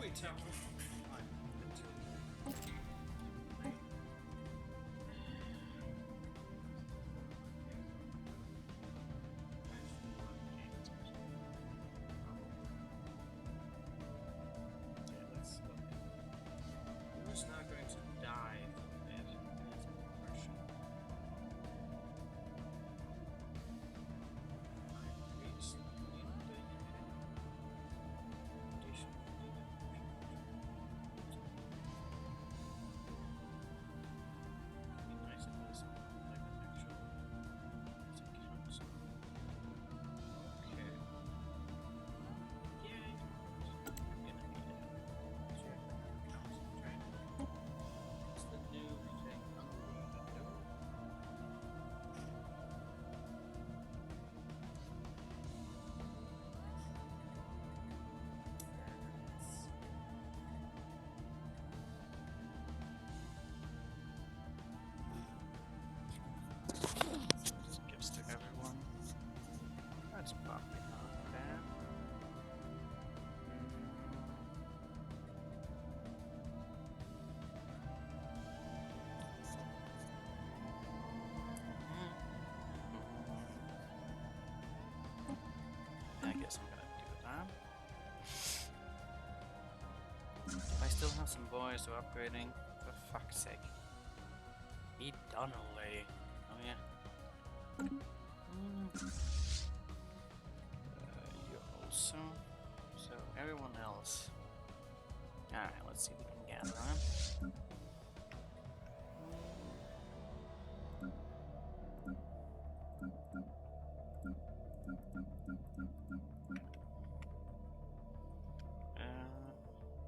Wait, tell me. Who's now going to die? That's the question. Gives to everyone. That's probably not bad. I guess I'm gonna do that. I still have some boys who are upgrading. For fuck's sake. Be done already. Oh yeah. You also. So everyone else. Alright, let's see if we can gather them.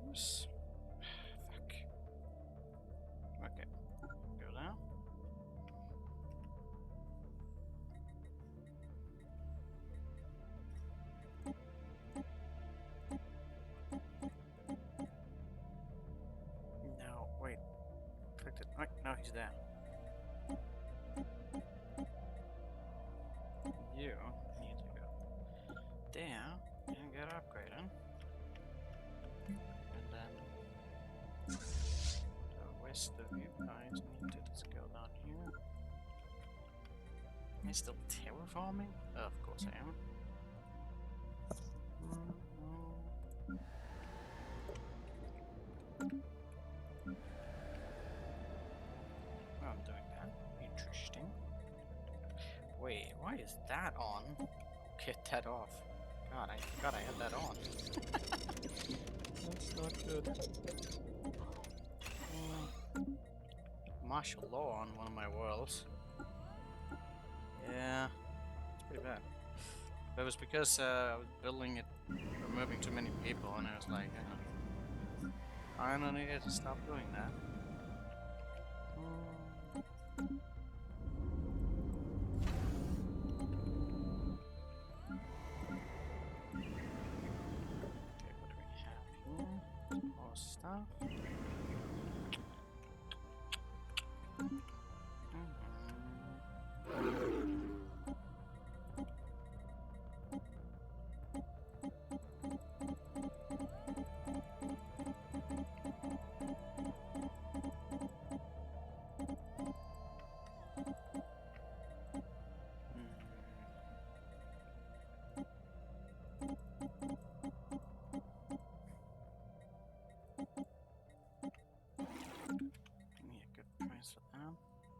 Oops. Fuck. Okay. Go down. No, wait. Clicked it. Wait, no, he's there. You need to go there and get upgraded. And then the rest of you guys need to just go down here. Am I still terraforming? Oh, of course I am. I'm doing that. Interesting. Wait, why is that on? Get that off. God, I forgot I had that on. That's not good. Martial law on one of my worlds. Yeah, it's pretty bad. But it was because I was building it, removing too many people, and I was like, I don't need to stop doing that. Okay, what do we have here? More stuff.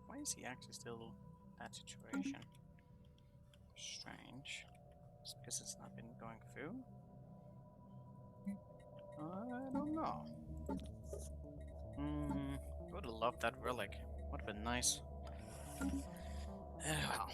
Why is he actually still in that situation? Strange. Just because it's not been going through? I don't know. Would have loved that relic. Would have been nice. Well.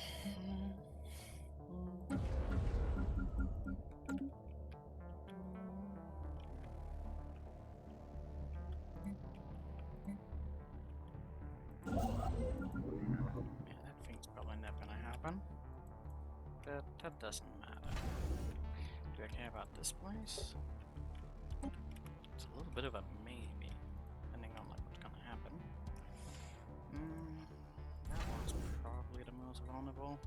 But that doesn't matter. Do I care about this place? It's a little bit of a maybe, depending on like what's gonna happen. That one's probably the most vulnerable.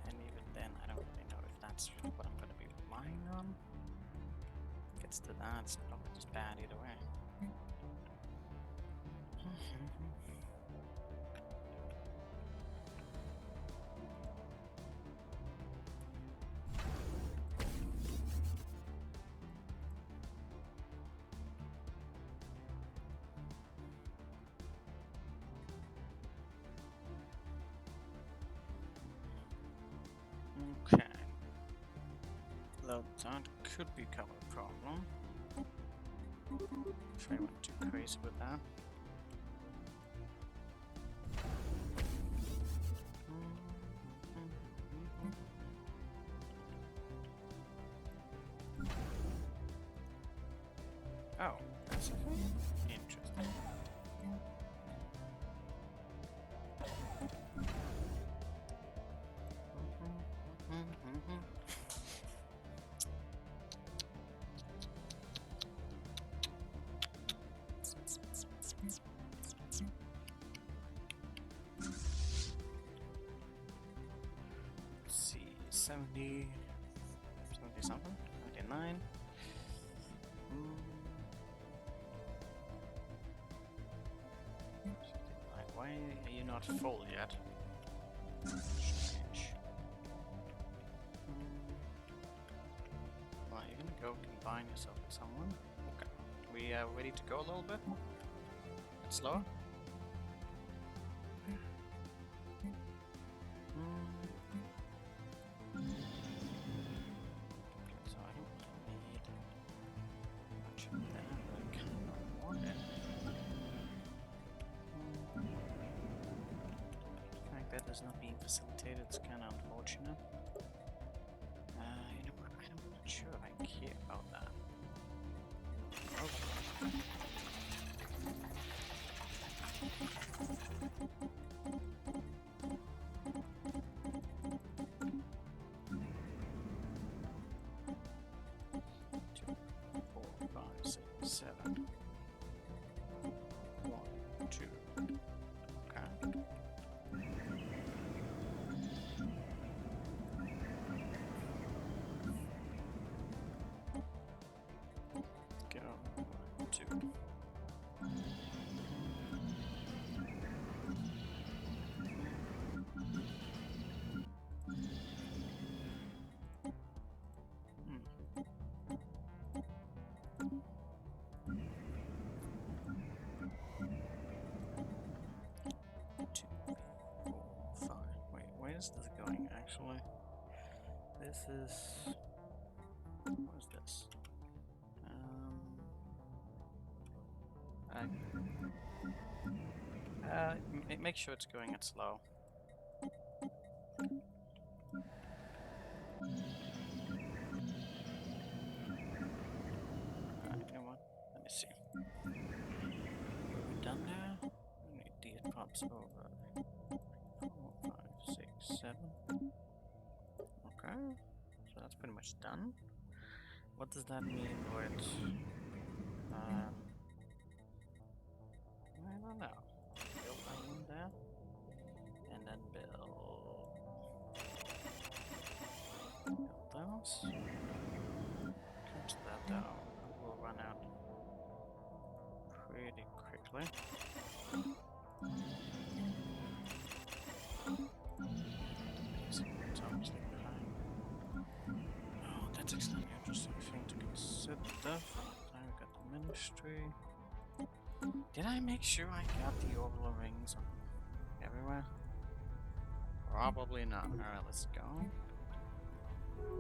And even then, I don't really know if that's what I'm gonna be relying on. Get upgrades to that, it's probably just bad either way. Okay. Though that could become a problem. If I went too crazy with that. Oh, that's interesting. Let's see, 70 something, 99. Why are you not full yet? Strange. Well, you're gonna go combine yourself with someone. Okay. We are ready to go a little bit? Bit slower? So I don't need much of that, but I kind of want it. The fact that is not being facilitated is kind of unfortunate. You know what? I'm not sure I care about that. Okay. Two, 4, 5, 6, 7. 1, 2. Okay. Go 1, 2. Where's this going actually? This is... what is this? Make sure it's going at slow. You know what? Let me see. We're done there. We need these pops over. 4, 5, 6, 7. Okay. So that's pretty much done. What does that mean with... I don't know. Build that one there. And then build those. Comes that down. We'll run out pretty quickly. It's obviously behind. Oh, that's extremely interesting thing to consider. Now we got the ministry. Did I make sure I got the orbital rings everywhere? Probably not. Alright, let's go.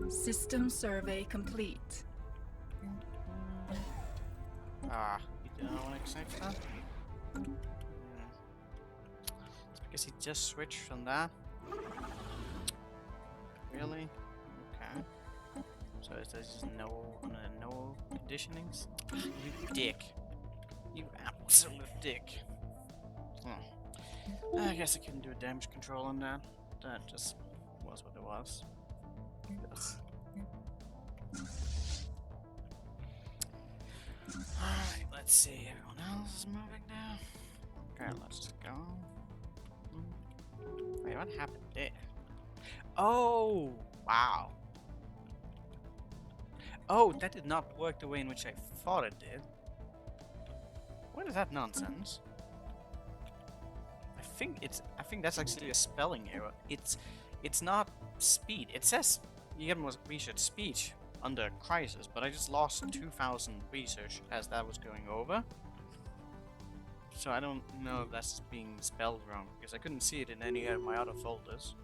System survey complete. You didn't want to accept that? It's because he just switched from that? Really? Okay. So is there just no conditionings? You dick. You absolute dick. I guess I couldn't do a damage control on that. That just was what it was. Yes. Alright, let's see. Everyone else is moving now. Okay, let's just go. Wait, what happened there? Oh! Wow. Oh, that did not work the way in which I thought it did. What is that nonsense? I think that's actually a spelling error. It's not speed. It says you get more research speech under crisis, but I just lost 2,000 research as that was going over. So I don't know if that's being spelled wrong, because I couldn't see it in any of my other folders.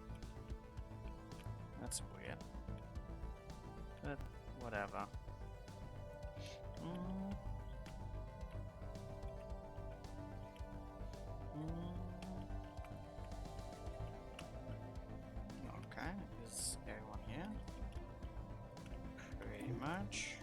That's weird. But whatever. Okay, is everyone here? Pretty much.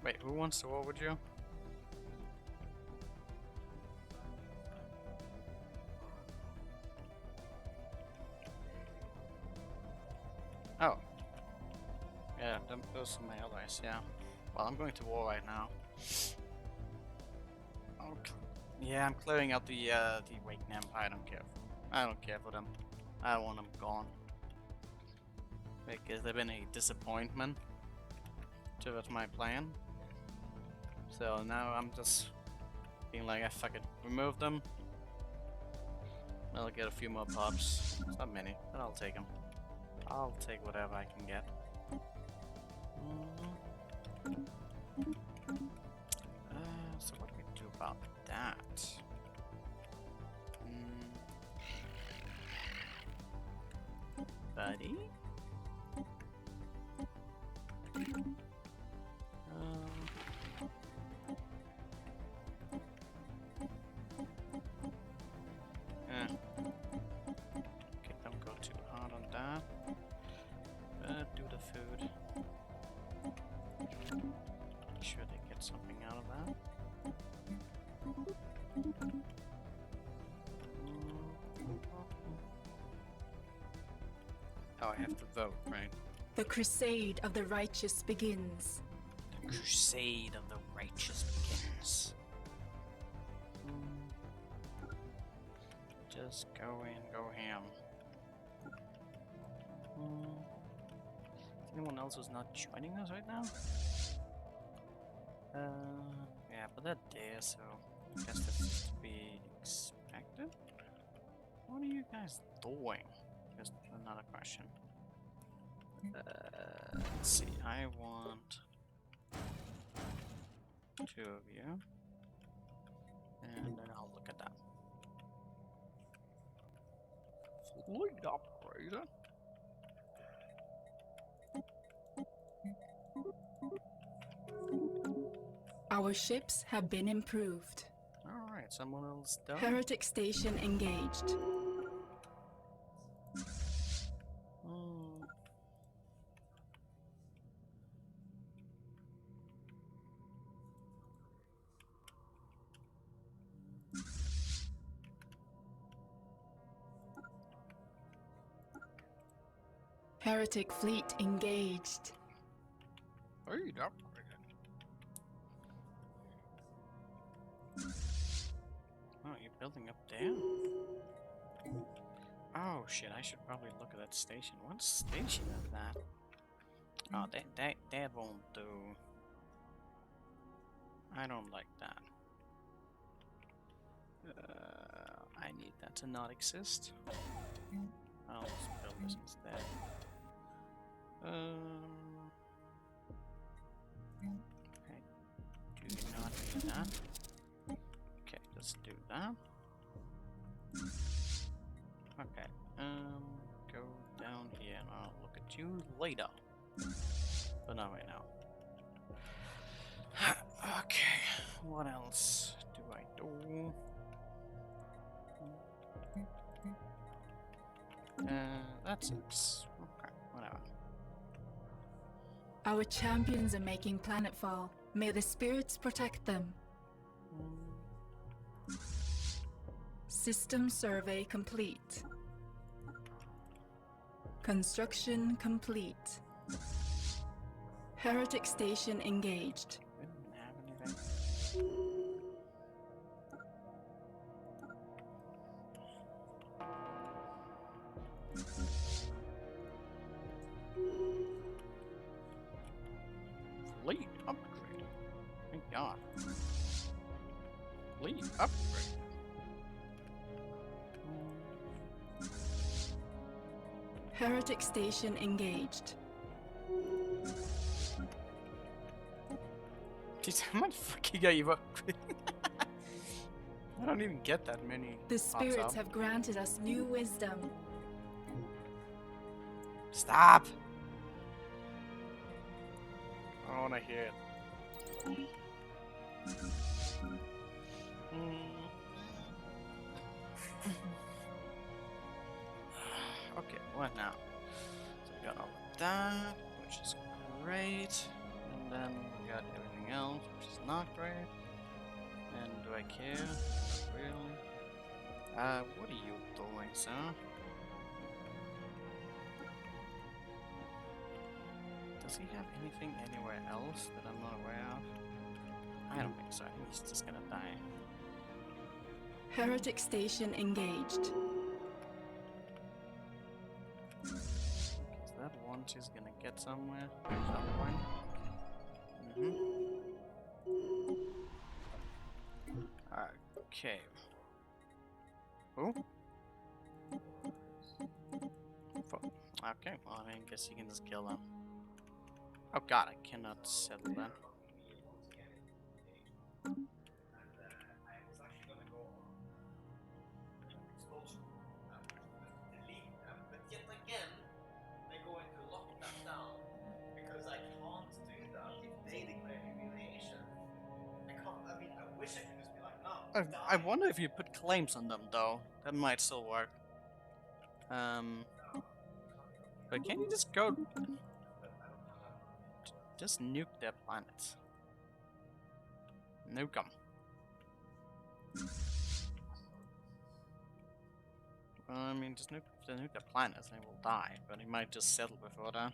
Wait, who wants to war with you? Oh. Yeah, those are my allies, yeah. Well, I'm going to war right now. Okay. Yeah, I'm clearing out the Awakened Empire. I don't care for them. I want them gone. Because they've been a disappointment towards my plan. So now I'm just being like, I fucking remove them. I'll get a few more pops. Not many, but I'll take them. I'll take whatever I can get. So what do we do about that? Buddy? Okay, don't go too hard on that. Do the food. Make sure they get something out of that. Oh, I have to vote, right? The crusade of the righteous begins. The crusade of the righteous begins. Just go in, go ham. Is anyone else who's not joining us right now? Yeah, but they're there, so I guess that's to be expected. What are you guys doing? Just another question. Let's see, I want 2 of you. And then I'll look at that. Fleet operator. Our ships have been improved. Alright, someone else done. Heretic station engaged. Heretic fleet engaged. Fleet operator. Oh, you're building up there? Oh shit, I should probably look at that station. What station is that? Oh, that won't do. I don't like that. I need that to not exist. I'll just build this instead. Okay, do not do that. Okay, let's do that. Okay, go down here and I'll look at you later. But not right now. Okay, what else do I do? That's it. Okay, whatever. Our champions are making planetfall. May the spirits protect them. System survey complete. Construction complete. Heretic station engaged. We didn't have anything. Fleet upgrade. Heretic station engaged. Jeez, how much fucking are you upgrading? I don't even get that many. The spirits pops up. have granted us new wisdom. Stop! I don't wanna hear it. Okay, what now? So we got all of that, which is great. And then we got everything else, which is not great. And do I care? Not really. What are you doing, sir? Does he have anything anywhere else that I'm not aware of? I don't think so. I think he's just gonna die. Heretic station engaged. Is that once he's gonna get somewhere at some point? Okay. Who? Okay, well, I guess you can just kill them. Oh god, I cannot settle that. I wonder if you put claims on them, though. That might still work. But can't you just go... Just nuke their planets. Nuke them. Well, I mean, just nuke their planets and they will die, but he might just settle before that.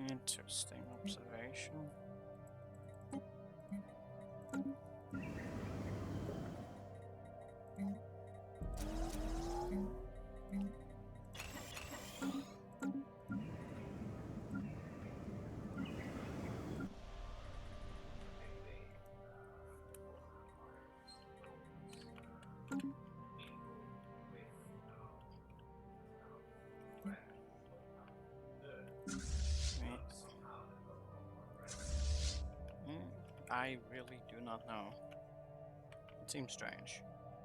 Interesting observation. I really do not know. It seems strange,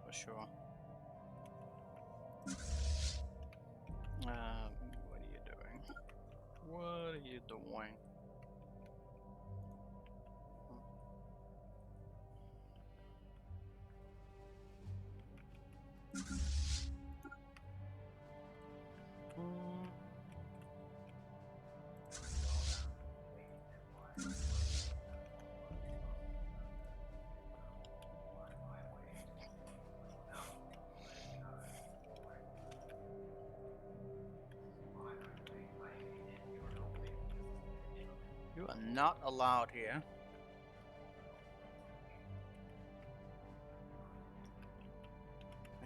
for sure. What are you doing? What are you doing? You are not allowed here.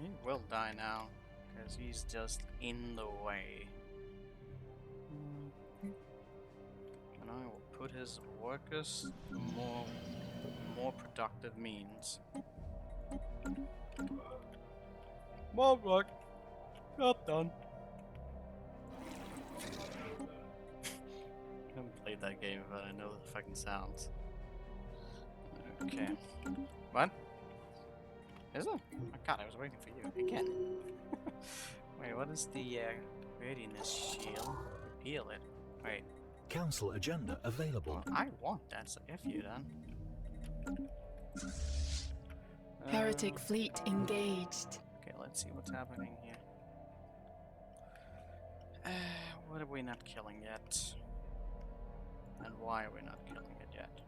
He will die now, because he's just in the way. And I will put his workers to more productive means. More work. Not done. I haven't played that game, but I know the fucking sounds. Okay. What? Is it? Oh god, I was waiting for you again. Wait, what is the readiness shield? Repeal it. Wait. Council agenda available. Well, I want that, so F you then. Heretic fleet engaged. Okay, let's see what's happening here. What are we not killing yet? And why are we not killing it yet?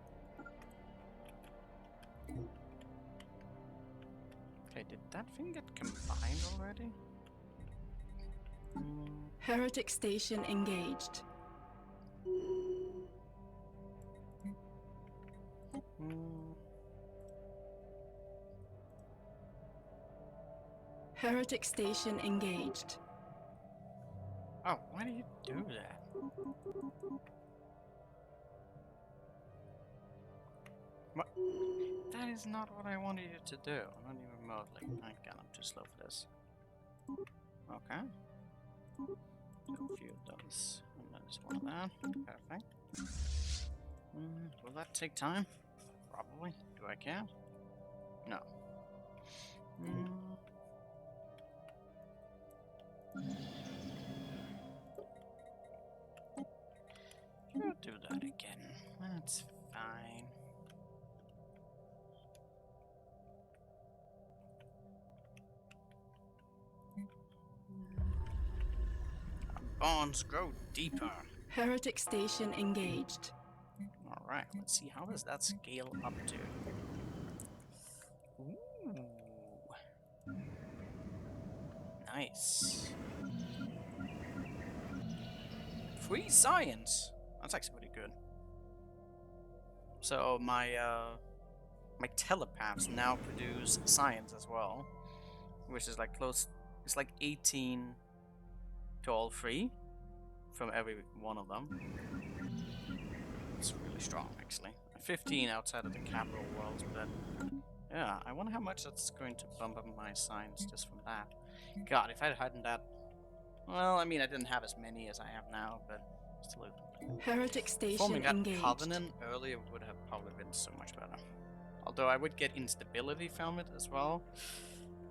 Okay, did that thing get combined already? Heretic station engaged. Heretic station engaged. Oh, why do you do that? What? That is not what I wanted you to do. Not even remotely. Thank God, I'm too slow for this. Okay. Do a few of those. And then just one of that. Perfect. Will that take time? Probably. Do I care? No. We'll do that again. That's fine. Our bonds grow deeper. Heretic station engaged. Alright, let's see. How does that scale up to? Ooh. Nice. Free science! That's actually pretty good. So my my telepaths now produce science as well. Which is like close, it's like 18 to all three from every one of them. It's really strong actually. 15 outside of the capital worlds, but yeah, I wonder how much that's going to bump up my science just from that. God, if I hadn't that, well, I mean, I didn't have as many as I have now, but still. Heretic station Forming that engaged. covenant earlier would have probably been so much better. Although I would get instability from it as well.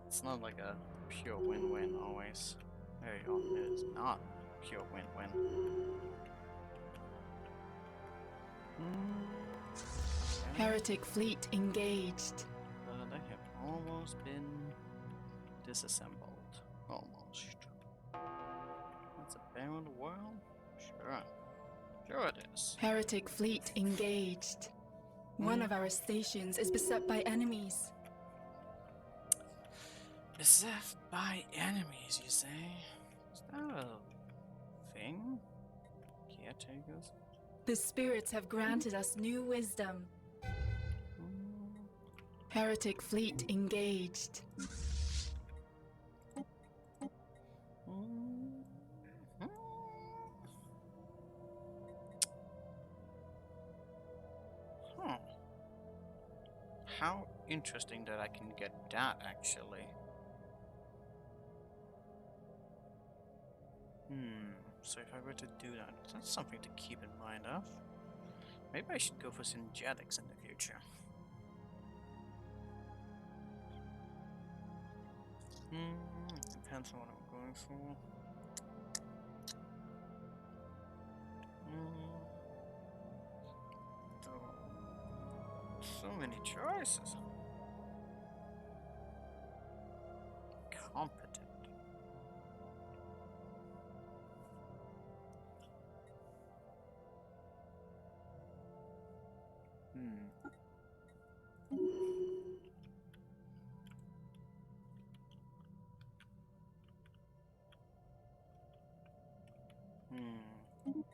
It's not like a pure win-win always. Very often it is not pure win-win. Okay. Heretic fleet engaged. They have almost been disassembled. Almost. That's a barren world? Sure. Sure it is. Heretic fleet engaged. One of our stations is beset by enemies. Beset by enemies, you say? Is that a thing? Caretakers? The spirits have granted us new wisdom. Heretic fleet engaged. Huh. How interesting that I can get that, actually. So if I were to do that, that's something to keep in mind of. Maybe I should go for synergetics in the future. Depends on what I'm going for. So many choices. Competent.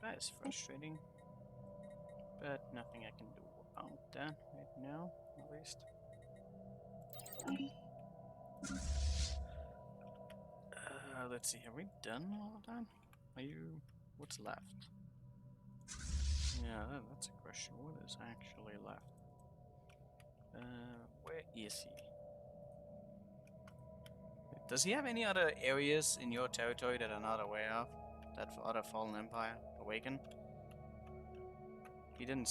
That is frustrating. But nothing I can do about that right now, at least. Let's see, have we done all of that? Are you... what's left? Yeah, that's a question. What is actually left? Where is he? Does he have any other areas in your territory that are not aware of? That other fallen empire awaken? He didn't.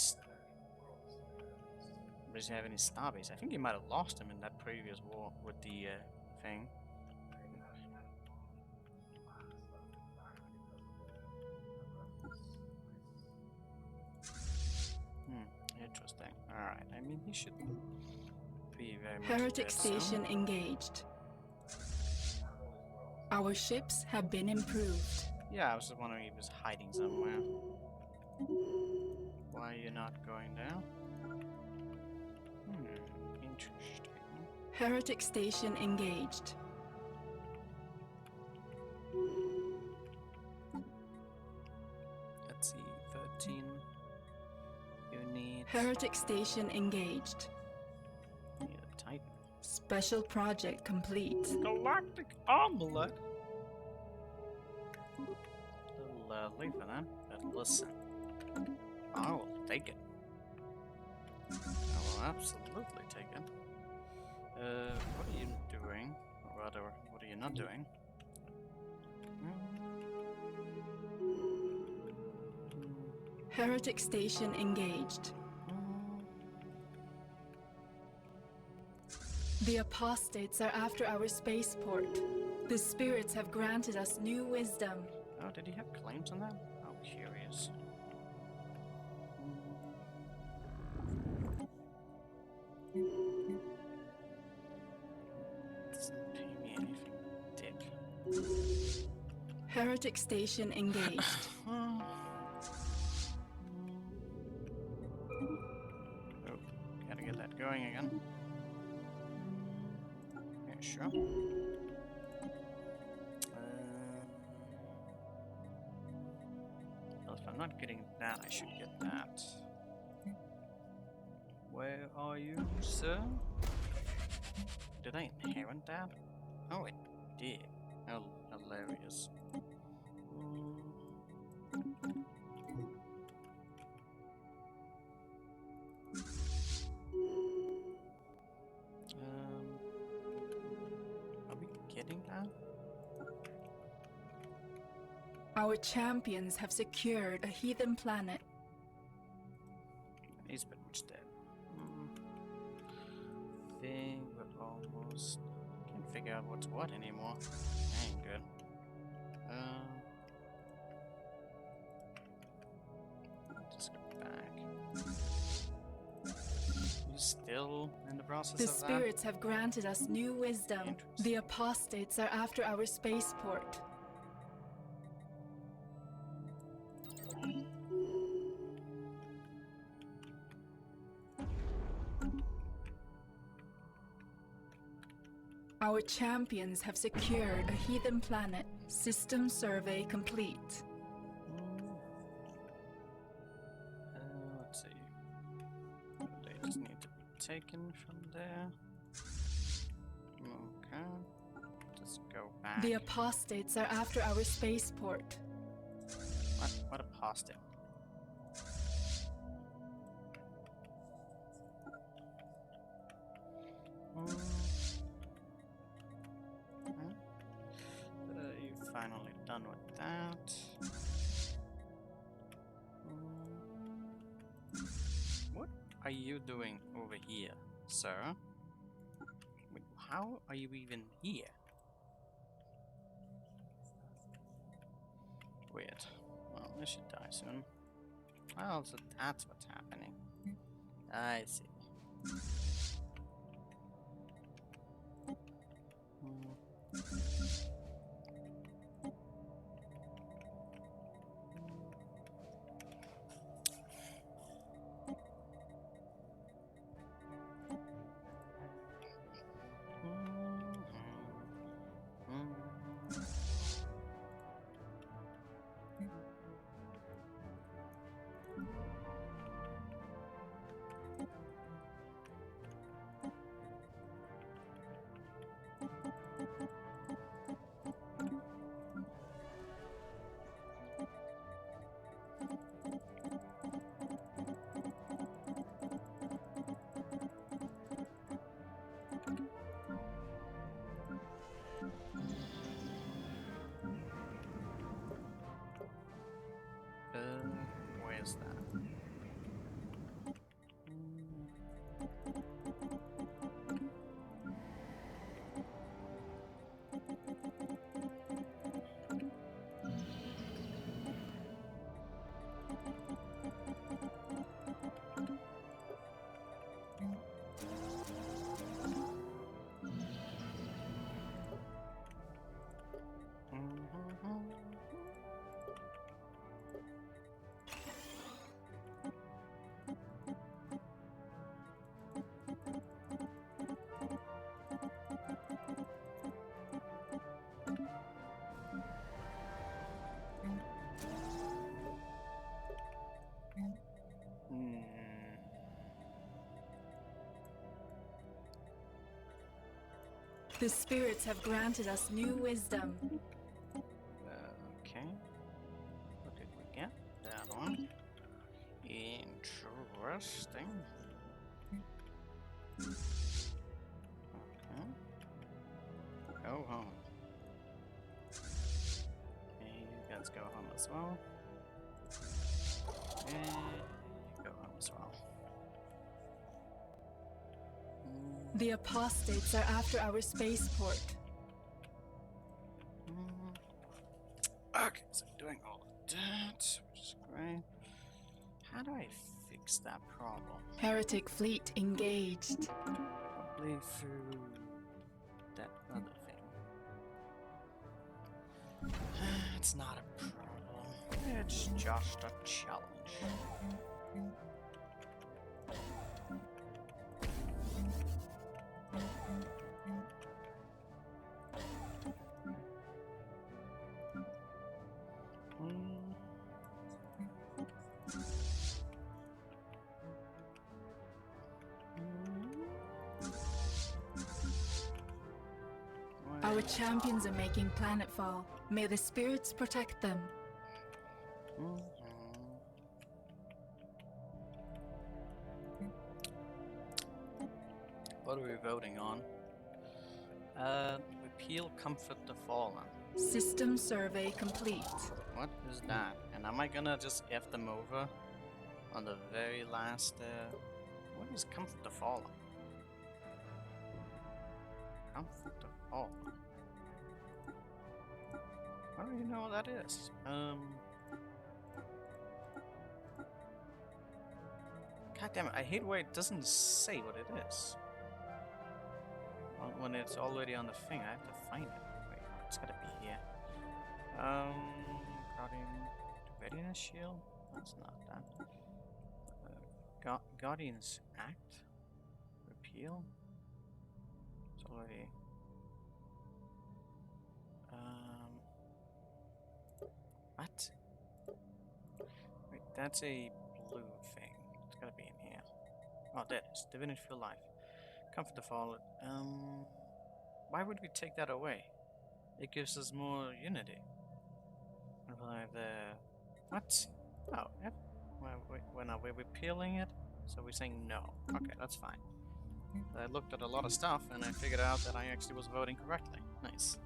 Does he have any starbase? I think he might have lost him in that previous war with the thing. Interesting. Alright, I mean, he should be very much Heretic dead station soon. engaged. Our ships have been improved. Yeah, I was just wondering if he was hiding somewhere. Why are you not going down? Interesting. Heretic station engaged. Let's see, 13. You need... Heretic station engaged. You need a Titan. Special project complete. Galactic omelet? A little early for that, but listen. I will take it. I will absolutely take it. What are you doing? Or rather, what are you not doing? Heretic station engaged. The apostates are after our spaceport. The spirits have granted us new wisdom. Oh, did he have claims on that? I'm curious. Doesn't pay me anything, dick. Heretic station engaged. Oh, gotta get that going again. Yeah, sure. Well, if I'm not getting that, I should get that. Where are you, sir? Did I inherit that? Oh, it did. Oh, hilarious. Are we getting that? Our champions have secured a heathen planet. He's pretty much dead. Think we're almost... Can't figure out what's what anymore. That ain't good. Just go back. You still in the process The of that? spirits have granted us new wisdom. Interesting. The apostates are after our spaceport. Our champions have secured a heathen planet. System survey complete. Let's see. They just need to be taken from there. Okay. Just go back. The apostates are after our spaceport. What apostate? You're finally done with that. What are you doing over here, sir? Wait, how are you even here? Weird. Well, I should die soon. Well, so that's what's happening. I see. The spirits have granted us new wisdom. Okay. What did we get? That one. Interesting. Okay. Go home. And you guys go home as well. And go home as well. The apostates are after our spaceport. Okay, so doing all of that, which is great. How do I fix that problem? Heretic fleet engaged. Probably through that other thing. It's not a problem. It's just a challenge. Our champions are making planetfall. May the spirits protect them. What are we voting on? Repeal Comfort the Fallen. System survey complete. What is that? And am I gonna just F them over on the very last, what is Comfort the Fallen? Comfort the Fallen. I don't even know what that is. God damn it, I hate where it doesn't say what it is. When it's already on the thing, I have to find it. Wait, it's gotta be here. Guardian Readiness Shield? That's not that. Guardian's Act? Repeal? It's already... What? Wait, that's a blue thing. It's gotta be in here. Oh, there it is. Divinity for Life. Comfort the Fallen. Why would we take that away? It gives us more unity. What? Oh, yep. When are we repealing it? So we're saying no. Okay, that's fine. I looked at a lot of stuff and I figured out that I actually was voting correctly. Nice.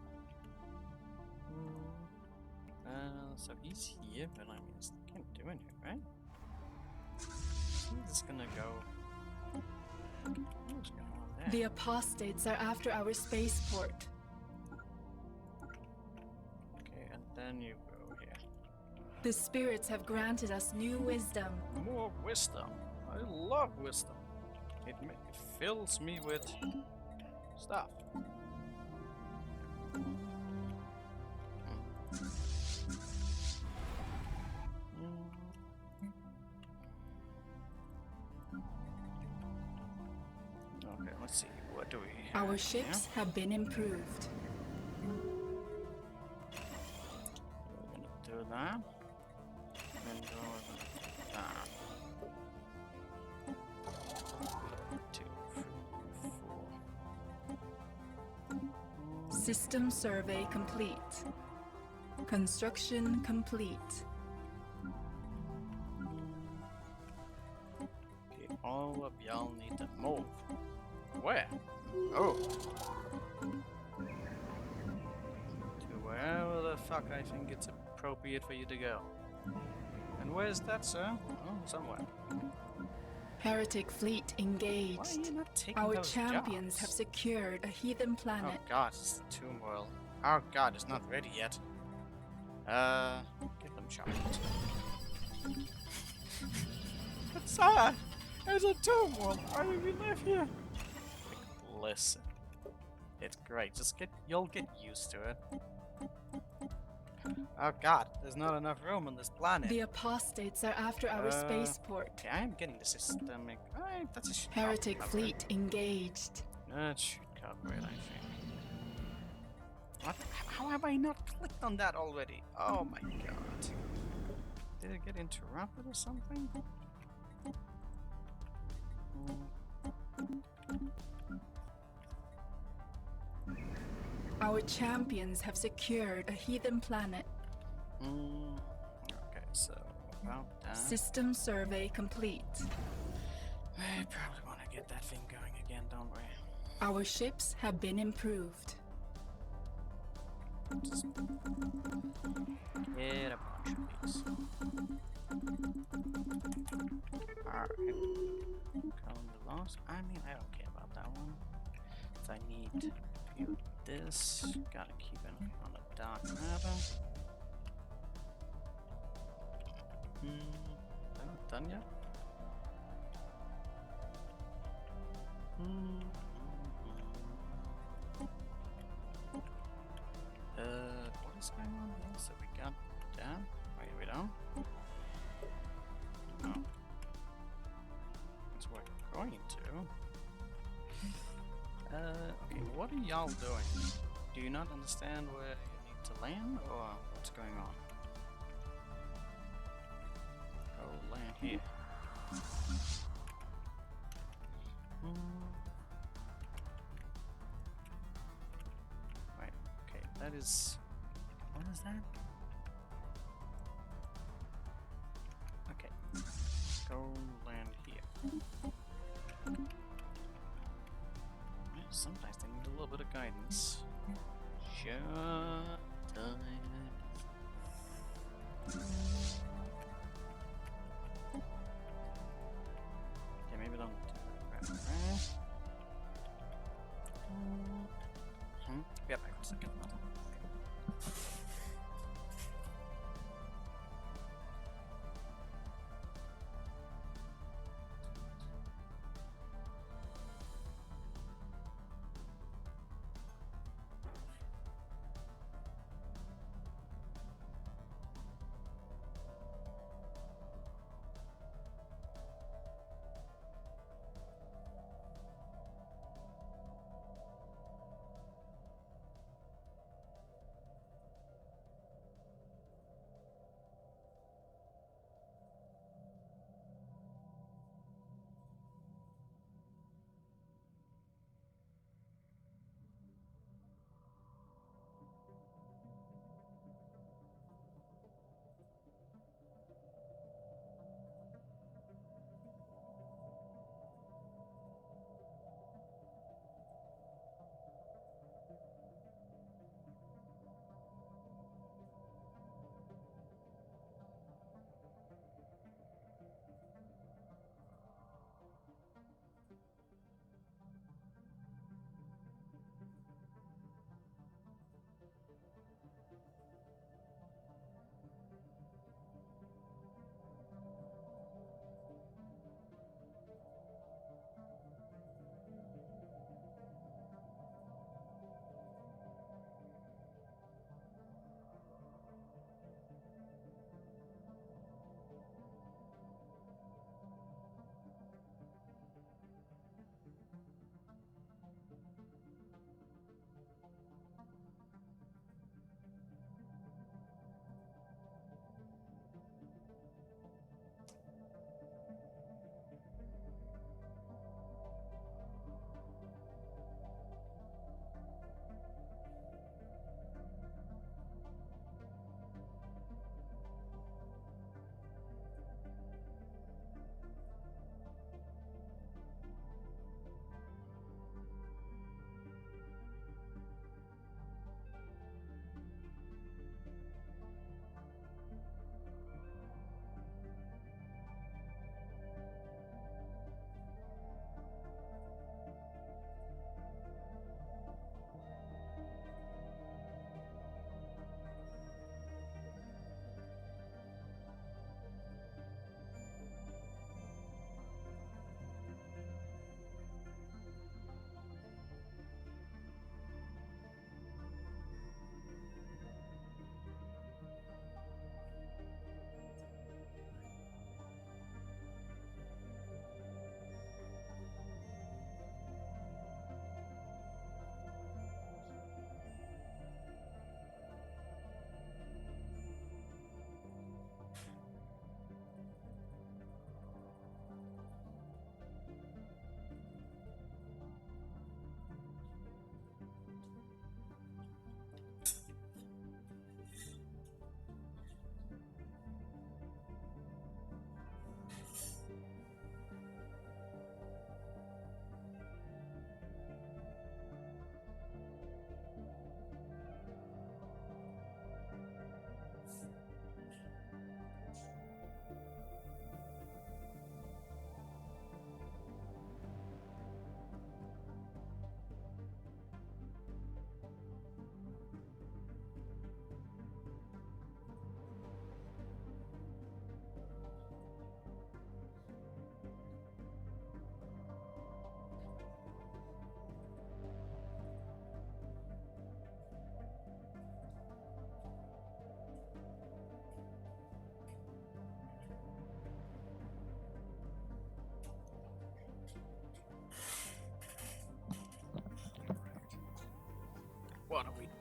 So he's here, but I mean, I can't do anything, right? He's just gonna go. What's going on there? The apostates are after our spaceport. Okay, and then you go here. The spirits have granted us new wisdom. More wisdom. I love wisdom. It fills me with stuff. Okay, let's see. What do we have? Our ships have been improved. We're gonna do that. And go with that. 2, 3, 4. System survey complete. Construction complete. Okay, all of y'all need to move. Where? Oh. To wherever the fuck I think it's appropriate for you to go. And where's that, sir? Oh, somewhere. Heretic fleet Why are engaged. you not taking Our those champions jobs? have secured a heathen planet. Oh god, it's the Tomb World. Oh god, it's not ready yet. Get them chocolate. It's sad! There's a Tomb World! Why do we live here? Like, listen. It's great, you'll get used to it. Oh god, there's not enough room on this planet. The apostates are after our spaceport. Okay, I am getting the systemic... Alright, that's a shit. Heretic fleet engaged. That should cover it, I think. What? How have I not clicked on that already? Oh my god. Did it get interrupted or something? Our champions have secured a heathen planet. Okay, so about that. System survey complete. We probably want to get that thing going again, don't we? Our ships have been improved. Just get a bunch of these. Alright. Count the loss. I mean, I don't care about that one. So I need to build this. Gotta keep it on the dark matter. I'm not done yet. What is going on here? So we got that. Wait, we don't? No. That's what we're going to. Okay, what are y'all doing? Do you not understand where you need to land, or what's going on? Oh, land here. Right, okay, that is... What is that? Okay, go land here. Yeah, sometimes they need a little bit of guidance. Shut time. Okay, maybe don't do that. Yeah, back a second.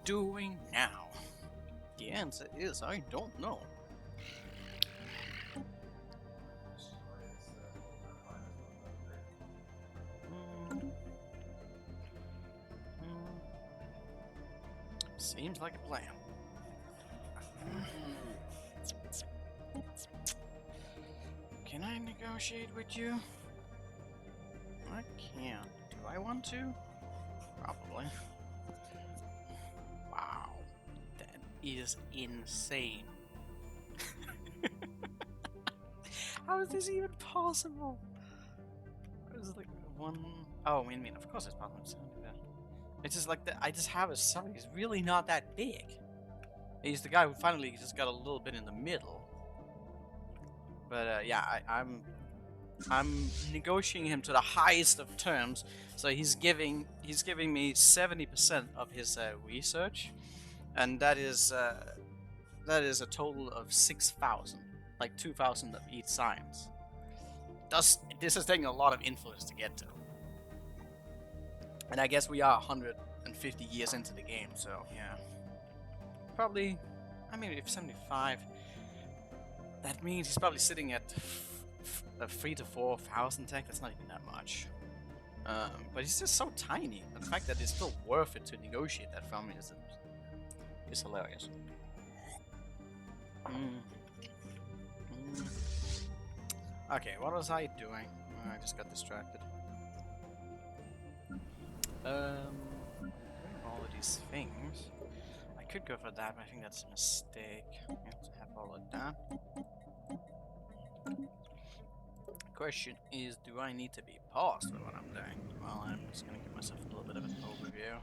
doing now? The answer is I don't know. Seems like a plan. Can I negotiate with you? I can. Do I want to? Probably. Wow. That is insane. How is this even possible? It's like one... Oh, I mean, of course it's possible. It's just like that. I just have a son. He's really not that big. He's the guy who finally just got a little bit in the middle. But yeah, I'm negotiating him to the highest of terms. So he's giving me 70% of his research, and that is a total of 6,000, like 2,000 of each science. This is taking a lot of influence to get to. And I guess we are 150 years into the game, so yeah. Probably, I mean, if 75, that means he's probably sitting at 3,000 to 4,000 tech. That's not even that much. But he's just so tiny. The fact that it's still worth it to negotiate that from me is hilarious. Okay, what was I doing? I just got distracted. Doing all of these things. I could go for that, but I think that's a mistake. I have to have all of that. Question is, do I need to be paused with what I'm doing? Well, I'm just gonna give myself a little bit of an overview.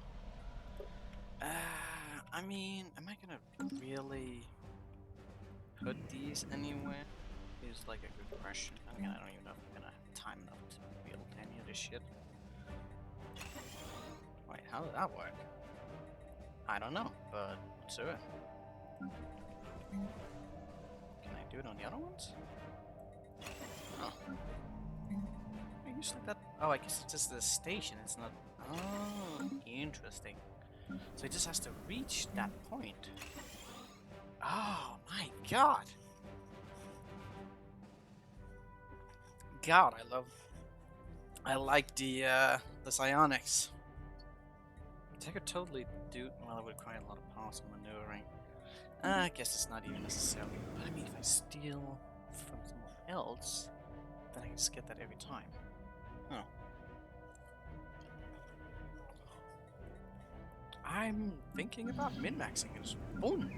I mean, am I gonna really put these anywhere? Is like a good question. I mean, I don't even know if I'm gonna have time enough to build any of this shit. Wait, how did that work? I don't know, but let's do it. Can I do it on the other ones? Oh. I used like that. Oh, I guess it's just the station. It's not. Oh, interesting. So it just has to reach that point. Oh my god. God, I like the psionics. I could totally do. Well, it would require a lot of parts and maneuvering. I guess it's not even necessarily. But I mean, if I steal from someone else, then I can just get that every time. Huh. I'm thinking about min-maxing this. Boom.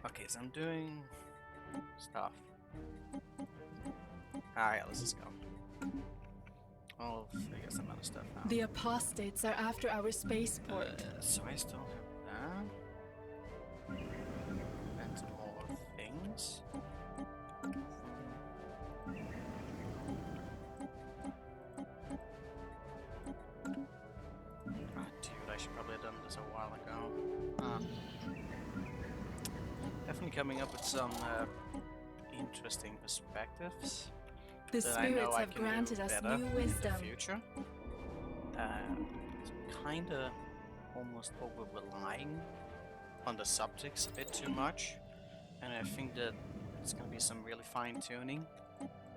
Okay, so I'm doing stuff. Alright, let's just go. I'll figure some other stuff out. The apostates are after our spaceport. So I still have that. And some more things. Ah, dude, I should probably have done this a while ago. Definitely coming up with some interesting perspectives. The spirits have granted us new wisdom. In the future. Kinda almost over-relying on the subjects a bit too much. And I think that it's gonna be some really fine-tuning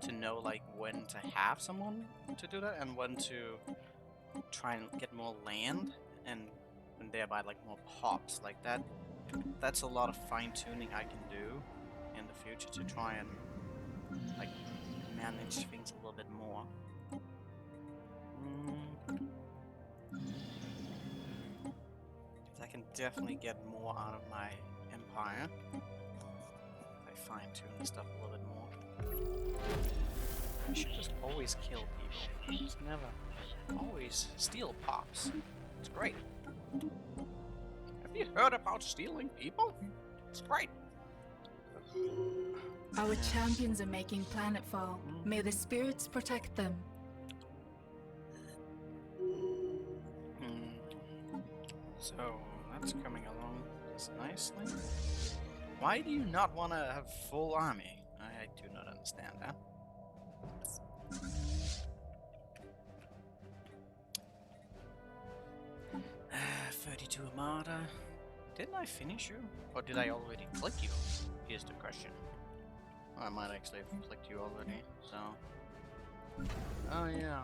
to know like when to have someone to do that and when to try and get more land and thereby like more pops like that. That's a lot of fine-tuning I can do in the future to try and like manage things a little bit more. I can definitely get more out of my empire if I fine-tune the stuff a little bit more. I should just always kill people. Just never. Always steal pops. It's great. Have you heard about stealing people? It's great. Our champions are making planetfall. May the spirits protect them. So that's coming along just nicely. Why do you not want to have full army? I do not understand that. 32 Armada. Didn't I finish you? Or did I already click you? Here's the question. Oh, I might actually have clicked you already, so... Oh yeah,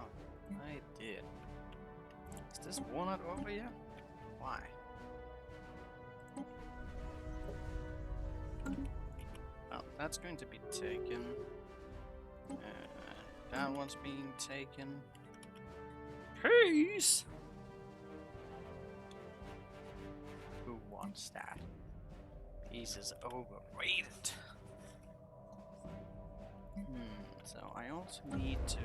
I did. Is this war not over yet? Why? Well, that's going to be taken. That one's being taken. Peace! Who wants that? Peace is overrated. So I also need to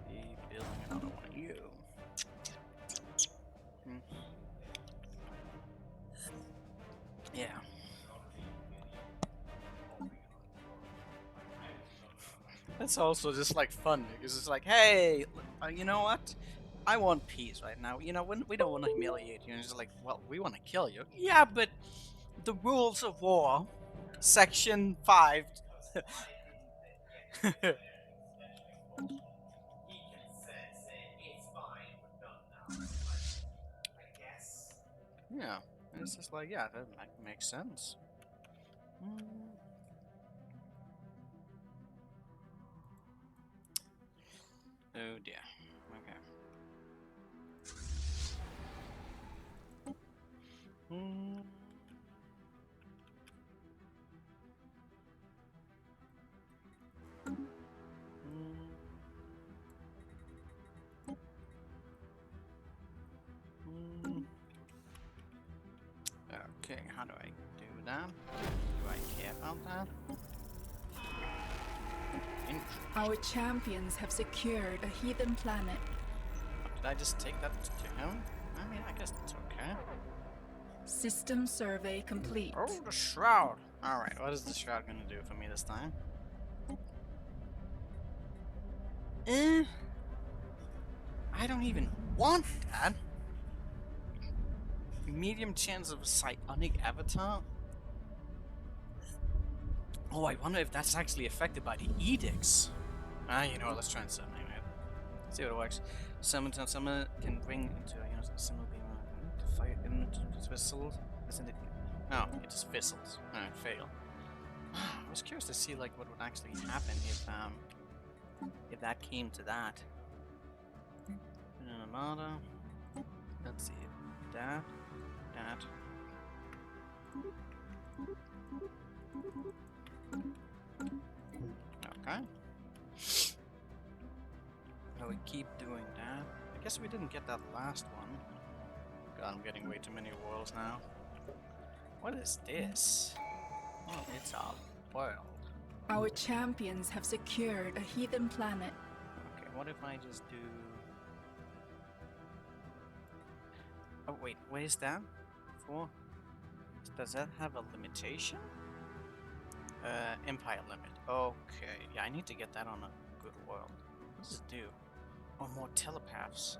be building another one of you. Yeah. That's also just like fun because it's like, hey, you know what? I want peace right now. You know, we don't want to humiliate you. And it's like, well, we want to kill you. Yeah, but the rules of war, Section 5. Yeah, and it's just like, yeah, that makes sense. Oh dear. Okay. Okay, how do I do that? Do I care about that? Our champions have secured a heathen planet. Did I just take that to him? I mean, I guess that's okay. System survey complete. Oh, the shroud! Alright, what is the shroud gonna do for me this time? I don't even want that. Medium chance of a psionic avatar? Oh, I wonder if that's actually affected by the edicts. You know what, let's try and summon it. See what it works. Summon can bring into a similar being to fire into vessels. Isn't it? No, it just fizzles. Alright, fail. I was curious to see like what would actually happen if that came to that. Armada. Let's see. That. Okay. Now we keep doing that. I guess we didn't get that last one. God, I'm getting way too many worlds now. What is this? Oh, it's a world. Our champions have secured a heathen planet. Okay, what if I just do... Oh wait, what is that? For? Does that have a limitation? Empire limit. Okay, yeah, I need to get that on a good world. What does it do? Oh, more telepaths.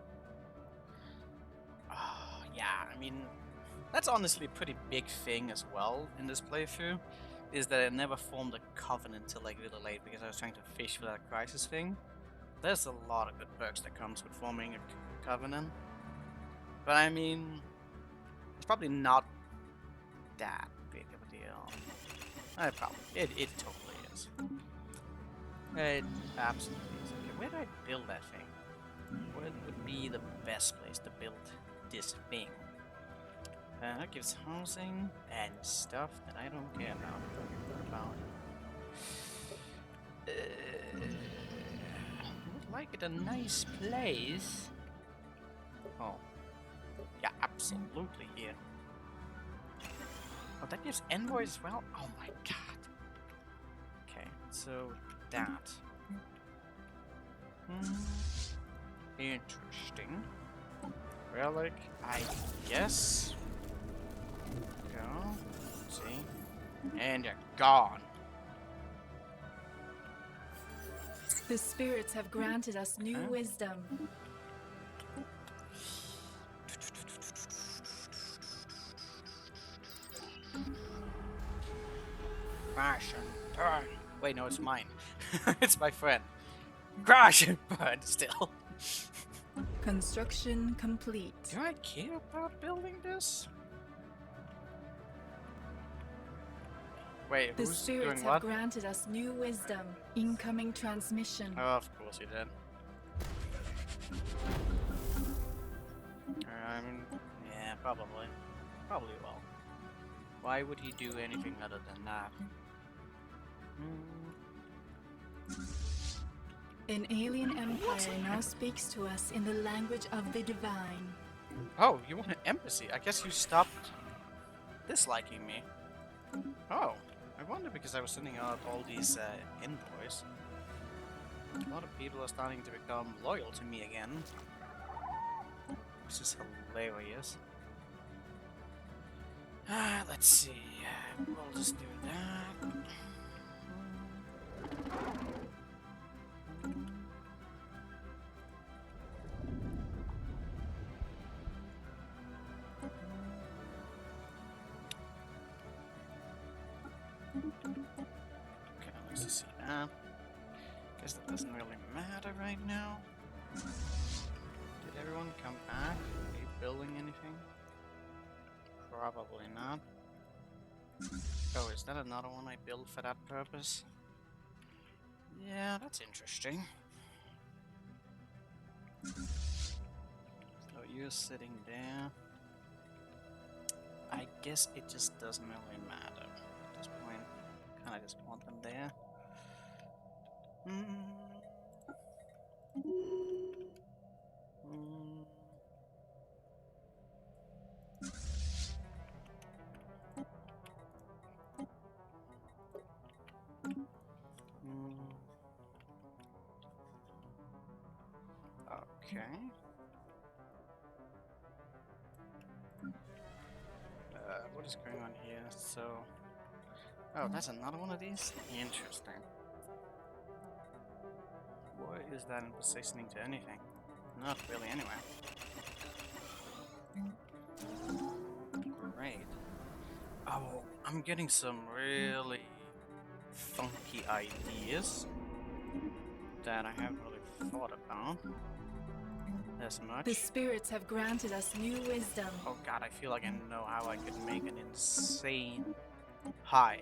Oh, yeah, I mean, that's honestly a pretty big thing as well in this playthrough, is that I never formed a covenant until like really late because I was trying to fish for that crisis thing. There's a lot of good perks that comes with forming a covenant. But I mean, it's probably not that big of a deal. It totally is. It absolutely is. Okay, where do I build that thing? Where would be the best place to build this thing? That gives housing and stuff that I don't care about. I would like it a nice place. Oh. Yeah, absolutely here. Oh, that gives envoys as well? Oh my god. Okay, so that. Interesting. Relic, I guess. Go. See? And you're gone. The spirits have granted us new wisdom. Crash and burn. Wait, no, it's mine. It's my friend. Crash and burn still. Construction complete. Do I care about building this? Wait, The who's spirits doing have what? granted us new wisdom. Incoming transmission. Oh, of course you did. Yeah, probably. Probably will. Why would he do anything other than that? An alien empire now speaks to us in the language of the divine. Oh, you want an embassy? I guess you stopped disliking me. Oh, I wonder because I was sending out all these envoys. A lot of people are starting to become loyal to me again. Which is hilarious. Let's see. We'll just do that. Okay, let's just see that. Guess that doesn't really matter right now. Did everyone come back? Are you building anything? Probably not. Oh, is that another one I built for that purpose? Yeah, that's interesting. So you're sitting there. I guess it just doesn't really matter at this point. Kinda just want them there. Okay. What is going on here? So, oh, that's another one of these? Interesting. What is that in positioning to anything? Not really anyway. Great. Oh, I'm getting some really funky ideas that I haven't really thought about as much. The spirits have granted us new wisdom. Oh god, I feel like I know how I could make an insane hive.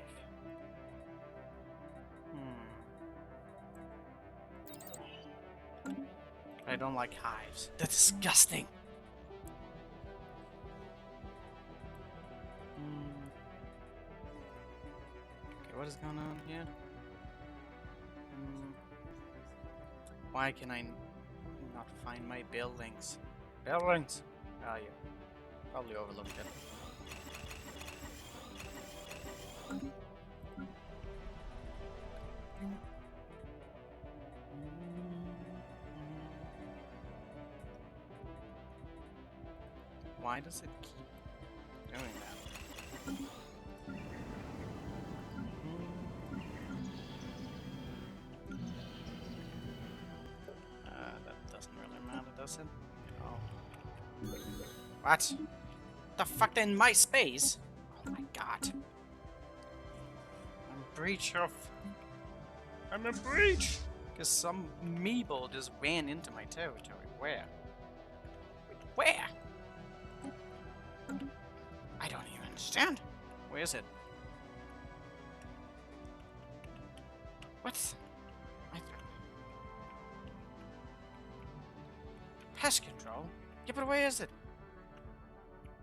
I don't like hives. They're disgusting. Okay, what is going on here? Why can I not find my buildings? Buildings! Ah, yeah. Probably overlooked it. Why does it keep doing that? That doesn't really matter, does it? Oh. What? The fuck in my space? Oh my god. I'm in breach! Because some meeple just ran into my territory. Where? Where? I don't even understand. Where is it? What? Pest control? Yeah, but where is it?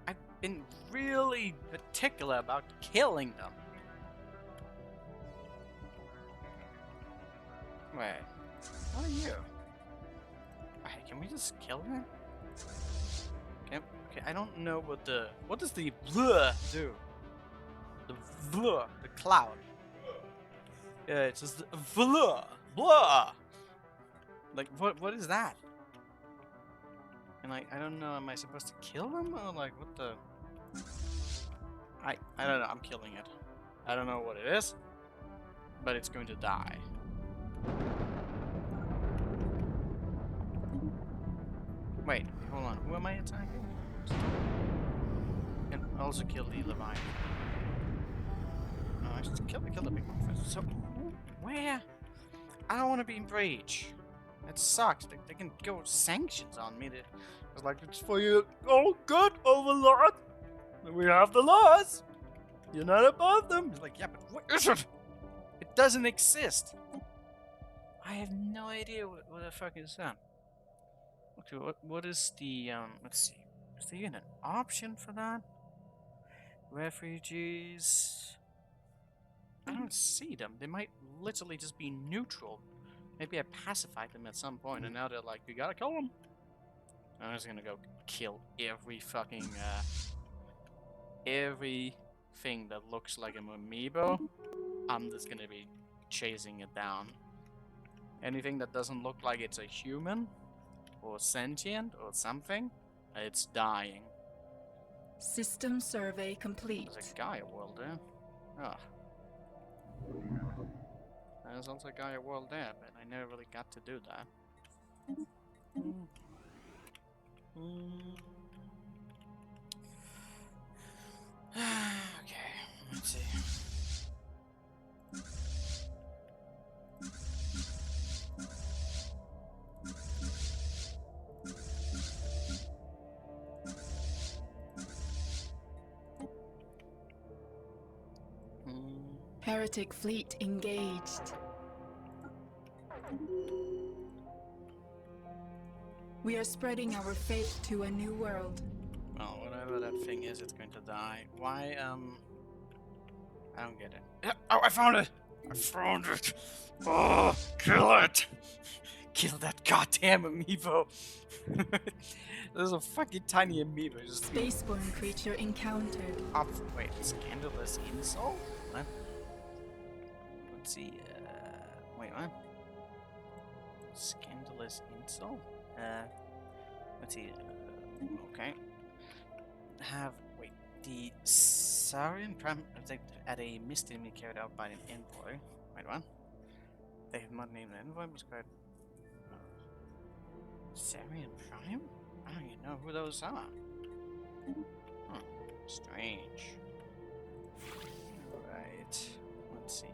I've been really particular about killing them. Wait, what are you? Wait, can we just kill him? Okay, I don't know what does the blur do? The blur, the cloud. Yeah, it's just blur, blur. Like, what is that? And like, I don't know, am I supposed to kill him or like, what the? I don't know, I'm killing it. I don't know what it is, but it's going to die. Wait, hold on, who am I attacking? And also kill the Leviathan. No, I just kill the big one first. So, where? I don't want to be in breach. That sucks. They can go sanctions on me. It's like, it's for you. Oh, good, Overlord. We have the laws. You're not above them. It's like, yeah, but what is it? It doesn't exist. I have no idea what the fuck is that. Okay, what is the, let's see. Is there even an option for that? Refugees. I don't see them. They might literally just be neutral. Maybe I pacified them at some point, and now they're like, you gotta kill them. I'm just gonna go kill every fucking, everything that looks like an amiibo. I'm just gonna be chasing it down. Anything that doesn't look like it's a human, or sentient, or something, it's dying. System survey complete. There's a Gaia world there. Ah. There's also a Gaia world there, but I never really got to do that. Okay, let's see. Heretic fleet engaged. We are spreading our faith to a new world. Well, whatever that thing is, it's going to die. Why, I don't get it. Oh, I found it! I found it! Oh, kill it! Kill that goddamn amiibo! There's a fucking tiny amiibo just Spaceborne creature encountered. up. Wait, scandalous insult? What? Let's see, wait, what? Scandalous insult? Let's see, okay. Wait, the Saurian Prime at a misdemeanor carried out by an envoy. Wait, what? They have not named an envoy, but quite. Saurian Prime? I don't even know who those are. Huh, strange. Right, let's see.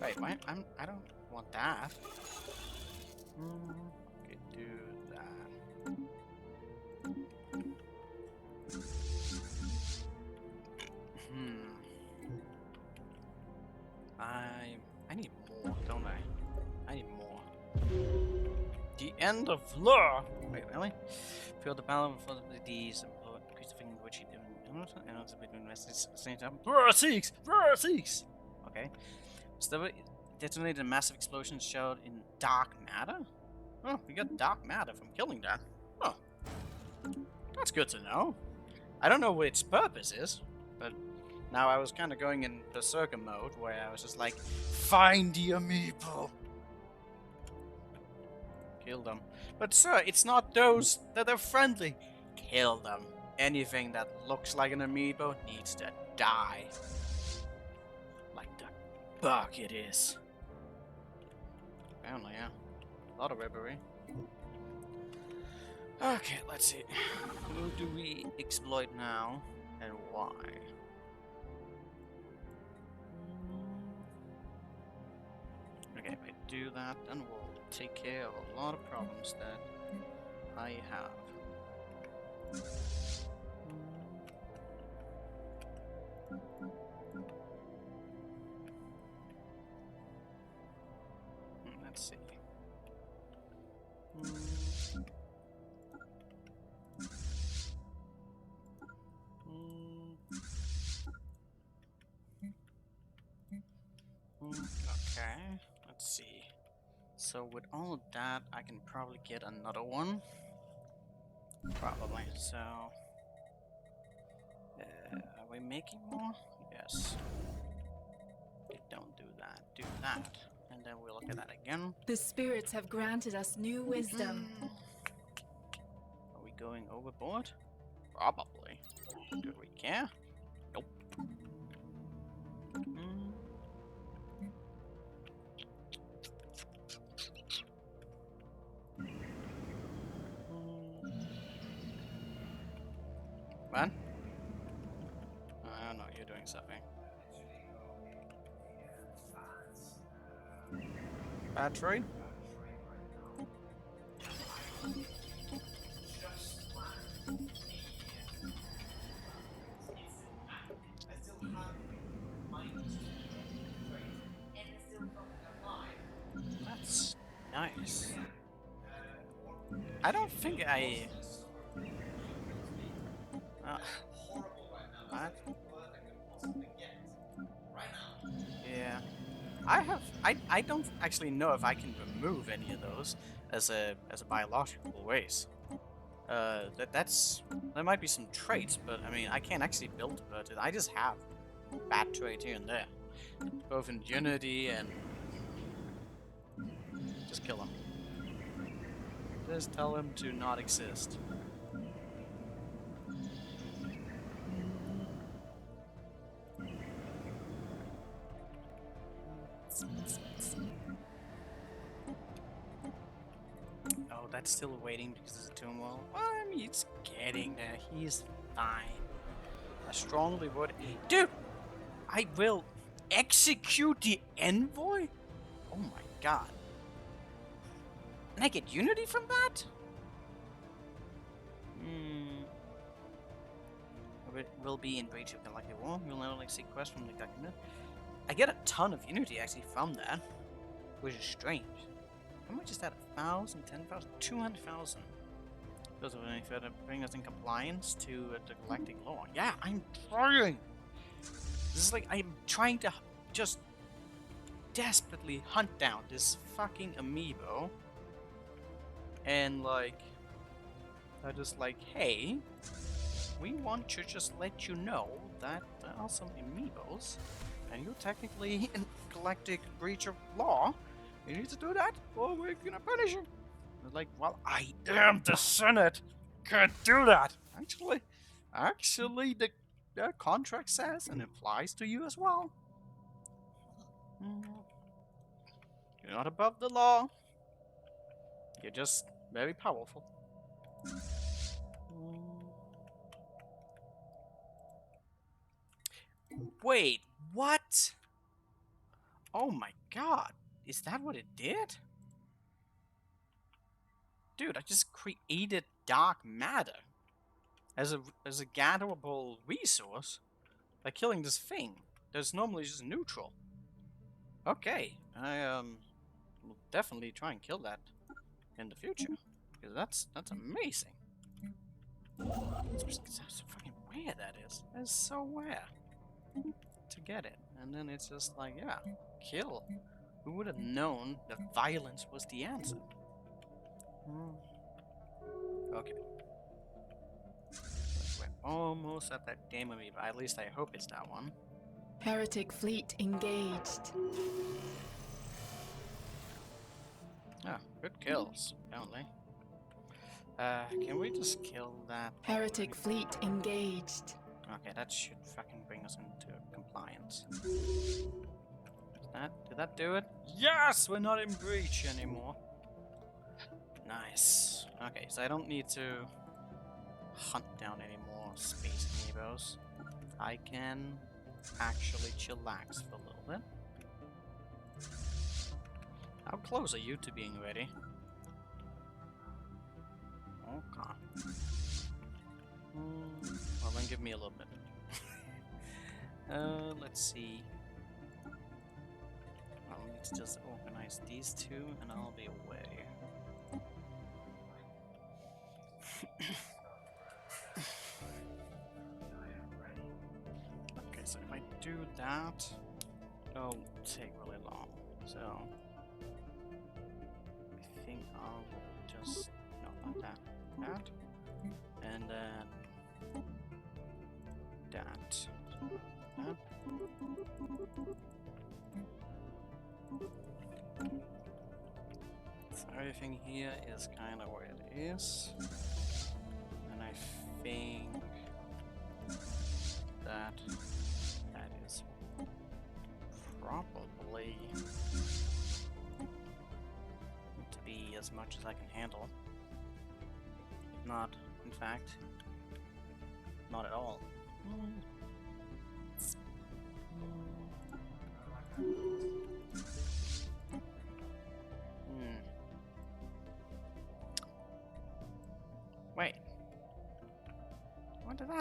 Wait, why? I don't want that. Could do that. I need more, don't I? I need more. The end of law. Wait, really? Feel the battle for these increase the thing in which you do, and also between messages at the same time. Six! Okay. So detonated a massive explosion showed in dark matter? Oh, we got dark matter from killing that. Oh. That's good to know. I don't know what its purpose is, but now I was kind of going in berserker mode where I was just like, find the amiibo. Kill them. But sir, it's not those that are friendly. Kill them. Anything that looks like an amiibo needs to die. Like the bug it is. Apparently, yeah. A lot of ribbery. Okay, let's see. Who do we exploit now, and why? Okay, if I do that, then we'll take care of a lot of problems that I have. Let's see. Okay, let's see. So with all of that, I can probably get another one. Probably. So, are we making more? Yes. Don't do that. Do that. And then we'll look at that again. The spirits have granted us new wisdom. Are we going overboard? Probably. Do we care? Nope. something. Battery? That's nice. I don't think I... what? Yeah. I don't actually know if I can remove any of those as a biological waste. There might be some traits, but I mean I can't actually build it. I just have bad traits here and there, both in Unity and just kill him. Just tell him to not exist. Oh, that's still waiting because it's a tomb wall. Well, I mean, it's getting there. He's fine. I strongly would. Dude! I will execute the envoy? Oh my god. And I get Unity from that? Will be in breach of galactic war. We'll not only seek quests from the document. I get a ton of Unity actually from that, which is strange. How much is that? 1,000, 10,000, 200,000. Those of any further bring us in compliance to the galactic law. Yeah, I'm trying. This is like I'm trying to just desperately hunt down this fucking amiibo, and like, they're just like, hey, we want to just let you know that there are some amiibos, and you're technically in galactic breach of law. You need to do that, or we're gonna punish you. I was like, well, I am the Senate. Can't do that. Actually, the contract says and applies to you as well. You're not above the law. You're just very powerful. Wait, what? Oh my god. Is that what it did? Dude, I just created dark matter as a gatherable resource by killing this thing that's normally just neutral. Okay, I will definitely try and kill that in the future, because that's amazing. That's so fucking rare that is. That's so rare to get it, and then it's just like, yeah, kill. Who would have known that violence was the answer? Okay. We're almost at that damn amoeba. At least I hope it's that one. Heretic fleet engaged. Ah, good kills, apparently. Can we just kill that? Heretic fleet engaged. Okay, that should fucking bring us into compliance. Did that do it? Yes! We're not in breach anymore. Nice. Okay, so I don't need to hunt down any more space amiibos. I can actually chillax for a little bit. How close are you to being ready? Okay. Well, then give me a little bit. Let's see. I'll need to just organize these two, and I'll be away. Okay, so if I do that, it'll take really long. So I think I will just not that, and then that. So everything here is kind of where it is, and I think that is probably to be as much as I can handle. If not, in fact, not at all.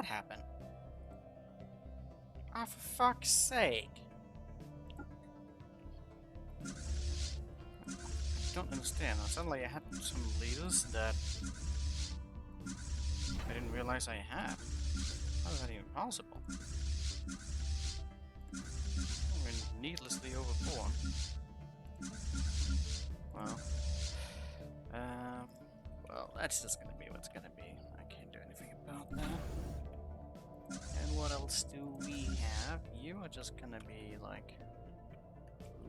happen? Ah, for fuck's sake. I don't understand. Suddenly I had some leaders that I didn't realize I had. How is that even possible? I mean, needlessly overborn. Well, well, that's just gonna be what's gonna be. I can't do anything about that. And what else do we have? You are just gonna be like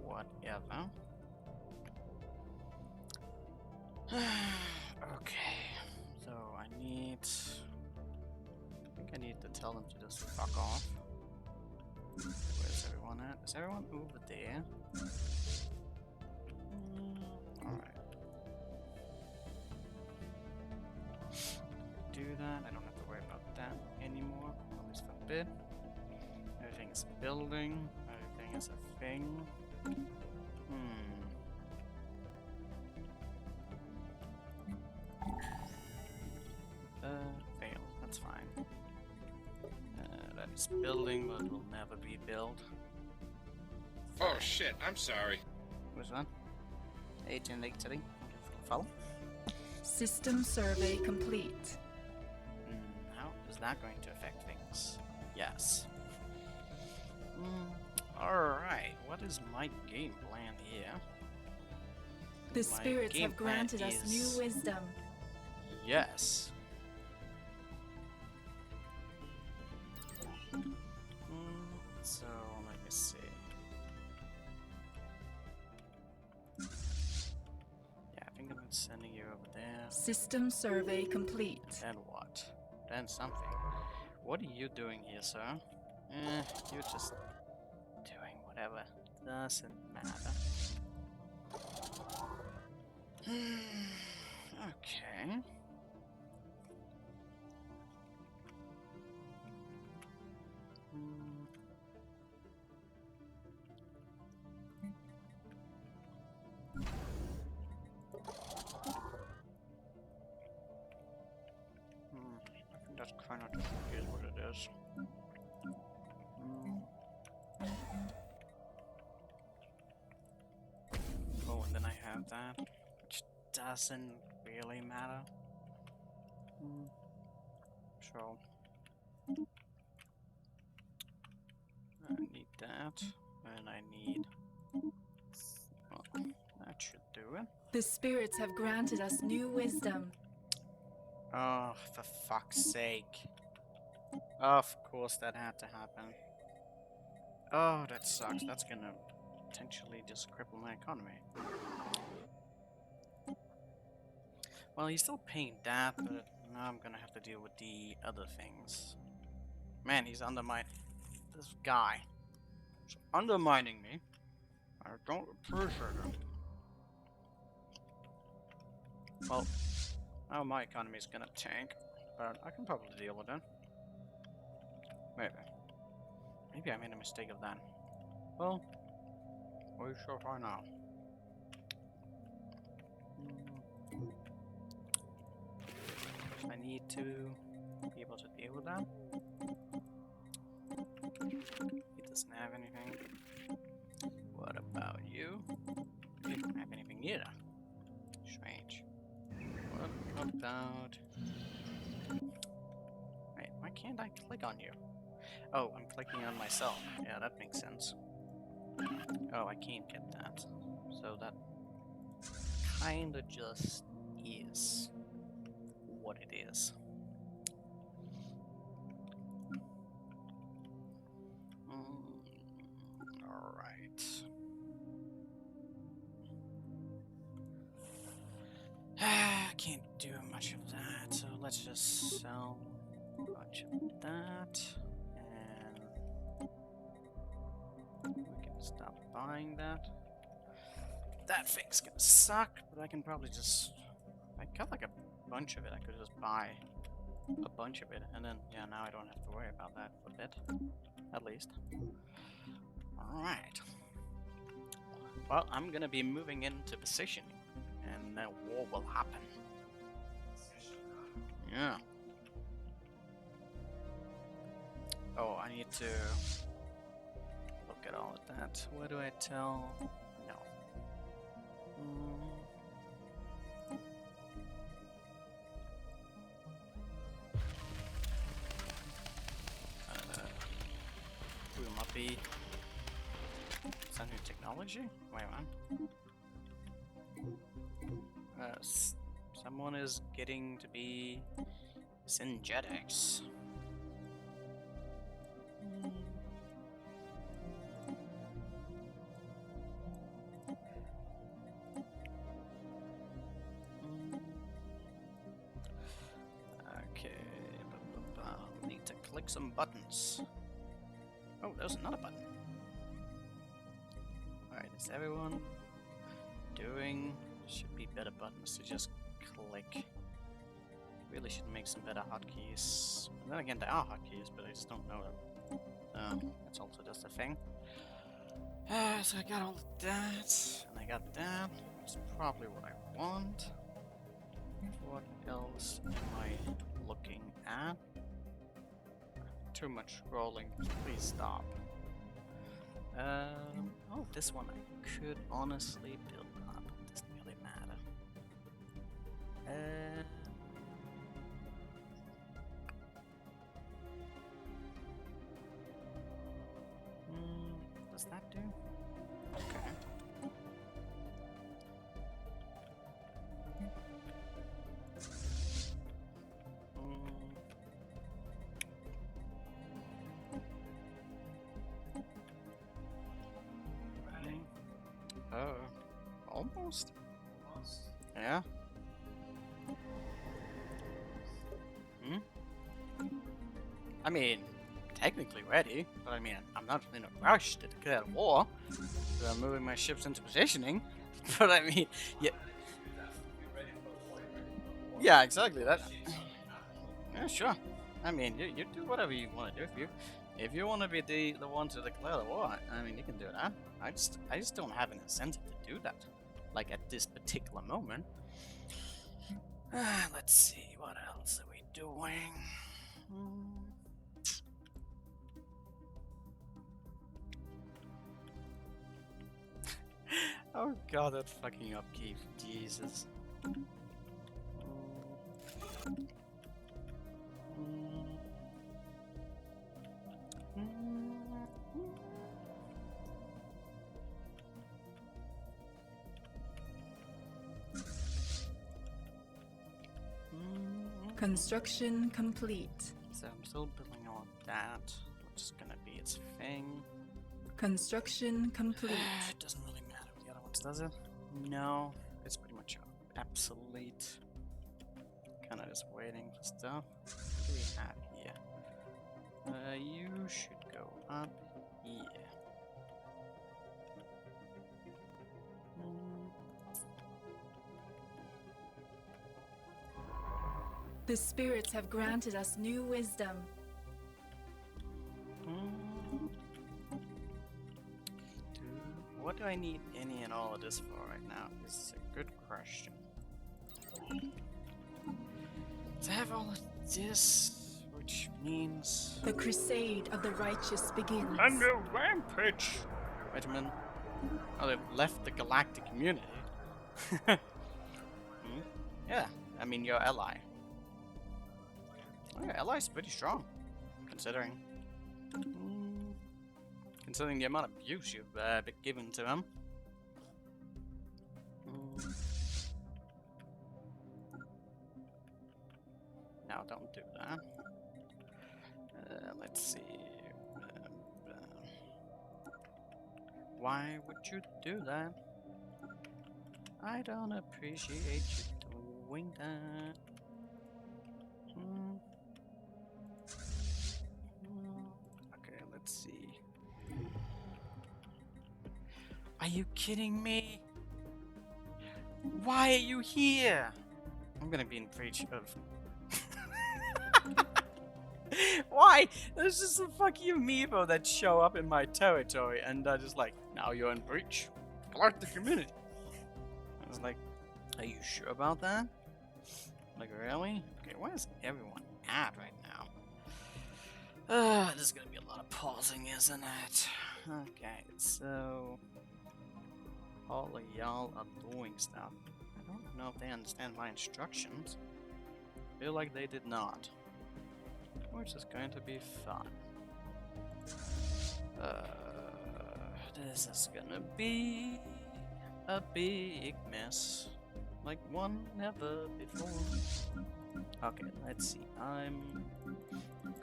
whatever. Okay, so I think I need to tell them to just fuck off. Where's everyone at? Is everyone over there? Alright. Do that. I don't have to worry about that anymore. At least for a bit. Everything is building. Everything is a thing. Fail. That's fine. That is building, but will never be built. Oh shit, I'm sorry. Who's that? 1883. Follow. System survey complete. How is that going to affect things? Yes. Alright, what is my game plan here? The My spirits game have plan granted us is- new wisdom. Yes. So, let me see. Yeah, I think I'm sending you over there. System survey complete. Then what? Then something. What are you doing here, sir? You're just doing whatever. Doesn't matter. Okay. I think that's kind of just is what it is. Oh, and then I have that, which doesn't really matter. So I need that, and I need. Well, that should do it. The spirits have granted us new wisdom. Oh, for fuck's sake. Of course that had to happen. Oh, that sucks. That's gonna potentially just cripple my economy. Well, he's still paying that, but now I'm gonna have to deal with the other things. Man, he's undermining this guy. He's undermining me. I don't appreciate it. Well, now my economy is gonna tank, but I can probably deal with it. Maybe I made a mistake of that. Well, we shall find out. I need to be able to deal with that. He doesn't have anything. What about you? He doesn't have anything either. Strange. What about... Wait, why can't I click on you? Oh, I'm clicking on myself. Yeah, that makes sense. Oh, I can't get that. So that kinda just is what it is. Alright. Can't do much of that, so let's just sell a bunch of that. And we can stop buying that. That thing's gonna suck, but I can probably just... I got like a bunch of it, I could just buy a bunch of it, and then, yeah, now I don't have to worry about that for a bit, at least. Alright. Well, I'm gonna be moving into position, and then war will happen. Yeah. Oh, I need to look at all of that. What do I tell? No. Be some new technology? Wait a minute. Someone is getting to be syngetics. Okay, need to click some buttons. Oh, there's another button. Alright, is everyone doing... Should be better buttons to just click. Really should make some better hotkeys. And then again, there are hotkeys, but I just don't know them. That's also just a thing. So I got all of that, and I got that. That's probably what I want. What else am I looking at? Too much scrolling. Please stop. Oh, this one I could honestly build up. It doesn't really matter. Does that do? Okay. Oh, almost? Yeah? I mean, technically ready, but I mean, I'm not in a rush to declare war. So I'm moving my ships into positioning, but I mean, yeah. Yeah, exactly, that. Yeah, sure. I mean, you do whatever you want to do. If you want to be the one to declare the war, I mean, you can do that. I just don't have an incentive to do that, like at this particular moment. Let's see, what else are we doing? Oh god, that fucking upkeep, Jesus. Construction complete. So I'm still building all of that, which is gonna be its thing. Construction complete. It doesn't really matter with the other ones, does it? No, it's pretty much obsolete. Kinda just waiting for stuff. What do we have here? You should go up here. The spirits have granted us new wisdom. What do I need any and all of this for right now? This is a good question. To have all of this, which means... The crusade of the righteous begins. A new rampage! Wait a minute. Oh, they've left the galactic community. Yeah, I mean, your ally. Oh, your ally's pretty strong, considering. Considering the amount of abuse you've been given to him. No, don't do that. Let's see. Why would you do that? I don't appreciate you doing that. Okay, let's see. Are you kidding me? Why are you here? I'm gonna be in breach of... Why? There's just some fucking amiibo that show up in my territory and just like, now you're in breach. Alert the community. I was like, are you sure about that? Like, really? Okay, where's everyone at right This is gonna be a lot of pausing, isn't it? Okay, so all of y'all are doing stuff. I don't know if they understand my instructions. Feel like they did not. Which is going to be fun. This is gonna be a big mess. Like one never before. Okay, let's see. I'm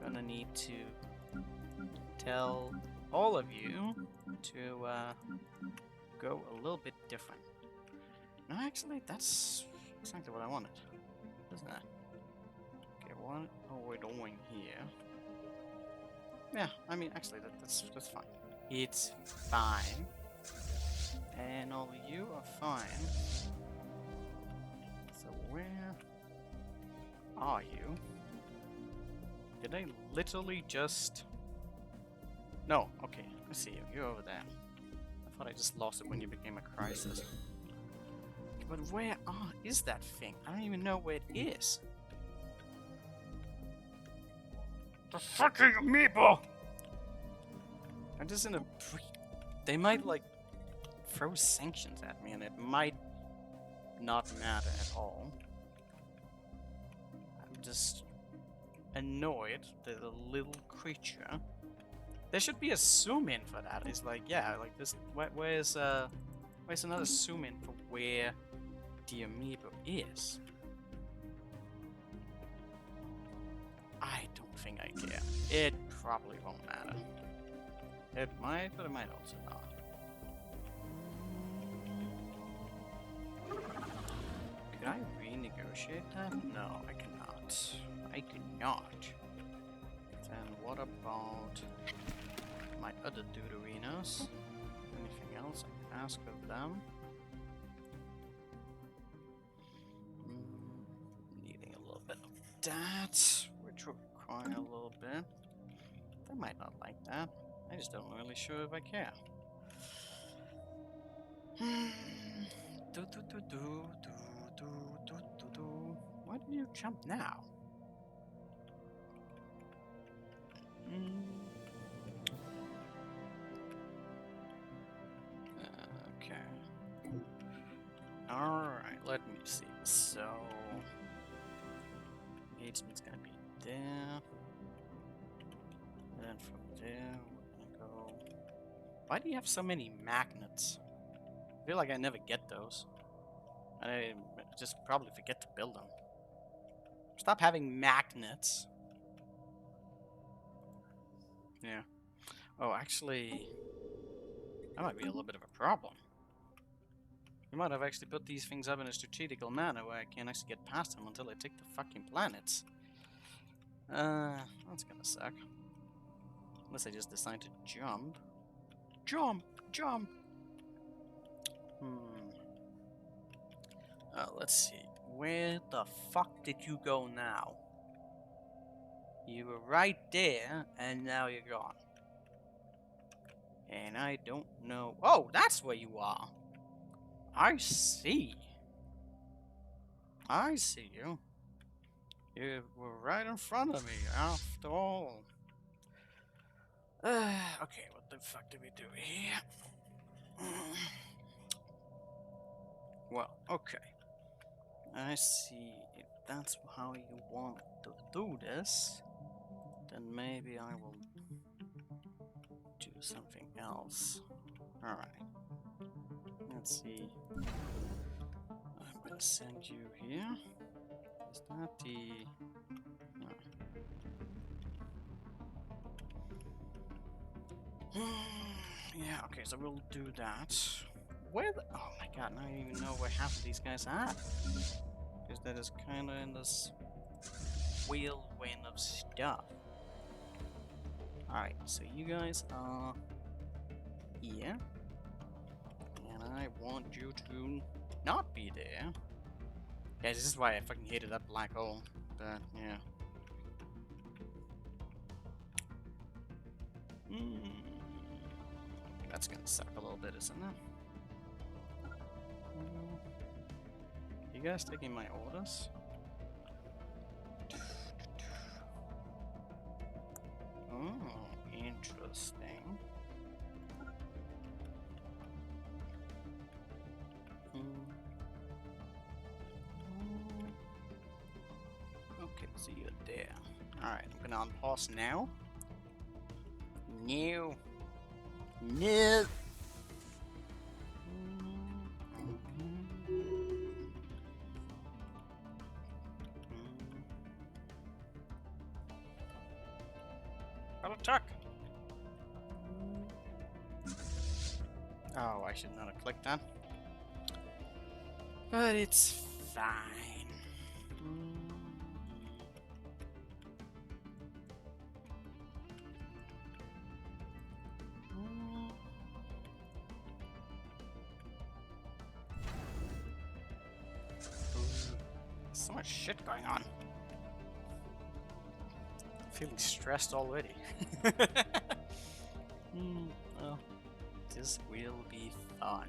gonna need to tell all of you to go a little bit different. No, actually, that's exactly what I wanted, isn't it? Okay, what are we doing here? Yeah, I mean, actually, that's fine. It's fine, and all of you are fine. So where are you? Did I literally just... No, okay, I see you. You're over there. I thought I just lost it when you became a crisis. But where is that thing? I don't even know where it is. The fucking amoeba! I'm just in a... They might, like, throw sanctions at me, and it might not matter at all. I'm just annoyed that a little creature... There should be a zoom in for that. It's like, yeah, like this... Where's another zoom in for where the amoeba is? I don't think I care. It probably won't matter. It might, but it might also not. Could I renegotiate that? No, I cannot. I cannot. Then what about my other deuterinos? Anything else I can ask of them? Needing a little bit of that, which will require a little bit. They might not like that. I just don't really sure if I care. Why did you jump now? Okay. Alright, let me see. So... engagement's gonna be there. And then from there, we're gonna go... Why do you have so many magnets? I feel like I never get those. I just probably forget to build them. Stop having magnets. Yeah. Oh, actually... that might be a little bit of a problem. You might have actually put these things up in a strategical manner where I can't actually get past them until I take the fucking planets. That's gonna suck. Unless I just decide to jump. Jump! Jump! Let's see. Where the fuck did you go now? You were right there, and now you're gone. And I don't know... Oh, that's where you are! I see. I see you. You were right in front of me, after all. Okay, what the fuck do we do here? Well, okay. I see. If that's how you want to do this, then maybe I will do something else. Alright. Let's see. I'm gonna send you here. Is that the... No. Yeah, okay, so we'll do that. Where the... Oh my god, now I don't even know where half of these guys are. Because that is kind of in this whirlwind of stuff. Alright, so you guys are here. And I want you to not be there. Guys, this is why I fucking hated that black hole. But, yeah. That's gonna suck a little bit, isn't it? You guys taking my orders? interesting. Okay, so you're there. Alright, I'm gonna unpause now. No. No. I'll attack. Oh, I should not have clicked that. But it's fine. So much shit going on. Feeling stressed already. Well, this will be fun.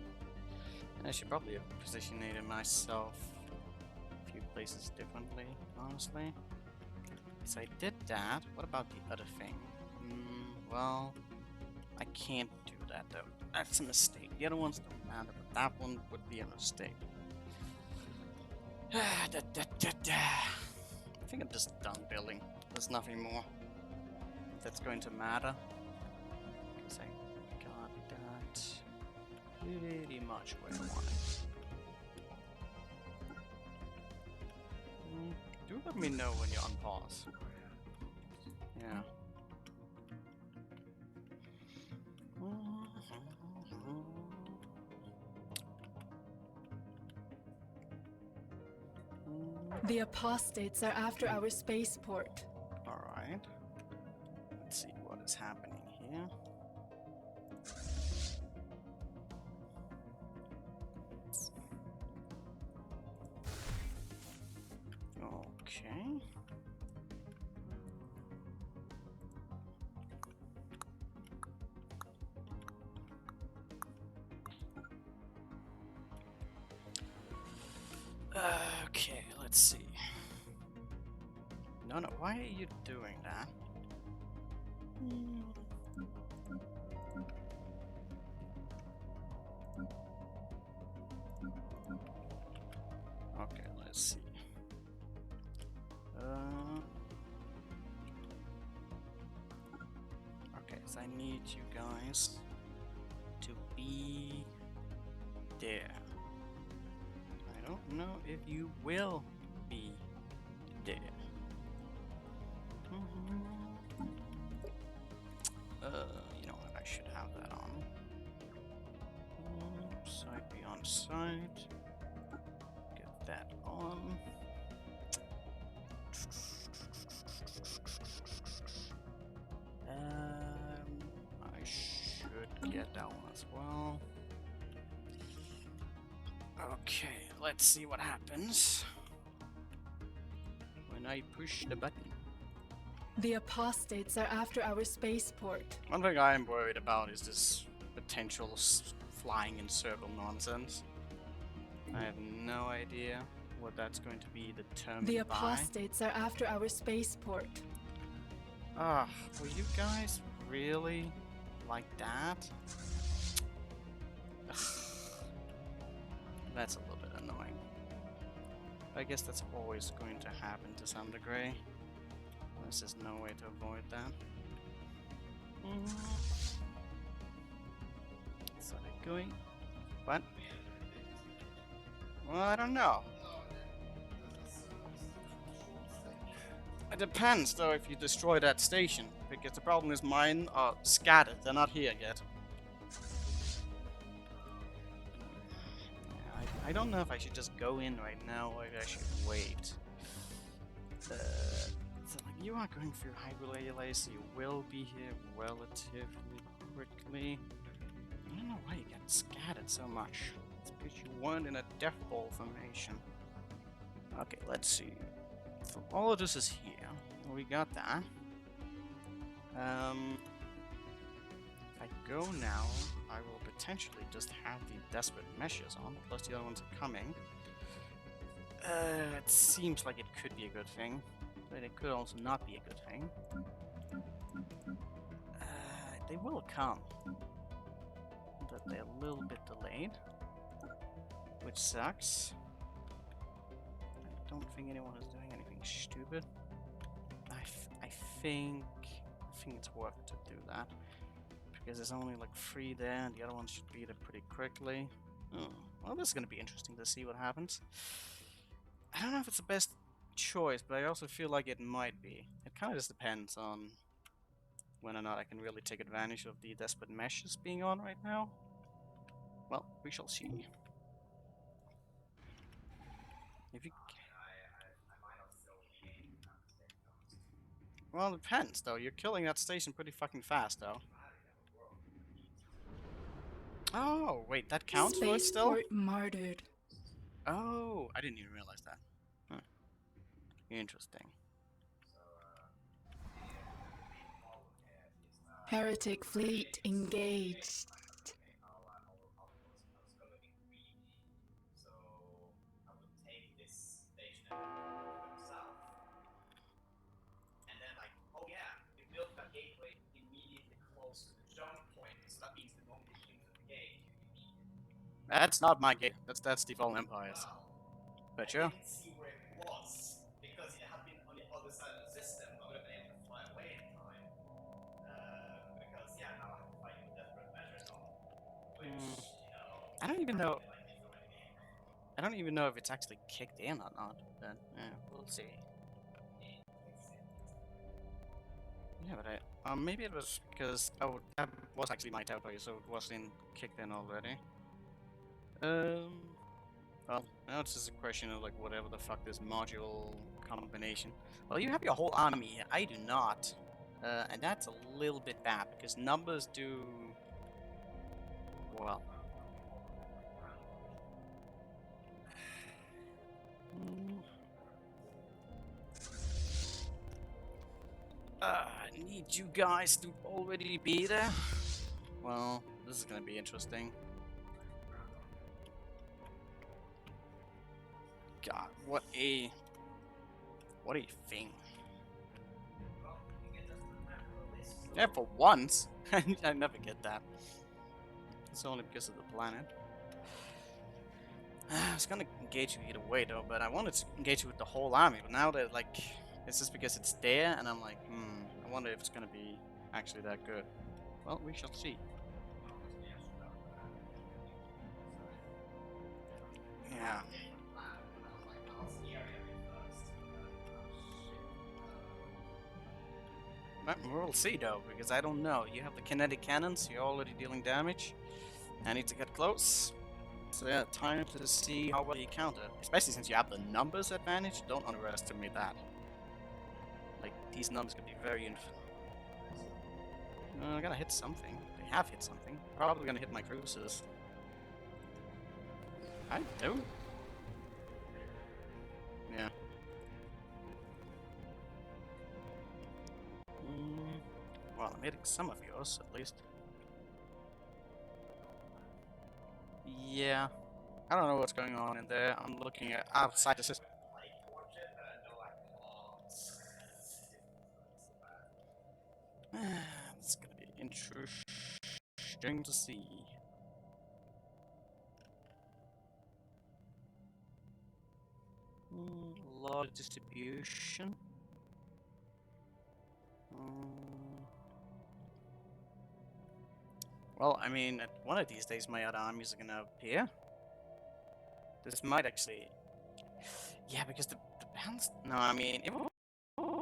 I should probably have positioned myself a few places differently, honestly. So I did that. What about the other thing? Well, I can't do that though. That's a mistake. The other ones don't matter, but that one would be a mistake. I think I'm just done building. There's nothing more that's going to matter. Because I got that pretty much where I want it. Do let me know when you're on pause. Yeah. The apostates are after our spaceport. Alright. Let's see what is happening here. Okay. Okay, let's see. No, why are you doing that? Okay, let's see. Okay, so I need you guys to be there. I don't know if you will be there. You know what? I should have that on. Side beyond side. Get that on. I should get that one as well. Okay, let's see what happens when I push the button. The apostates are after our spaceport. One thing I am worried about is this potential flying in circle nonsense. I have no idea what that's going to be determined The by. apostates are after our spaceport. Ah, were you guys really like that? Ugh. That's a little bit annoying. I guess that's always going to happen to some degree. There's just no way to avoid that. So they're going... What? Well, I don't know. It depends, though, if you destroy that station. Because the problem is mine are scattered. They're not here yet. Yeah, I don't know if I should just go in right now or if I should wait. So, like, you are going through hyperlayer, so you will be here relatively quickly. I don't know why you get scattered so much. It's because you weren't in a death ball formation. Okay, let's see. So all of this is here. We got that. If I go now, I will potentially just have the desperate measures on, plus the other ones are coming. It seems like it could be a good thing, but it could also not be a good thing. will come. But they're a little bit delayed. Which sucks. I don't think anyone is doing anything stupid. I think it's worth to do that. Because there's only like 3 there, and the other ones should be there pretty quickly. Oh, well, this is gonna be interesting to see what happens. I don't know if it's the best choice, but I also feel like it might be. It kind of just depends on whether or not I can really take advantage of the desperate meshes being on right now. Well, we shall see. If you... Well, it depends, though. You're killing that station pretty fucking fast, though. Oh, wait, that counts for it still? Spaceport martyred. Oh, I didn't even realize that. Huh. Interesting. Heretic fleet engaged. That's not my gate. That's the Fallen Empire's. But yeah. I don't even know. I don't even know if it's actually kicked in or not. But yeah, we'll see. Yeah, but maybe it was because that was actually my territory, so it wasn't kicked in already. Well, now it's just a question of like whatever the fuck this module combination. Well, you have your whole army here. I do not, and that's a little bit bad because numbers do well. I need you guys to already be there. Well, this is gonna be interesting. God, what a thing. Yeah, for once. I never get that. It's only because of the planet. I was gonna engage you either way though, but I wanted to engage you with the whole army, but now that like it's just because it's there and I'm like, I wonder if it's gonna be actually that good. Well, we shall see. Yeah. We'll see though, because I don't know. You have the kinetic cannons, you're already dealing damage. I need to get close. So yeah, time to see how well you counter. Especially since you have the numbers advantage, don't underestimate that. Like, these numbers could be very I gotta hit something. They have hit something. Probably gonna hit my cruisers. I do. Yeah. Well, I'm hitting some of yours, at least. Yeah. I don't know what's going on in there. I'm looking at outside the system. It's gonna be interesting to see. A lot of distribution. Well, I mean, one of these days my other armies are gonna appear. This might actually... Yeah, because the balance... No, I mean, it will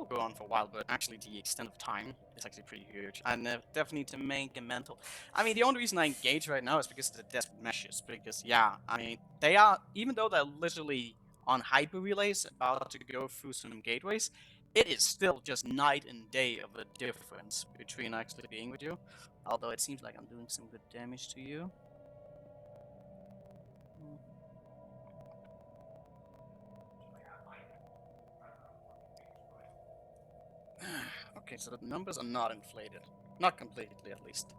go on for a while, but actually the extent of time is actually pretty huge. And definitely need to make a mental... I mean, the only reason I engage right now is because of the desperate meshes. Because, yeah, I mean, they are... Even though they're literally on hyper relays about to go through some gateways, it is still just night and day of a difference between actually being with you. Although it seems like I'm doing some good damage to you. Okay, so the numbers are not inflated. Not completely, at least.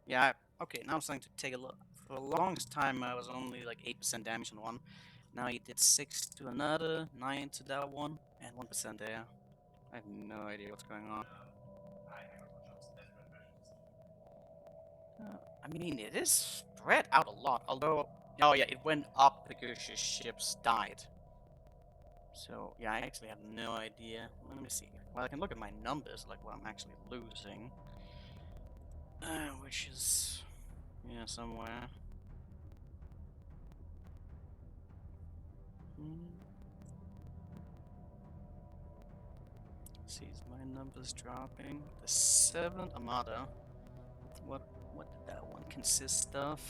Yeah, okay, now I'm starting to take a look. For the longest time, I was only like 8% damage on one. Now you did 6 to another, 9 to that one, and 1% there. I have no idea what's going on. I mean, it is spread out a lot, although... Oh yeah, it went up because your ships died. So, yeah, I actually have no idea. Let me see. Well, I can look at my numbers, like what I'm actually losing. Which is... yeah, somewhere. See, is my numbers dropping? The 7th Armada. What did that one consist of?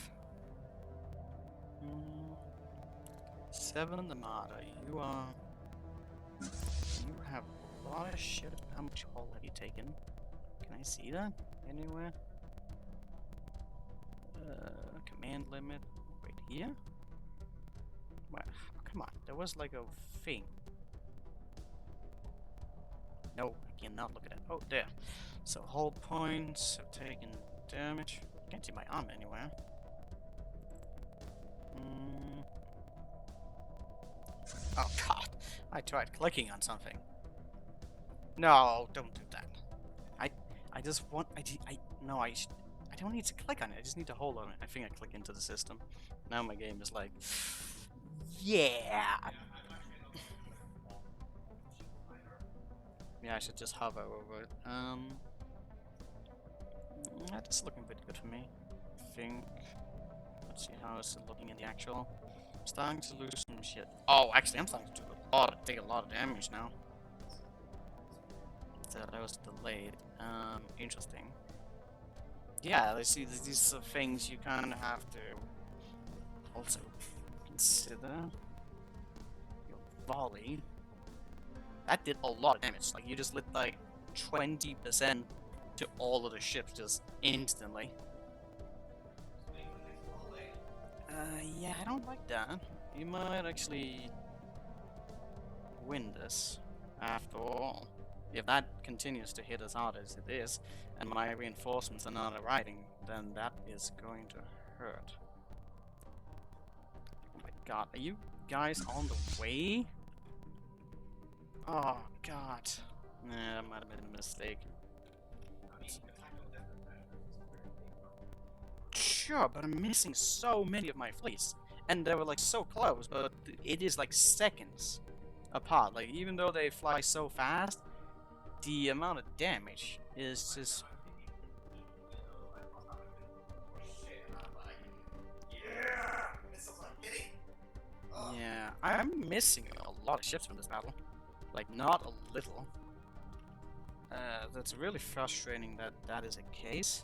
7th Armada. You have a lot of shit. How much hull have you taken? Can I see that anywhere? Command limit right here. Well, come on. There was like a thing. No, I cannot look at it. Oh, there. So hull points have taken damage. Can't see my arm anywhere. Oh god, I tried clicking on something. No, don't do that. I just want I don't need to click on it. I just need to hold on it. I think I click into the system. Now my game is like, yeah. Yeah, I should just hover over it. That's looking pretty good for me. I think. Let's see how is it looking in the actual. I'm starting to lose some shit. Oh, actually, I'm starting to do take a lot of damage now. So that was delayed. Interesting. Yeah, I see these are things you kind of have to also consider. Your volley. That did a lot of damage. Like, you just lit like 20% to all of the ships just instantly. Yeah, I don't like that. You might actually win this, after all. If that continues to hit as hard as it is, and my reinforcements are not arriving, then that is going to hurt. Oh my god, are you guys on the way? Oh god. Nah, that might have been a mistake. Sure, but I'm missing so many of my fleets. And they were like so close, but it is like seconds apart. Like, even though they fly so fast, the amount of damage is just... Yeah, I'm missing a lot of ships from this battle. Like, not a little. That's really frustrating that that is a case.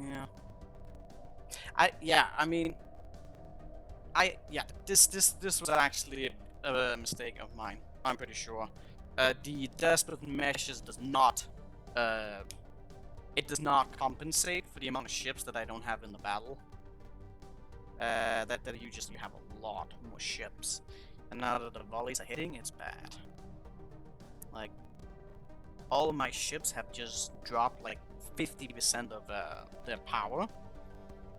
Yeah. This was actually a mistake of mine. I'm pretty sure. The desperate measures does not compensate for the amount of ships that I don't have in the battle. That you have a lot more ships, and now that the volleys are hitting, it's bad. Like, all of my ships have just dropped like 50% of their power,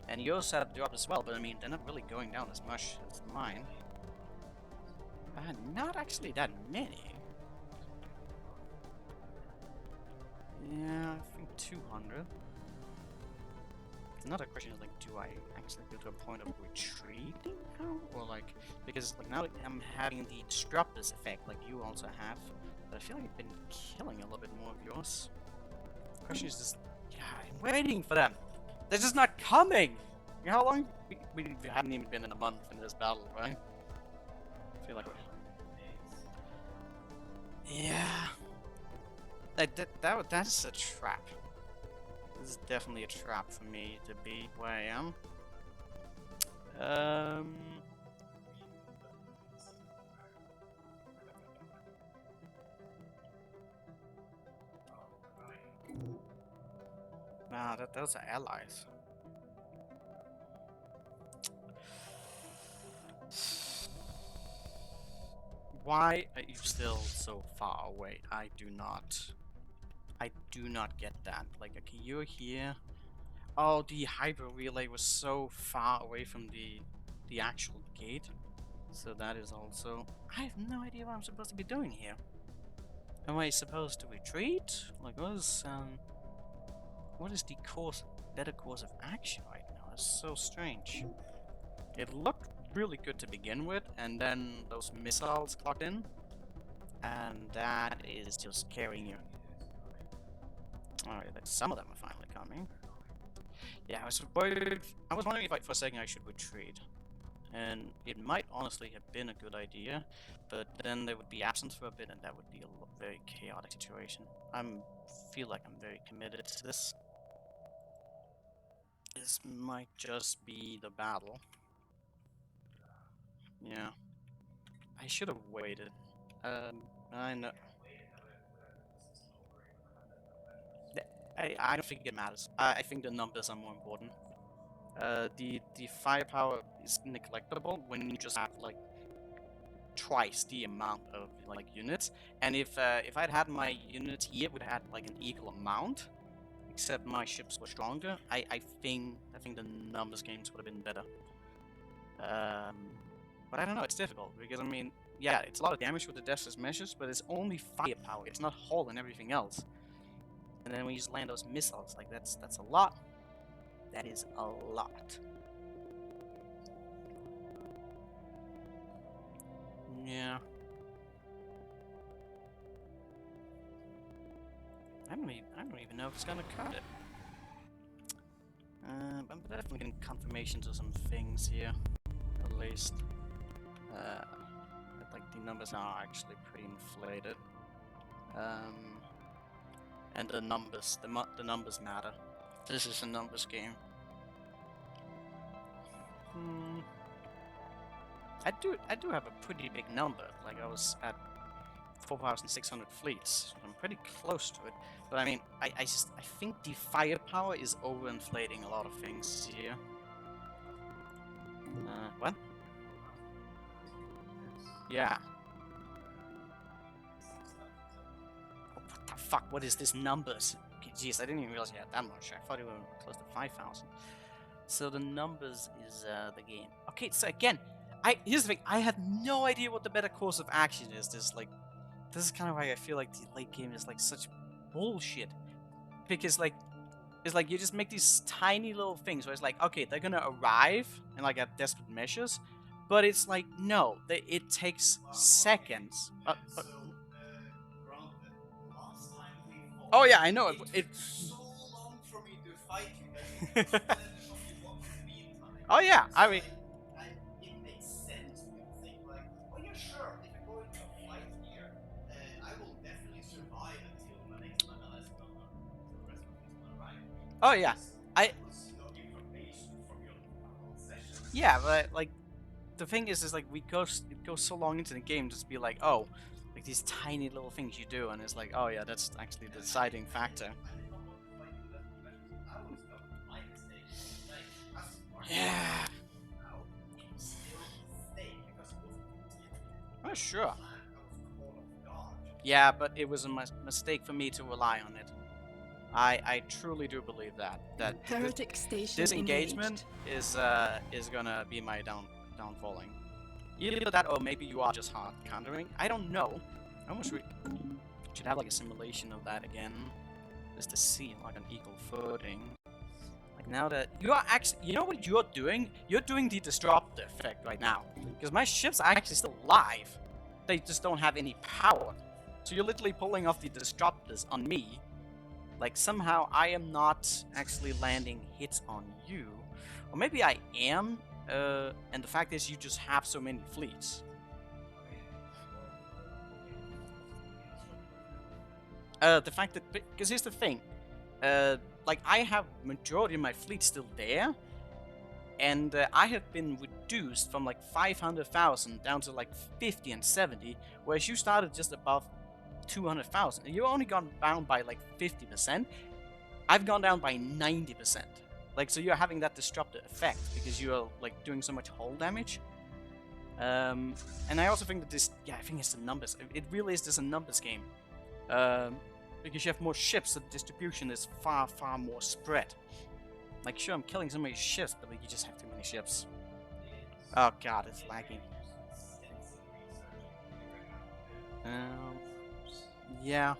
and yours have dropped as well. But I mean, they're not really going down as much as mine. Not actually that many. Yeah, I think 200. Another question is, like, do I actually go to a point of retreating now? Or like, because like now I'm having the disruptors effect like you also have, but I feel like I've been killing a little bit more of yours. The question is just, yeah, I'm waiting for them. They're just not coming! You know how long? We haven't even been in a month in this battle, right? I feel like yeah. That's a trap. This is definitely a trap for me to be where I am. Nah, those are allies. Why are you still so far away? I do not get that. Like, okay, you're here. Oh, the hyper relay was so far away from the actual gate. So that is also... I have no idea what I'm supposed to be doing here. Am I supposed to retreat? Like, what is the better course of action right now? It's so strange. It looked really good to begin with, and then those missiles clocked in, and that is just carrying you. Alright, some of them are finally coming. Yeah, I was wondering if for a second I should retreat. And it might honestly have been a good idea, but then there would be absence for a bit, and that would be a very chaotic situation. Feel like I'm very committed to this. This might just be the battle. Yeah. I should have waited. I know. I don't think it matters. I think the numbers are more important. The firepower is neglectable when you just have like twice the amount of like units. And if I'd had my units here, would have had like an equal amount, except my ships were stronger. I think the numbers games would have been better. But I don't know. It's difficult because I mean, yeah, it's a lot of damage with the Death's measures, but it's only firepower. It's not hull and everything else. And then when you just land those missiles, like that's a lot. That is a lot. Yeah. I don't even know if it's gonna cut it. I'm definitely getting confirmations of some things here, at least. Like the numbers are actually pretty inflated. And the numbers matter. This is a numbers game. I do have a pretty big number. Like I was at 4,600 fleets. So I'm pretty close to it. But I mean, I think the firepower is overinflating a lot of things here. What? Yeah. Oh, what the fuck? What is this numbers? Okay, jeez, I didn't even realize you had that much. I thought you were close to 5,000. So the numbers is the game. Okay, so again, here's the thing. I have no idea what the better course of action is. This is kind of why I feel like the late game is like such bullshit. Because like, it's like you just make these tiny little things where it's like, okay, they're gonna arrive and like at desperate measures, but it's like no, it takes seconds. Oh yeah, I know it. It's so long for me to fight you. Oh yeah, I mean. It makes sense when you think like, oh yeah, sure, if I go into a fight here, I will definitely survive until my next MLS the rest of this will arrive. Oh yeah, yeah, but like, the thing is like it goes so long into the game just to be like, oh, like these tiny little things you do, and it's like, oh yeah, that's actually the deciding factor. Yeah. Oh, sure. Yeah, but it was a mistake for me to rely on it. I truly do believe that Heretic station this engagement is gonna be my downfalling. Either that, or maybe you are just hard countering. I don't know. I almost should have like a simulation of that again, just to see like an equal footing. Like now that you are actually, you know what you're doing? You're doing the disruptor effect right now, because my ships are actually still alive. They just don't have any power. So you're literally pulling off the disruptors on me. Like somehow I am not actually landing hits on you, or maybe I am. And the fact is, you just have so many fleets. The fact that, because here's the thing, like I have majority of my fleet still there, and I have been reduced from like 500,000 down to like 50 and 70, whereas you started just above 200,000. You've only gone down by like 50%. I've gone down by 90%. Like, so you're having that disruptive effect because you're like doing so much hull damage. And I also think that this, yeah, I think it's the numbers. It really is just a numbers game. Because you have more ships, so the distribution is far more spread. Like, sure, I'm killing so many ships, but like, you just have too many ships. Oh god, it's lagging. Yeah.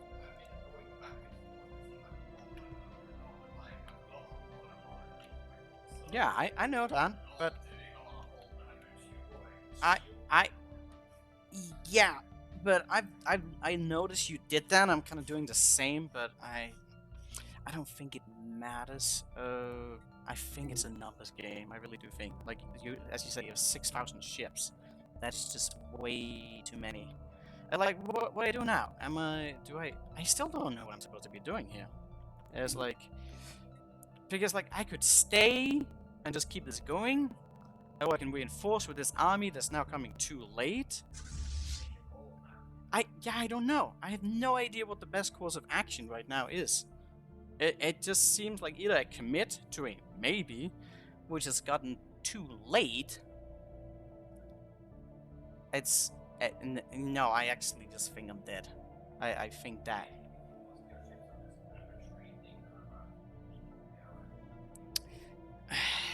Yeah, I know that, but I yeah, but I noticed you did that. I'm kind of doing the same, but I don't think it matters. I think it's a numbers game. I really do think. Like you, as you say, you have 6,000 ships. That's just way too many. And like, what do I do now? I still don't know what I'm supposed to be doing here. It's like, because like I could stay and just keep this going, or I can reinforce with this army that's now coming too late. I don't know. I have no idea what the best course of action right now is. It just seems like either I commit to a maybe, which has gotten too late. It's no, I actually just think I'm dead. I think that.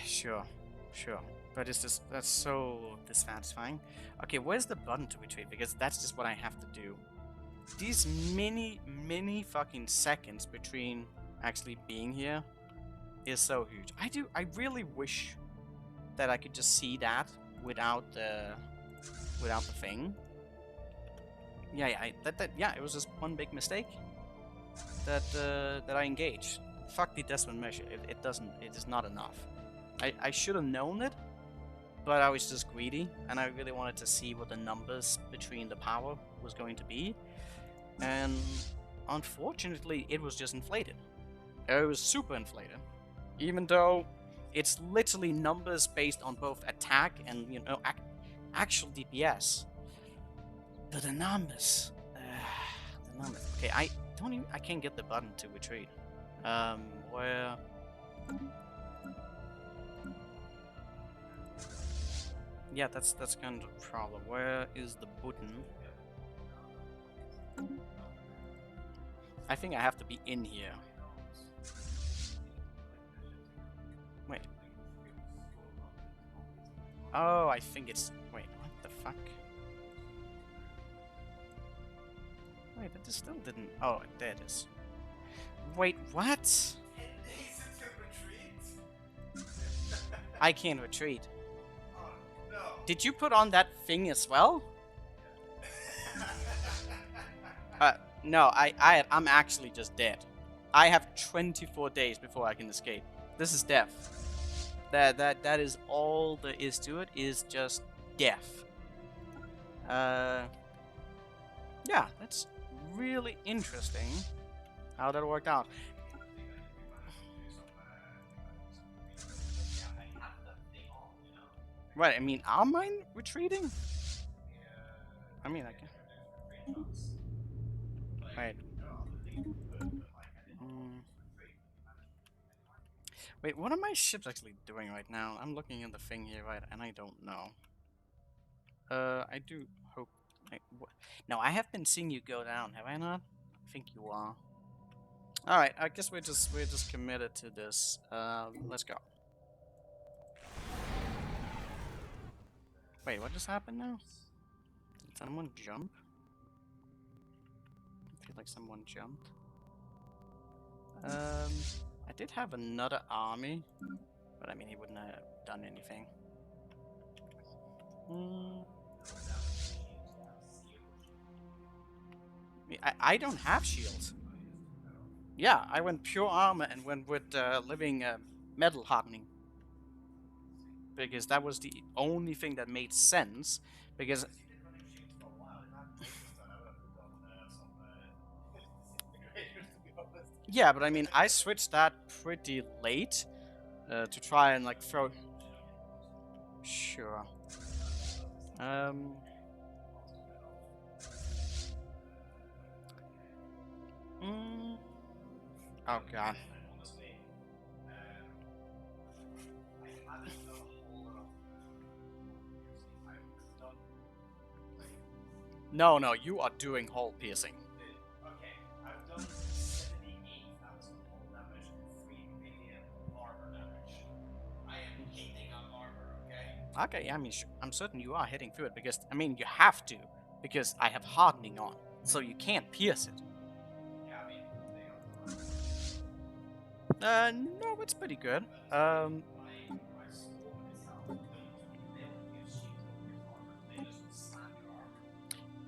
Sure. But it's just, that's so dissatisfying. Okay, where's the button to retreat? Because that's just what I have to do. These mini fucking seconds between actually being here is so huge. I really wish that I could just see that without the thing. Yeah, it was just one big mistake that I engaged. Fuck the decimal measure. It is not enough. I should have known it, but I was just greedy, and I really wanted to see what the numbers between the power was going to be. And unfortunately, it was just inflated. It was super inflated, even though it's literally numbers based on both attack and actual DPS. But the numbers, Okay, I can't get the button to retreat. Where? Yeah, that's kind of the problem. Where is the button? I think I have to be in here. Wait. Oh, I think it's... Wait, what the fuck? Wait, but this still didn't... Oh, there it is. Wait, what? I can't retreat. Did you put on that thing as well? No, I'm actually just dead. I have 24 days before I can escape. This is death. That is all there is to it, is just death. Yeah, that's really interesting how that worked out. Right, I mean, are mine retreating? I mean, I can... Right. Wait, what are my ships actually doing right now? I'm looking at the thing here, right, and I don't know. I do hope... No, I have been seeing you go down, have I not? I think you are. Alright, I guess we're just committed to this. Let's go. Wait, what just happened now? Did someone jump? I feel like someone jumped. I did have another army, but I mean, he wouldn't have done anything. I don't have shields. Yeah, I went pure armor and went with living metal hardening. Because that was the only thing that made sense. Because... Yeah, but I mean, I switched that pretty late to try and like throw... Sure. Oh god. No, you are doing hull piercing. Okay, I've done 78,000 hull damage and 3 million armor damage. Okay, I mean, I'm certain you are heading through it because, I mean, you have to, because I have hardening on, so you can't pierce it. No, it's pretty good.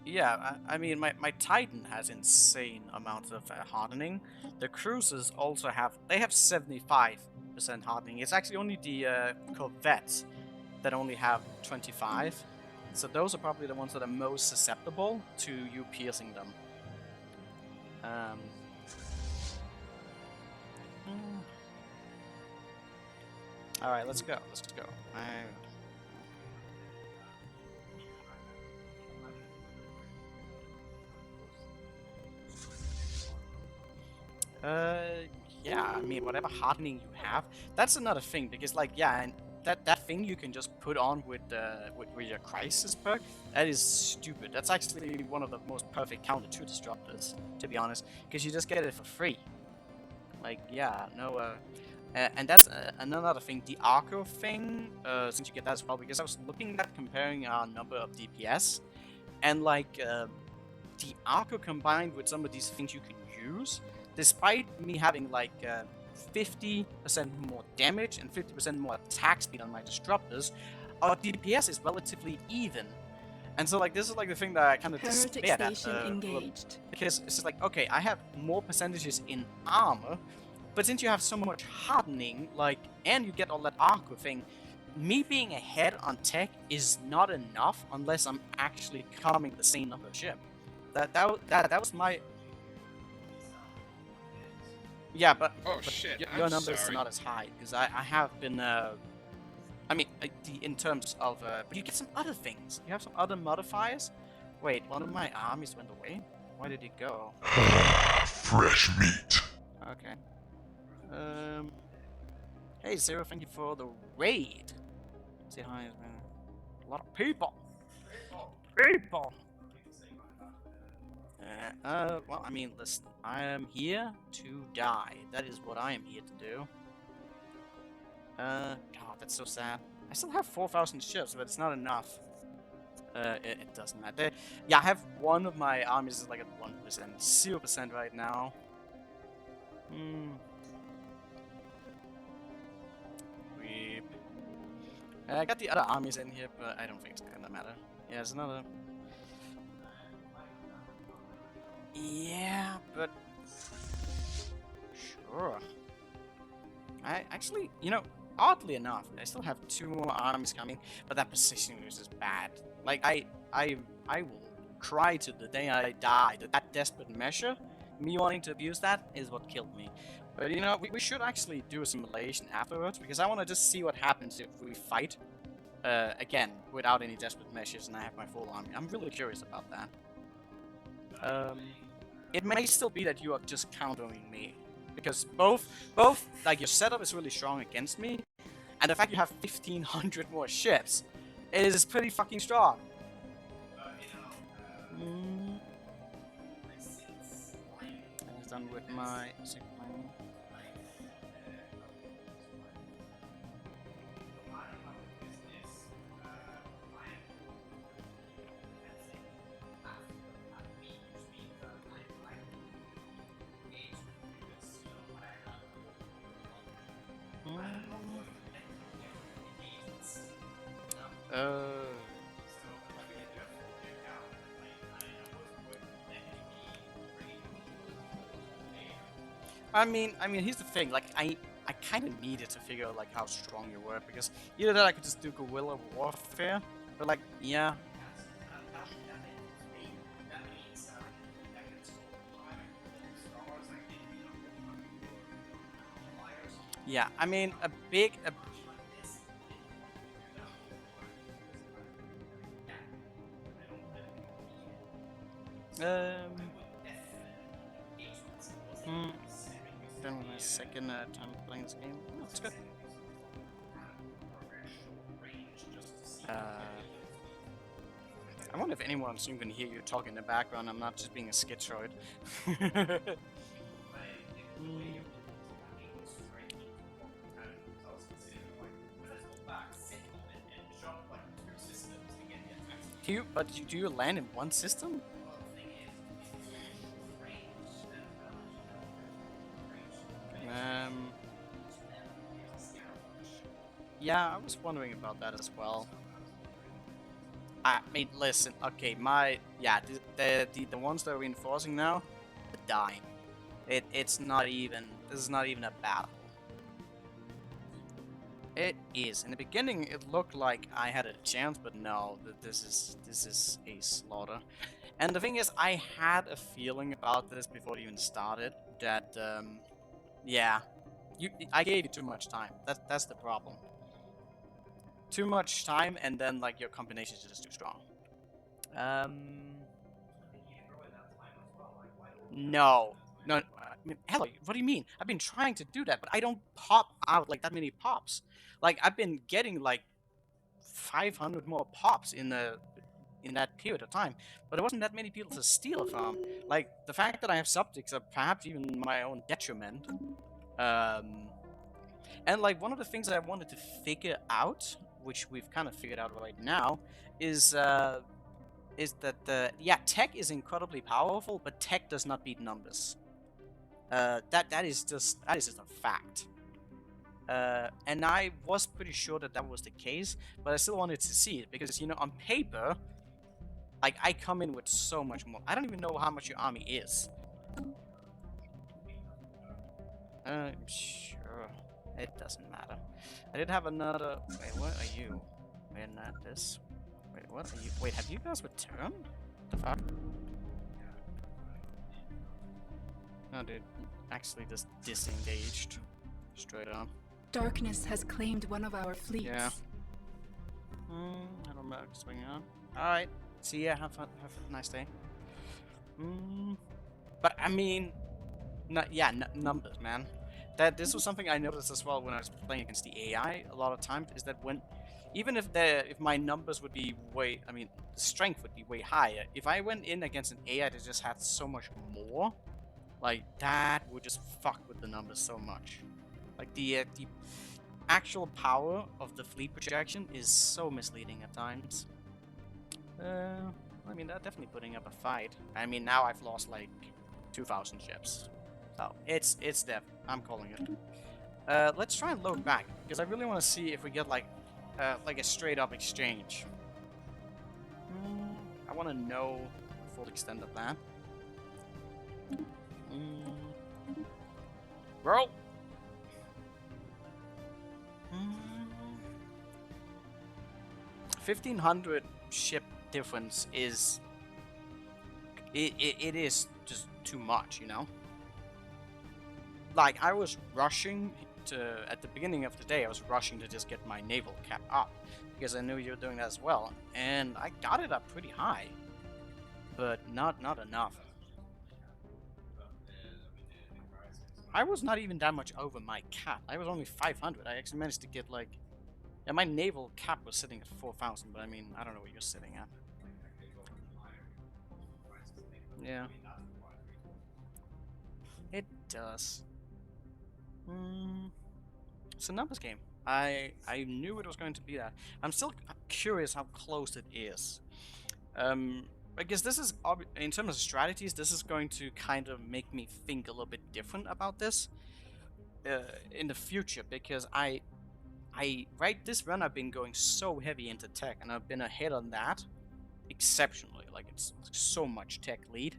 Yeah, I mean, my Titan has insane amounts of hardening. The cruisers also have, they have 75% hardening. It's actually only the Corvettes that only have 25. So those are probably the ones that are most susceptible to you piercing them. Alright, let's go. Let's go. Yeah, I mean, whatever hardening you have, that's another thing, because, like, yeah, and that thing you can just put on with your crisis perk, that is stupid. That's actually one of the most perfect counter to disruptors, to be honest, because you just get it for free. Like, yeah, no, and that's another thing, the Arco thing, since you get that as well, because I was looking at comparing our number of DPS, and, like, the Arco combined with some of these things you can use, despite me having, like, 50% more damage and 50% more attack speed on my disruptors, our DPS is relatively even. And so, like, this is, like, the thing that I kind of despair at. Engaged. Because it's just like, okay, I have more percentages in armor, but since you have so much hardening, like, and you get all that Arco thing, me being ahead on tech is not enough unless I'm actually coming the same number of ship. That was my... Yeah, but, Shit, your I'm numbers sorry. are not as high, because I have been, I mean, in terms of, but you get some other things. You have some other modifiers. Wait, one of my armies went away? Why did it go? Fresh meat. Okay. Hey, Zero, thank you for the raid. Say hi, man. A lot of people. People! Well, I mean, listen, I am here to die. That is what I am here to do. God, that's so sad. I still have 4,000 ships, but it's not enough. It doesn't matter. Yeah, I have one of my armies is like at 1%, 0% right now. Weep. I got the other armies in here, but I don't think it's gonna matter. Yeah, there's another... Yeah, but... Sure. I actually, you know, oddly enough, I still have 2 more armies coming, but that positioning is just bad. Like, I will cry to the day I die. That desperate measure, me wanting to abuse that, is what killed me. But, you know, we should actually do a simulation afterwards, because I want to just see what happens if we fight, again, without any desperate measures, and I have my full army. I'm really curious about that. It may still be that you are just countering me, because both, like, your setup is really strong against me, and the fact you have 1,500 more ships is pretty fucking strong. I was done with my sick plan. I mean, here's the thing. Like, I kind of needed to figure out, like, how strong you were, because either that I could just do guerrilla warfare, but, like, yeah. Yeah, I mean, Then my second time playing this game. Oh, it's good. I wonder if anyone soon can hear you talking in the background. I'm not just being a schizoid. do you land in one system? Yeah, I was wondering about that as well. I mean, listen, okay, the ones that are reinforcing now, are dying. It's not even, this is not even a battle. It is. In the beginning, it looked like I had a chance, but no, this is a slaughter. And the thing is, I had a feeling about this before it even started, that, yeah, I gave you too much time. That's the problem. Too much time, and then, like, your combination is just too strong. No. No, I mean, hello, what do you mean? I've been trying to do that, but I don't pop out, like, that many pops. Like, I've been getting, like, 500 more pops in that period of time, but there wasn't that many people to steal from. Like, the fact that I have subjects are perhaps even my own detriment. And, like, one of the things that I wanted to figure out, which we've kind of figured out right now, is that tech is incredibly powerful, but tech does not beat numbers. That is just a fact. And I was pretty sure that was the case, but I still wanted to see it because, you know, on paper, like, I come in with so much more. I don't even know how much your army is. Sure. It doesn't matter. I did have another. Wait, what are you? Wait, not this. Wait, what are you? Wait, have you guys returned? The fuck? No, dude. Actually, just disengaged. Straight on. Darkness has claimed one of our fleets. Yeah. I don't know what's going on. Alright. See ya. Have a nice day. But I mean, numbers, man. This was something I noticed as well when I was playing against the AI a lot of times, is that even if my numbers would be the strength would be way higher, if I went in against an AI that just had so much more, like, that would just fuck with the numbers so much. Like, the actual power of the fleet projection is so misleading at times. I mean, they're definitely putting up a fight. I mean, now I've lost like 2,000 ships. So, it's def. I'm calling it. Let's try and load back, because I really want to see if we get like a straight up exchange. I want to know the full extent of that. Bro! 1,500 ship difference is... It is just too much, you know? Like, I was rushing to... At the beginning of the day, I was rushing to just get my naval cap up, because I knew you were doing that as well. And I got it up pretty high. But not enough. I was not even that much over my cap. I was only 500. I actually managed to get, like... Yeah, my naval cap was sitting at 4,000, but I mean, I don't know what you're sitting at. Yeah. It does. It's a numbers game. I knew it was going to be that. I'm still curious how close it is. I guess this is, in terms of strategies, this is going to kind of make me think a little bit different about this in the future, because this run I've been going so heavy into tech, and I've been ahead on that exceptionally. Like, it's so much tech lead,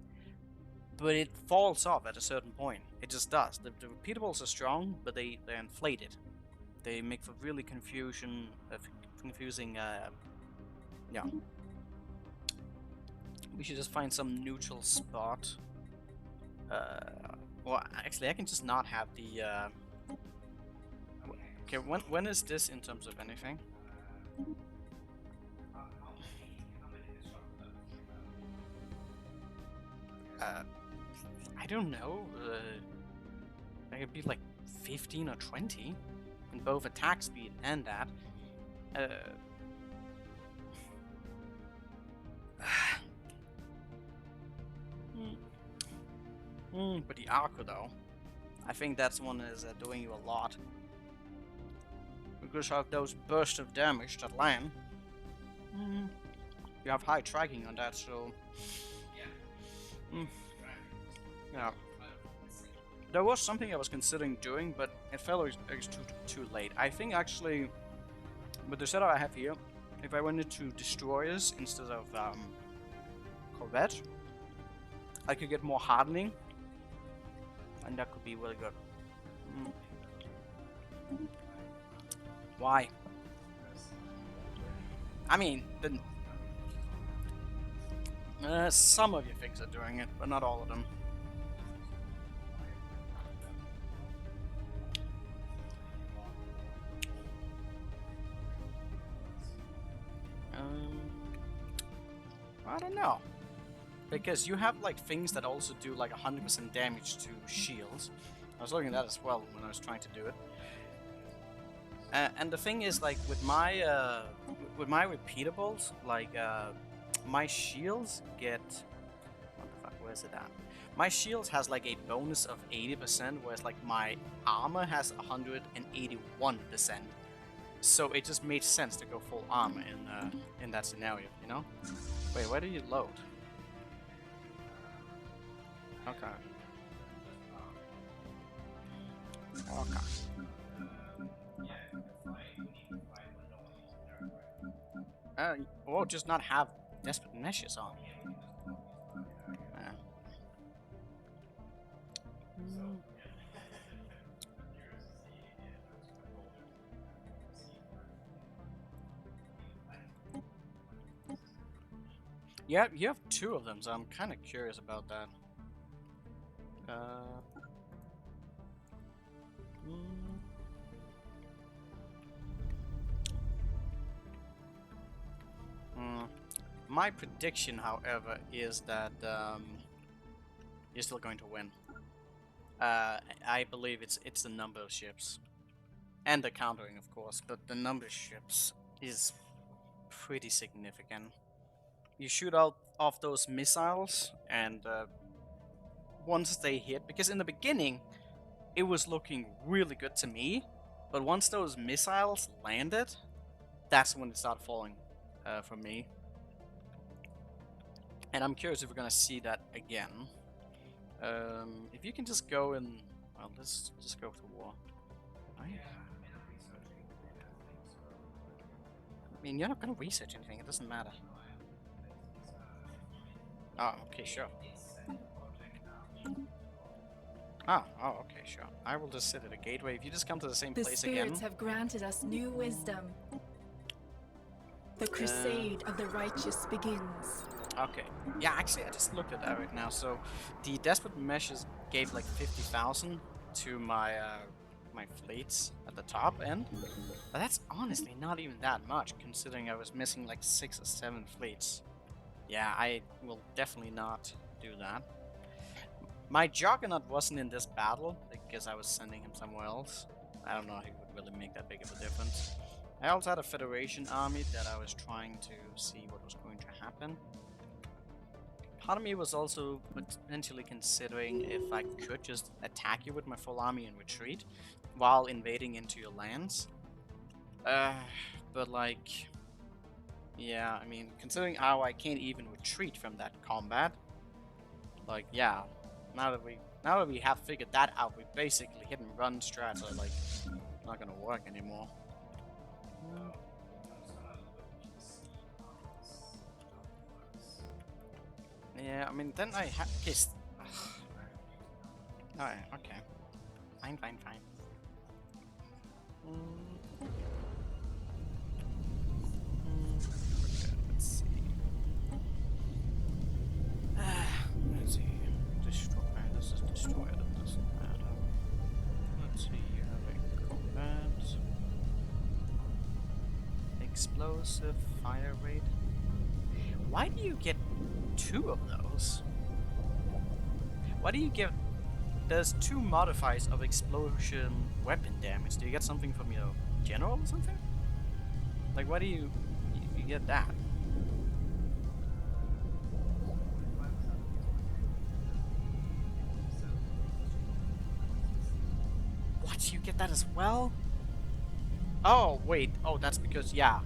but it falls off at a certain point. It just does. The repeatables are strong, but they're inflated. They make for really confusing. Yeah. We should just find some neutral spot. Well, actually, I can just not have the. Okay, when is this in terms of anything? I don't know. That could be like 15 or 20 in both attack speed and that. But the Arco, though, I think that's one that is doing you a lot. Because of those bursts of damage that land. you have high tracking on that, so yeah. There was something I was considering doing, but it felt it was too late. I think actually, with the setup I have here, if I went into destroyers instead of corvette, I could get more hardening, and that could be really good. Why? I mean, some of your things are doing it, but not all of them. I don't know. Because you have like things that also do like 100% damage to shields. I was looking at that as well when I was trying to do it. And the thing is, like with my repeatables, like my shields get, what the fuck, where's it at? My shields has like a bonus of 80%, whereas like my armor has 181%. So it just made sense to go full armor in that scenario, you know? Wait, where do you load? Okay. Okay. Or just not have desperate meshes on. Yeah, you have 2 of them, so I'm kind of curious about that. My prediction, however, is that you're still going to win. I believe it's the number of ships. And the countering, of course, but the number of ships is pretty significant. You shoot out off those missiles, and once they hit, because in the beginning, it was looking really good to me, but once those missiles landed, that's when it started falling for me. And I'm curious if we're gonna see that again. If you can just go and, well, let's just go to war. Right? I mean, you're not gonna research anything, it doesn't matter. Oh, okay, sure. Oh, okay, sure. I will just sit at a gateway. If you just come to the same place again. The spirits have granted us new wisdom. The crusade of the righteous begins. Okay. Yeah, actually, I just looked at that right now. So, the Desperate Meshes gave like 50,000 to my my fleets at the top end. But that's honestly not even that much, considering I was missing like 6 or 7 fleets. Yeah, I will definitely not do that. My Juggernaut wasn't in this battle, because I was sending him somewhere else. I don't know if it would really make that big of a difference. I also had a Federation army that I was trying to see what was going to happen. Part of me was also potentially considering if I could just attack you with my full army and retreat while invading into your lands. But like, yeah, I mean, considering how I can't even retreat from that combat, like, yeah, now that we have figured that out, we basically hit and run strats are like not gonna work anymore. Yeah, I mean, then I have kissed. Alright, okay. Fine. Okay, let's see. Let's see. Destroy. This is destroy. That doesn't matter. Let's see. You have a combat. Explosive fire rate. Why do you get 2 of those? Why do you get... There's 2 modifiers of explosion weapon damage. Do you get something from your general or something? Like, why do you get that? What? You get that as well? Oh, wait. Oh, that's because... Yeah.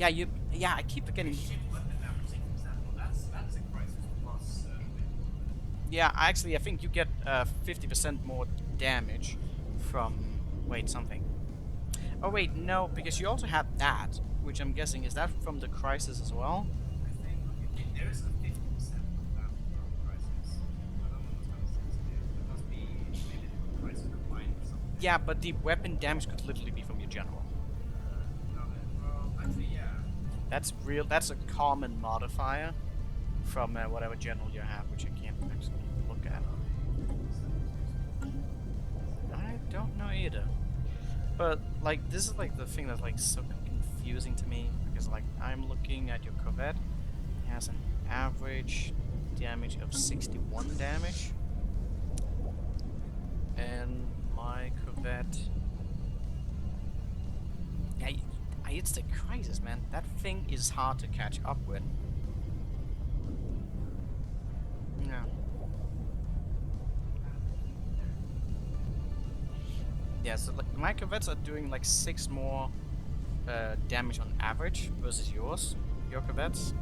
Yeah, yeah, I keep forgetting. That's a crisis plus. Yeah, actually, I think you get 50% more damage from. Wait, something. Oh wait, no, because you also have that, which I'm guessing is that from the crisis as well. I think there is a 50% of that from crisis. I don't know what kind of sense it is. It must be maybe the crisis combined with something. Yeah, but the weapon damage could literally be from your general. No, well, actually, yeah. That's real. That's a common modifier from whatever general you have, which I can't actually look at. I don't know either. But like, this is like the thing that's like so confusing to me because like I'm looking at your Corvette. It has an average damage of 61 damage, and my Corvette. Yeah, it's the crisis, man. That thing is hard to catch up with. Yeah. Yeah, so like my Corvettes are doing like 6 more damage on average versus yours. Your Corvettes.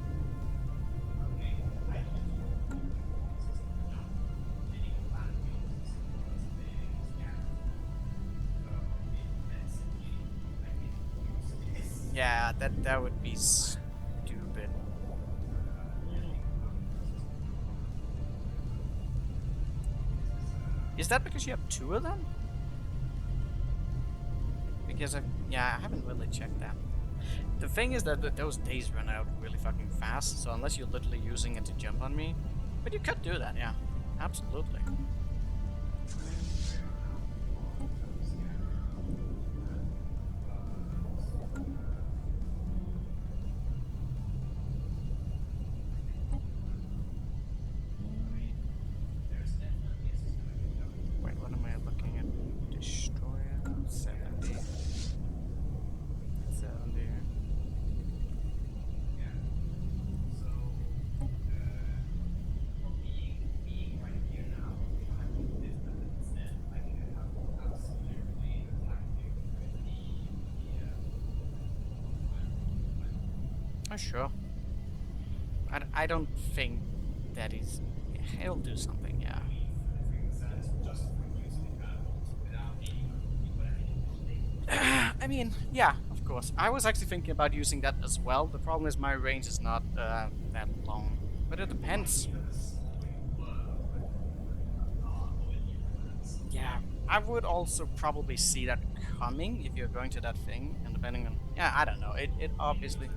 Yeah, that would be stupid. Is that because you have 2 of them? Because I haven't really checked that. The thing is that those days run out really fucking fast, so unless you're literally using it to jump on me, but you could do that, yeah, absolutely. Wait, what am I looking at? Destroyer 70. 70. Oh, sure. I don't think that is. He'll do something, yeah. I mean, yeah, of course. I was actually thinking about using that as well. The problem is my range is not that long. But it depends. Yeah, I would also probably see that coming if you're going to that thing. And depending on... Yeah, I don't know. It obviously...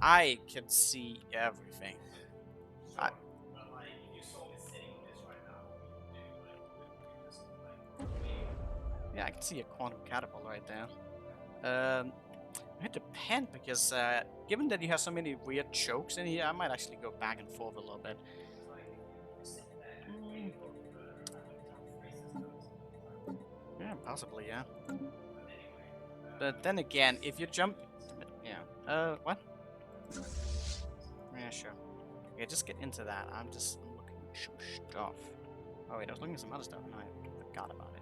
I can see everything. Yeah, I can see a quantum catapult right there. It depends because given that you have so many weird chokes in here, I might actually go back and forth a little bit. Yeah, possibly, yeah. But then again, if you jump... Yeah. What? Yeah, sure. Okay, just get into that. I'm looking at some stuff. Oh wait, I was looking at some other stuff and I forgot about it.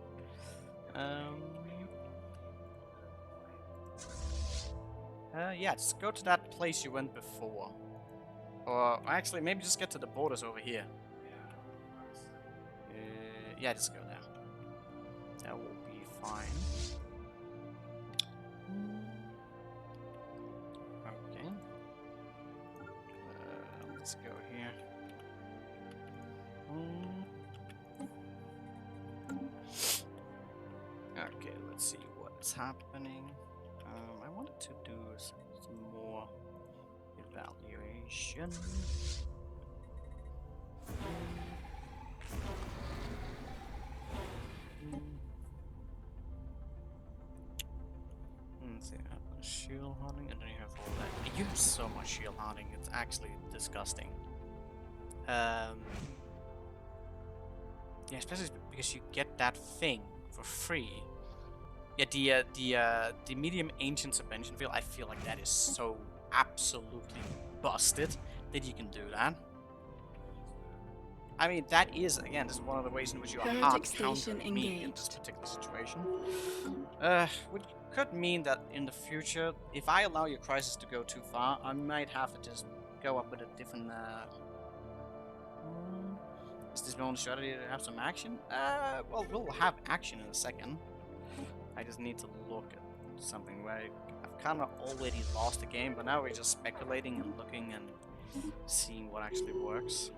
Yeah, just go to that place you went before. Or actually, maybe just get to the borders over here. Yeah, just go there. That will be fine. Okay. Let's go here. Okay, let's see what's happening. I wanted to do some more evaluation. Let's see, shield hunting, and then you have all that. You have so much shield hunting, it's actually disgusting. Yeah, especially because you get that thing for free. Yeah, the medium ancient subvention field, I feel like that is so absolutely busted that you can do that. I mean, that is, again, this is one of the ways in which you are hard counter me in this particular situation. could mean that in the future, if I allow your crisis to go too far, I might have to just go up with a different. Is this my only strategy to have some action? Well, we'll have action in a second. I just need to look at something where I've kind of already lost the game, but now we're just speculating and looking and seeing what actually works.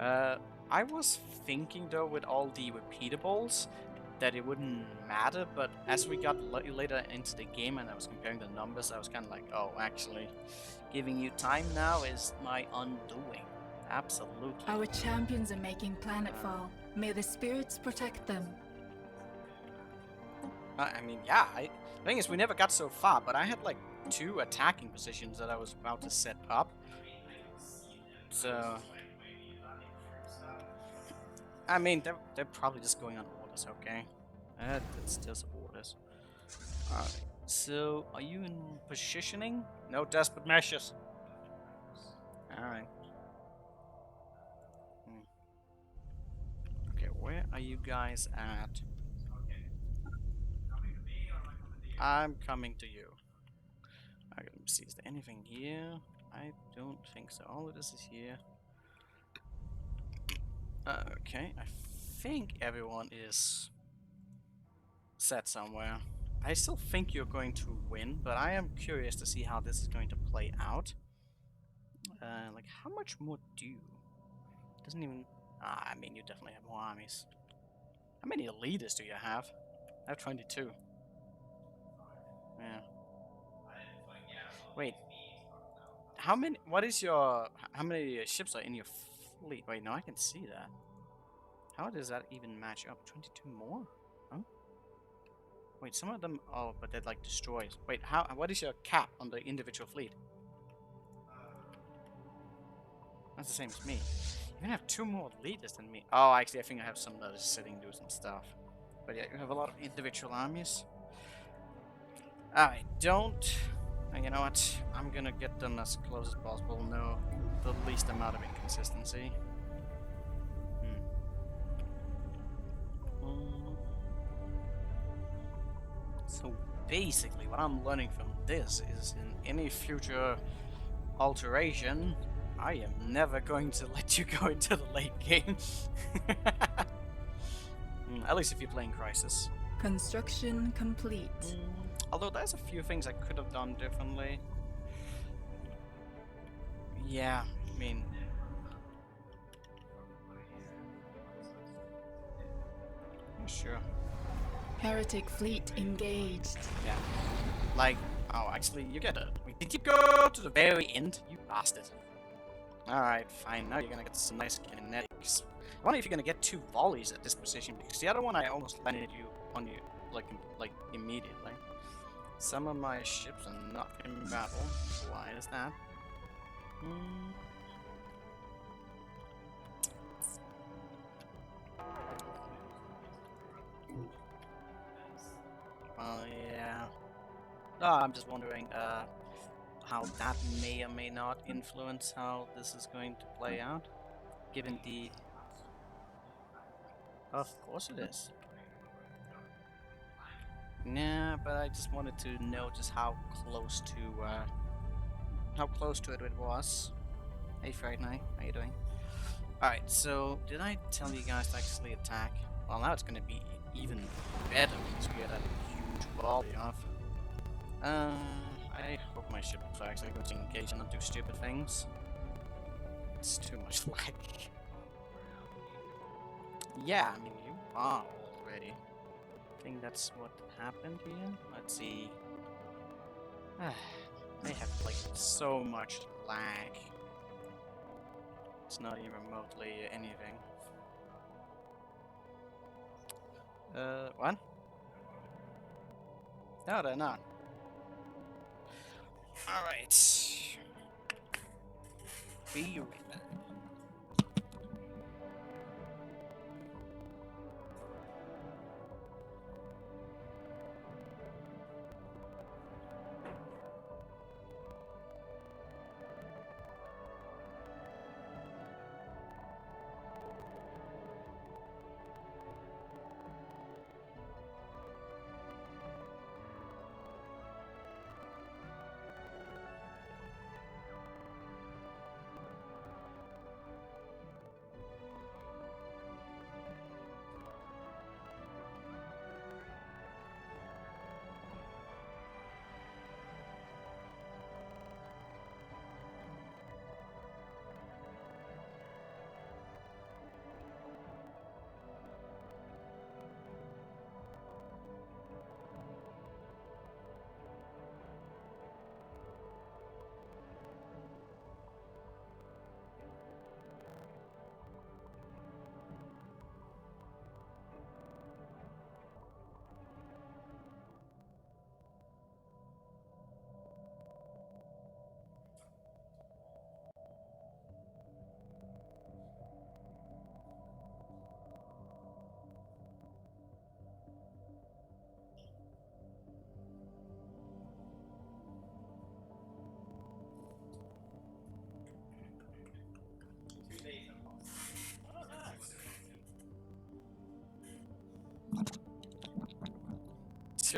I was thinking though with all the repeatables that it wouldn't matter, but as we got later into the game and I was comparing the numbers, I was kind of like, oh, actually, giving you time now is my undoing. Absolutely. Our champions are making planetfall. May the spirits protect them. I mean, yeah, the thing is, we never got so far, but I had like 2 attacking positions that I was about to set up. So, I mean, they're probably just going on orders, okay? It's just orders. Alright, so are you in positioning? No desperate measures. Alright. Okay, where are you guys at? I'm coming to you. Okay, let me see, is there anything here? I don't think so. All of this is here. Okay, I think everyone is set somewhere. I still think you're going to win, but I am curious to see how this is going to play out. Like, how much more do you? Doesn't even... I mean, you definitely have more armies. How many leaders do you have? I have 22. Yeah. Wait. How many... What is your... How many ships are in your fleet? Wait, no, I can see that. How does that even match up? 22 more? Huh? Wait, some of them... Oh, but they're like destroys. Wait, how? What is your cap on the individual fleet? That's the same as me. You even have 2 more leaders than me. Oh, actually, I think I have some that are sitting doing some stuff. But yeah, you have a lot of individual armies. Alright, don't... You know what? I'm gonna get them as close as possible. No, the least amount of inconsistency. So basically, what I'm learning from this is in any future alteration, I am never going to let you go into the late game. At least if you're playing Crisis. Construction complete. Although there's a few things I could have done differently. Yeah, I mean... Sure. Heretic fleet engaged. Yeah. Like, oh, actually, you get a... Wait, did you go to the very end? You bastard. Alright, fine. Now you're gonna get some nice kinetics. I wonder if you're gonna get 2 volleys at this position, because the other one I almost landed you on you, like immediately. Some of my ships are not in battle. Why is that? Oh, yeah. No, I'm just wondering, how that may or may not influence how this is going to play out, given the... Of course it is. Nah, but I just wanted to know just how close to it was. Hey Friday Night, how you doing? Alright, so did I tell you guys to actually attack? Well, now it's gonna be even better because we get a huge volley off. I hope my ships are actually going to engage and not do stupid things. It's too much lag. Yeah, I mean, you are already. I think that's what happened here. Let's see. They have like so much lag. It's not even remotely anything. What? No, they're not. Alright. Be right back.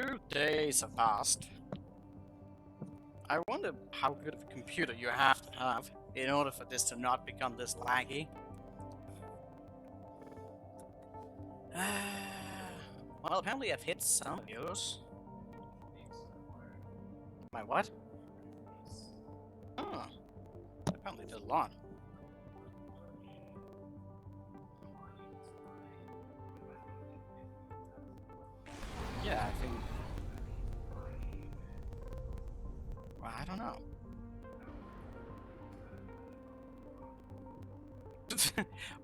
2 days have passed. I wonder how good of a computer you have to have in order for this to not become this laggy. Well, apparently I've hit some of yours. My what? Oh, I apparently did a lot. Yeah, I think... Well, I don't know.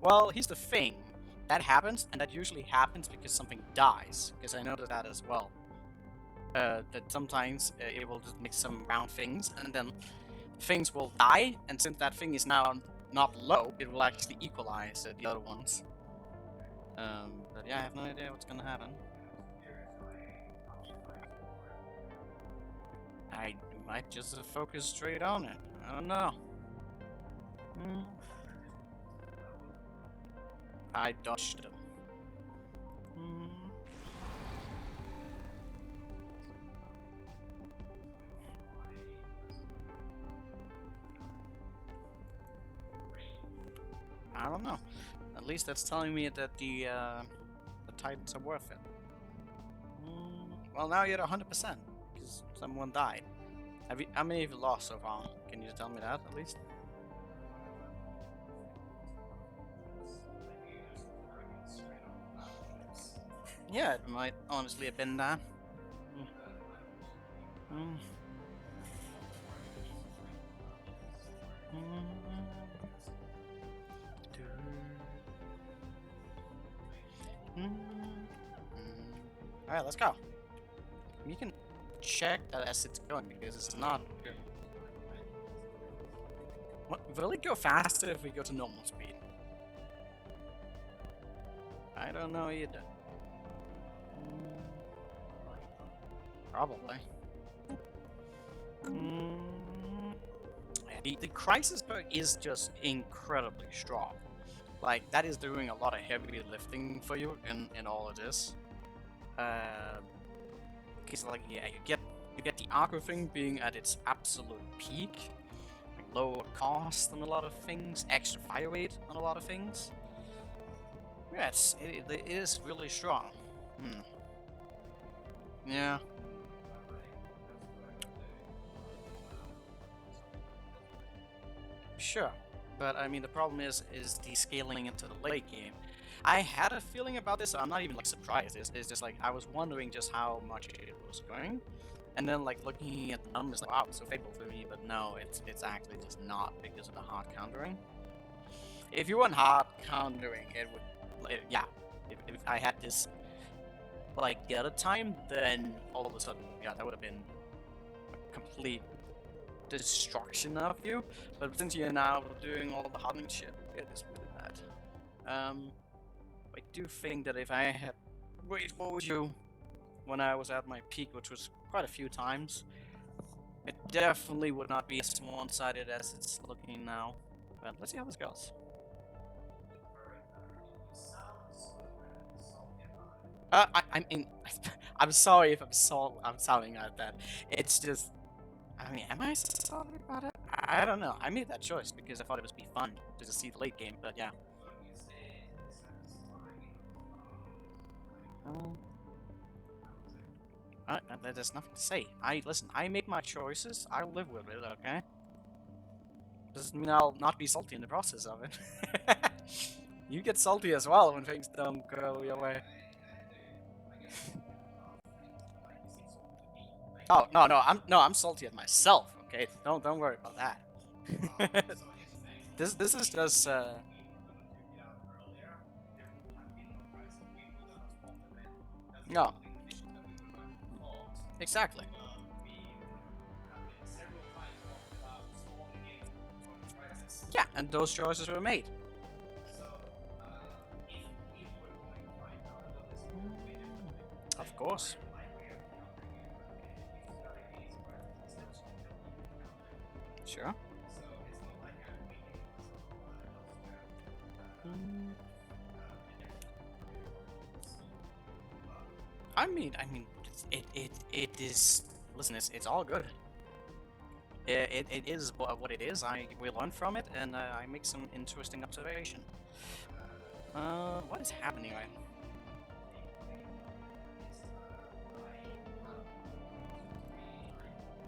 Well, here's the thing. That happens, and that usually happens because something dies. Because I noticed that as well. That sometimes it will just make some round things, and then things will die, and since that thing is now not low, it will actually equalize the other ones. But yeah, I have no idea what's gonna happen. I might just focus straight on it. I don't know. I dodged them. I don't know. At least that's telling me that the Titans are worth it. Well, now you're at 100% because someone died. How many have you lost so far? Can you tell me that at least? Yeah, it might honestly have been that. Alright, let's go. You can check that as it's going because it's not good. What, will it go faster if we go to normal speed? I don't know either. Probably. The crisis perk is just incredibly strong. Like, that is doing a lot of heavy lifting for you in all of this. Because like, yeah, you get the Arco thing being at its absolute peak, like lower cost on a lot of things, extra fire rate on a lot of things. Yes, it is really strong. Yeah. Sure, but I mean the problem is the scaling into the late game. I had a feeling about this, so I'm not even like surprised. It's just like I was wondering just how much it was going, and then like looking at the numbers, like wow, it's so favorable for me. But no, it's actually just not because of the hard countering. If you want hard countering, it would, yeah. If I had this like the other time, then all of a sudden, yeah, that would have been a complete destruction of you. But since you're now doing all the hardening shit, it is really bad. I do think that if I had waged you when I was at my peak, which was quite a few times, it definitely would not be as one-sided as it's looking now. But let's see how this goes. I mean, I'm sorry if I'm sounding like that. It's just, I mean, am I sorry about it? I don't know. I made that choice because I thought it would be fun to just see the late game, but yeah. There's nothing to say. Listen, I make my choices. I'll live with it, okay? Doesn't mean I'll not be salty in the process of it. You get salty as well when things don't go your way. Oh no, I'm salty at myself. Okay, don't worry about that. This is just no, exactly. Yeah, and those choices were made. Of course. Sure. I mean, it is. Listen, it's all good. It is what it is. We learn from it, and I make some interesting observation. What is happening right now?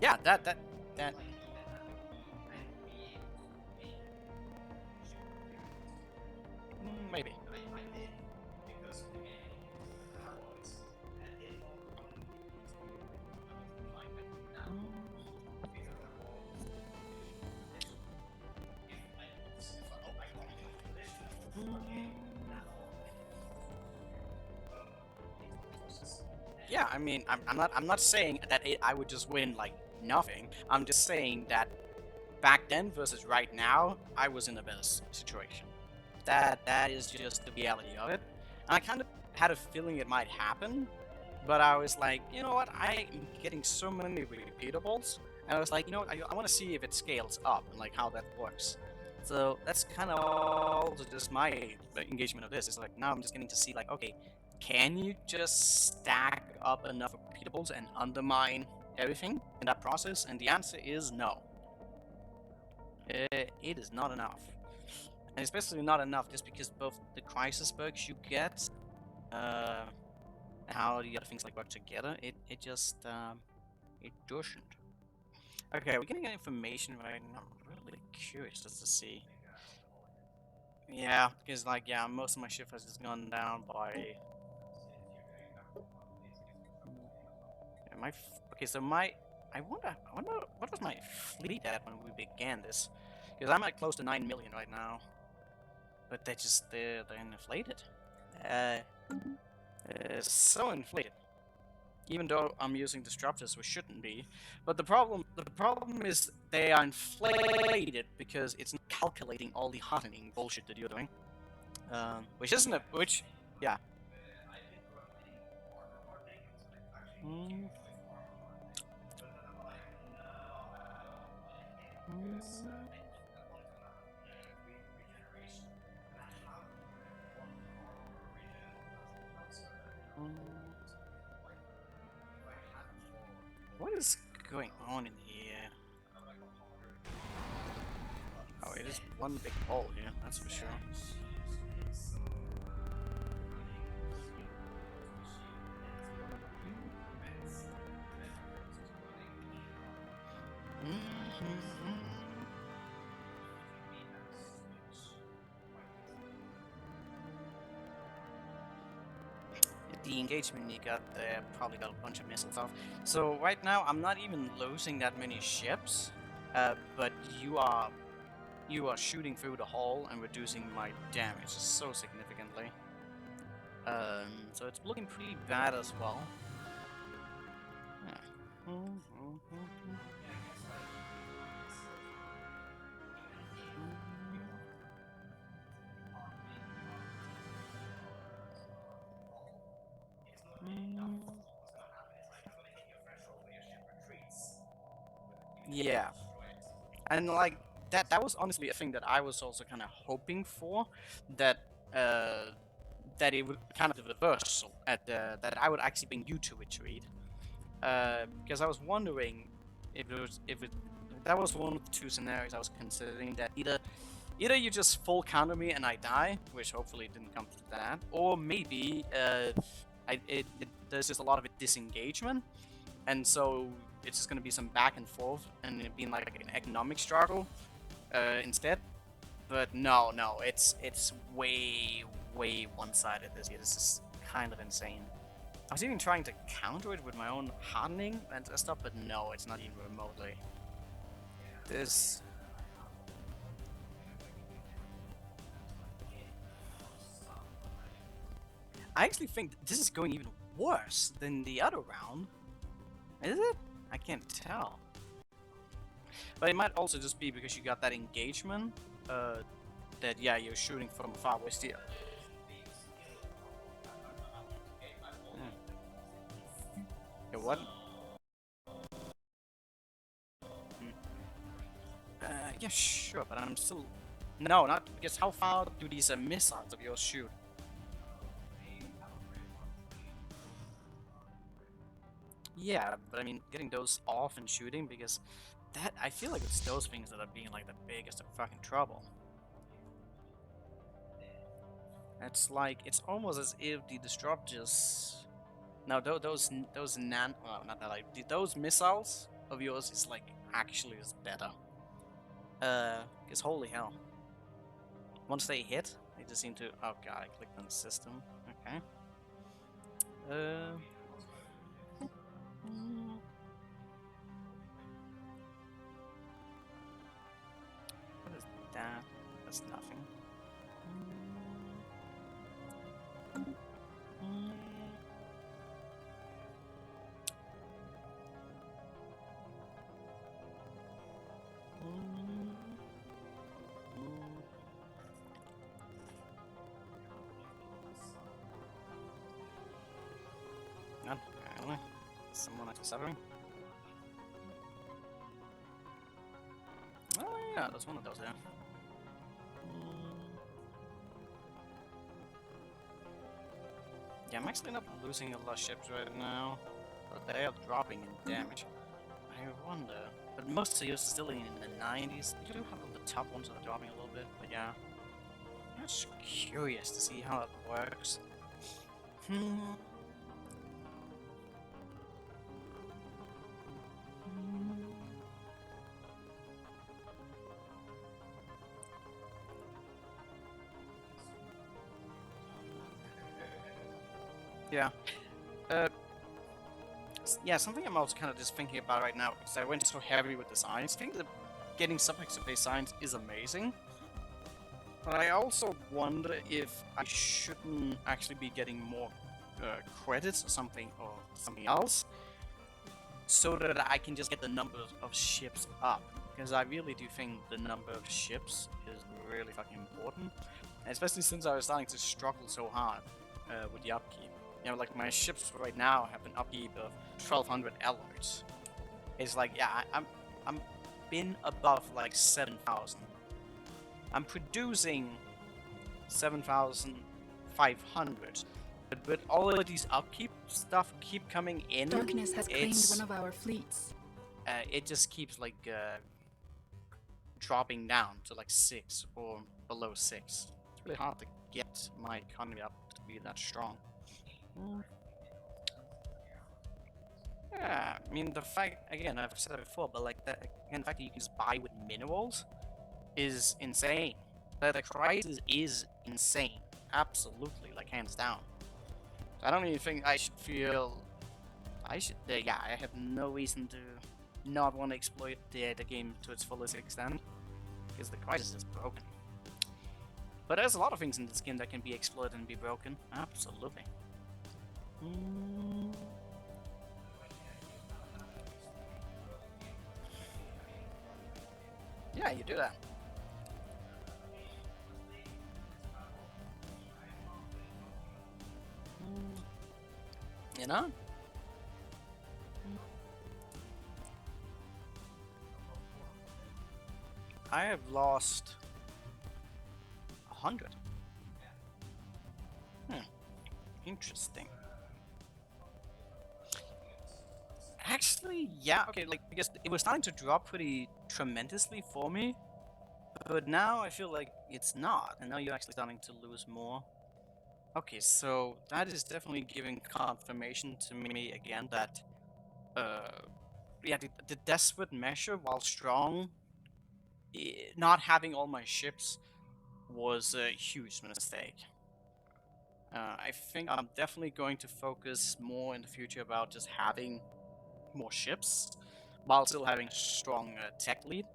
Yeah, that. Maybe. Yeah, I mean, I'm not saying that I would just win like nothing. I'm just saying that back then versus right now, I was in a better situation. That is just the reality of it. And I kind of had a feeling it might happen, but I was like, you know what? I am getting so many repeatables, and I was like, you know what? I want to see if it scales up and like how that works. So that's kind of also just my engagement of this. It's like now I'm just getting to see like, okay, can you just stack up enough repeatables and undermine everything in that process? And the answer is no. It is not enough. And especially not enough just because both the crisis perks you get, how the other things like work together, it just, it doesn't. Okay, we're getting information right now. I'm really curious just to see. Yeah, because like, yeah, most of my shift has just gone down by... Okay, so I wonder what was my fleet at when we began this? Because I'm at close to 9 million right now. But they're inflated. So inflated. Even though I'm using disruptors, which shouldn't be. But the problem is they are inflated because it's not calculating all the hardening bullshit that you're doing. Which isn't a yeah. What is going on in here? Oh, it is one big hole here, that's for sure. The engagement you got there probably got a bunch of missiles off. So right now I'm not even losing that many ships, but you are shooting through the hole and reducing my damage so significantly. So it's looking pretty bad as well. Yeah. Yeah, and like that was honestly a thing that I was also kind of hoping for, that that it would kind of reverse at that I would actually bring you to retreat, because I was wondering if that was one of the two scenarios I was considering, that either you just full counter me and I die, which hopefully didn't come to that, or maybe there's just a lot of disengagement, and so it's just gonna be some back and forth and it being like an economic struggle instead. But no, it's way one-sided this year. This is kind of insane. I was even trying to counter it with my own hardening and stuff, but no, it's not even remotely. This... I actually think this is going even worse than the other round. Is it? I can't tell. But it might also just be because you got that engagement, that, yeah, you're shooting from far west here. Yeah, what? Yeah, sure, but I'm still... No, not because how far do these missiles of yours shoot? Yeah, but I mean, getting those off and shooting, because that, I feel like it's those things that are being like the biggest of fucking trouble. It's like, it's almost as if the disruptors... Now, those well, not that those missiles of yours is like, actually is better. Because holy hell. Once they hit, they just seem to... Oh god, I clicked on the system. Okay. What is that? That's nothing. Not really. Someone actually suffering? Oh yeah, there's one of those there. Yeah, I'm actually not losing a lot of ships right now, but they are dropping in damage. I wonder, but most of yours is still in the 90s. You do have the top ones that are dropping a little bit, but yeah. I'm just curious to see how it works. Yeah. Yeah, something I'm also kind of just thinking about right now, because I went so heavy with the science. I think that getting subject-based science is amazing, but I also wonder if I shouldn't actually be getting more credits or something else, so that I can just get the number of ships up. Because I really do think the number of ships is really fucking important, especially since I was starting to struggle so hard with the upkeep. You know, like my ships right now have an upkeep of 1200 alloys. It's like, yeah, I'm been above like 7,000. I'm producing 7,500. But with all of these upkeep stuff keep coming in, Darkness has claimed one of our fleets. it just keeps like dropping down to like 6 or below 6. It's really hard to get my economy up to be that strong. Yeah, I mean, the fact, again, I've said it before, but like, the fact that you can just buy with minerals is insane. The crisis is insane. Absolutely, like, hands down. So I don't even think I should feel... yeah, I have no reason to not want to exploit the game to its fullest extent, because the crisis is broken. But there's a lot of things in this game that can be exploited and be broken. Absolutely. Yeah, you do that. You know? I have lost 100. Interesting. Actually, yeah, okay, like, because it was starting to drop pretty tremendously for me, but now I feel like it's not, and now you're actually starting to lose more. Okay, so that is definitely giving confirmation to me again that, yeah, the desperate measure, while strong, not having all my ships was a huge mistake. I think I'm definitely going to focus more in the future about just having more ships, while still having strong tech lead.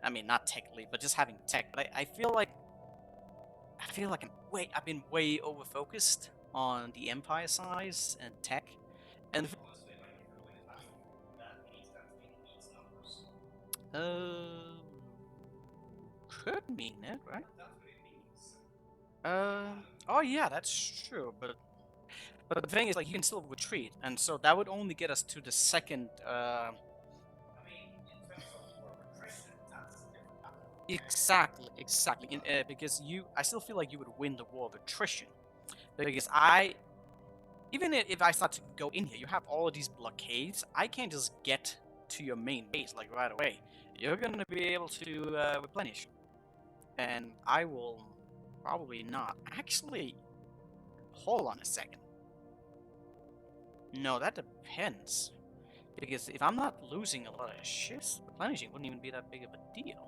I mean, not tech lead, but just having tech. But I feel like I've been way over focused on the empire size and tech, and could mean it, right? Oh yeah, that's true, but the thing is, like, you can still retreat, and so that would only get us to the second, Exactly. Because I still feel like you would win the war of attrition, because even if I start to go in here, you have all of these blockades. I can't just get to your main base like right away. You're gonna be able to replenish, and I will probably not. Actually, hold on a second. No, that depends. Because if I'm not losing a lot of ships, replenishing wouldn't even be that big of a deal.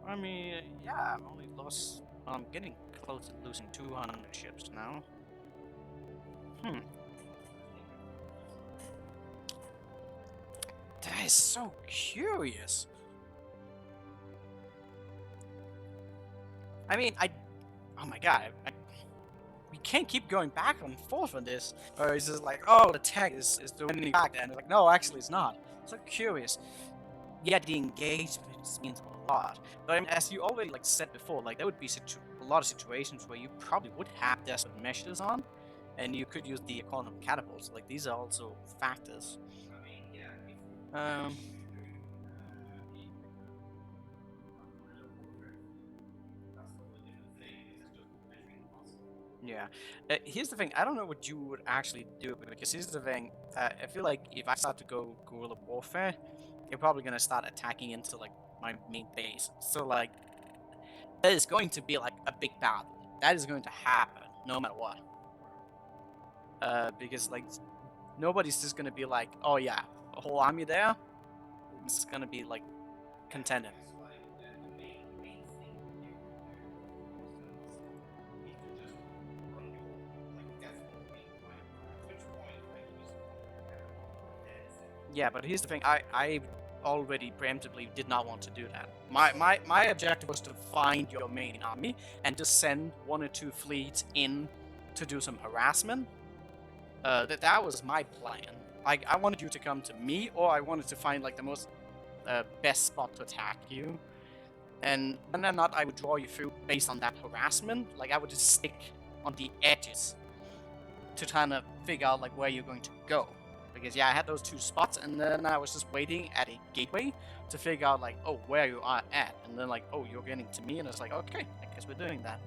I mean, yeah, I've only lost. I'm getting close to losing 200 ships now. That is so curious. I mean, oh my god, we can't keep going back and forth on this. Or it's just like, oh, the tech is the winning factor, and it's like, no, actually, it's not. So curious. Yeah, the engagement means a lot. But I mean, as you already like said before, like there would be a lot of situations where you probably would have desert measures on, and you could use the quantum catapults. Like these are also factors. Yeah. Here's the thing. I don't know what you would actually do, because here's the thing. I feel like if I start to go guerrilla warfare, you're probably gonna start attacking into like my main base. So like, there is going to be like a big battle. That is going to happen no matter what. Because like, nobody's just gonna be like, oh yeah, a whole army there. It's gonna be like contended. Yeah, but here's the thing. I already preemptively did not want to do that. My objective was to find your main army and just send 1 or 2 fleets in to do some harassment. That was my plan. Like, I wanted you to come to me, or I wanted to find like the most best spot to attack you. And whether or not I would draw you through based on that harassment, like I would just stick on the edges to kind of figure out like where you're going to go. Because yeah, I had those 2 spots, and then I was just waiting at a gateway to figure out like, oh, where you are at, and then like, oh, you're getting to me, and it's like, okay, I guess we're doing that.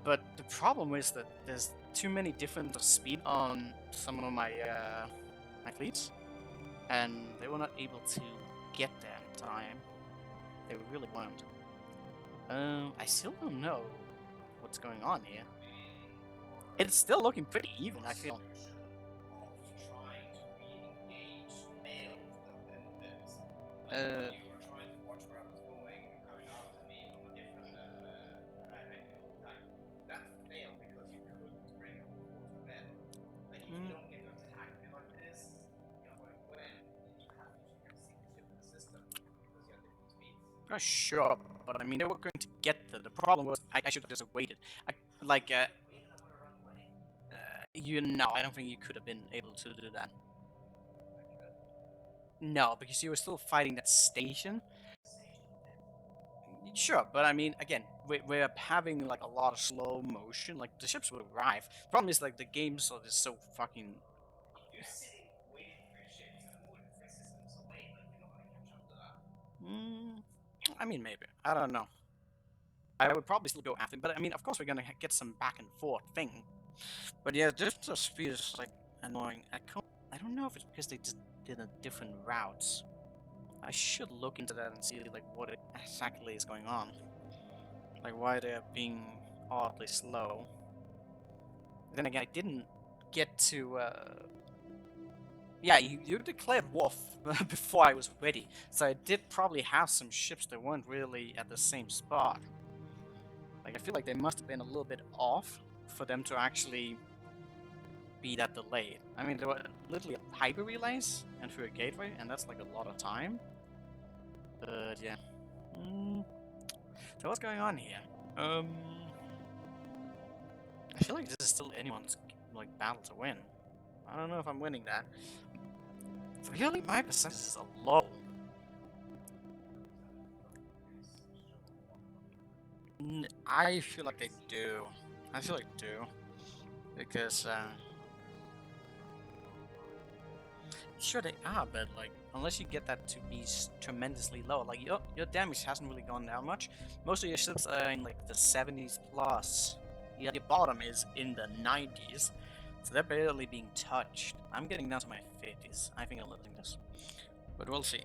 But the problem is that there's too many different speed on some of my my fleets, and they were not able to get there in time. They really weren't. I still don't know what's going on here. It's still looking pretty even, I feel. Sure, but I mean, they were going to get there. The problem was, I should have just waited. You know, I don't think you could have been able to do that. No, because you were still fighting that station. Sure, but I mean, again, we're having like a lot of slow motion. Like the ships would arrive. The problem is like the game is so fucking. I mean, maybe. I don't know. I would probably still go after him, but I mean, of course, we're gonna get some back and forth thing. But yeah, this just feels like annoying. I don't know if it's because they just did a different routes. I should look into that and see like what exactly is going on. Like why they're being oddly slow. Then again, I didn't get to. Yeah, you declared war before I was ready, so I did probably have some ships that weren't really at the same spot. Like I feel like they must have been a little bit off for them to actually be that delayed. I mean, there were literally hyper relays and through a gateway, and that's like a lot of time. But yeah. So what's going on here? I feel like this is still anyone's like battle to win. I don't know if I'm winning that. I feel like my percentage is low. I feel like they do. I feel like they do. Because, Sure they are, but like, unless you get that to be tremendously low, like your damage hasn't really gone down much. Most of your ships are in like the 70s plus. Yeah, your bottom is in the 90s, so they're barely being touched. I'm getting down to my 50s. I think I'm losing this, but we'll see.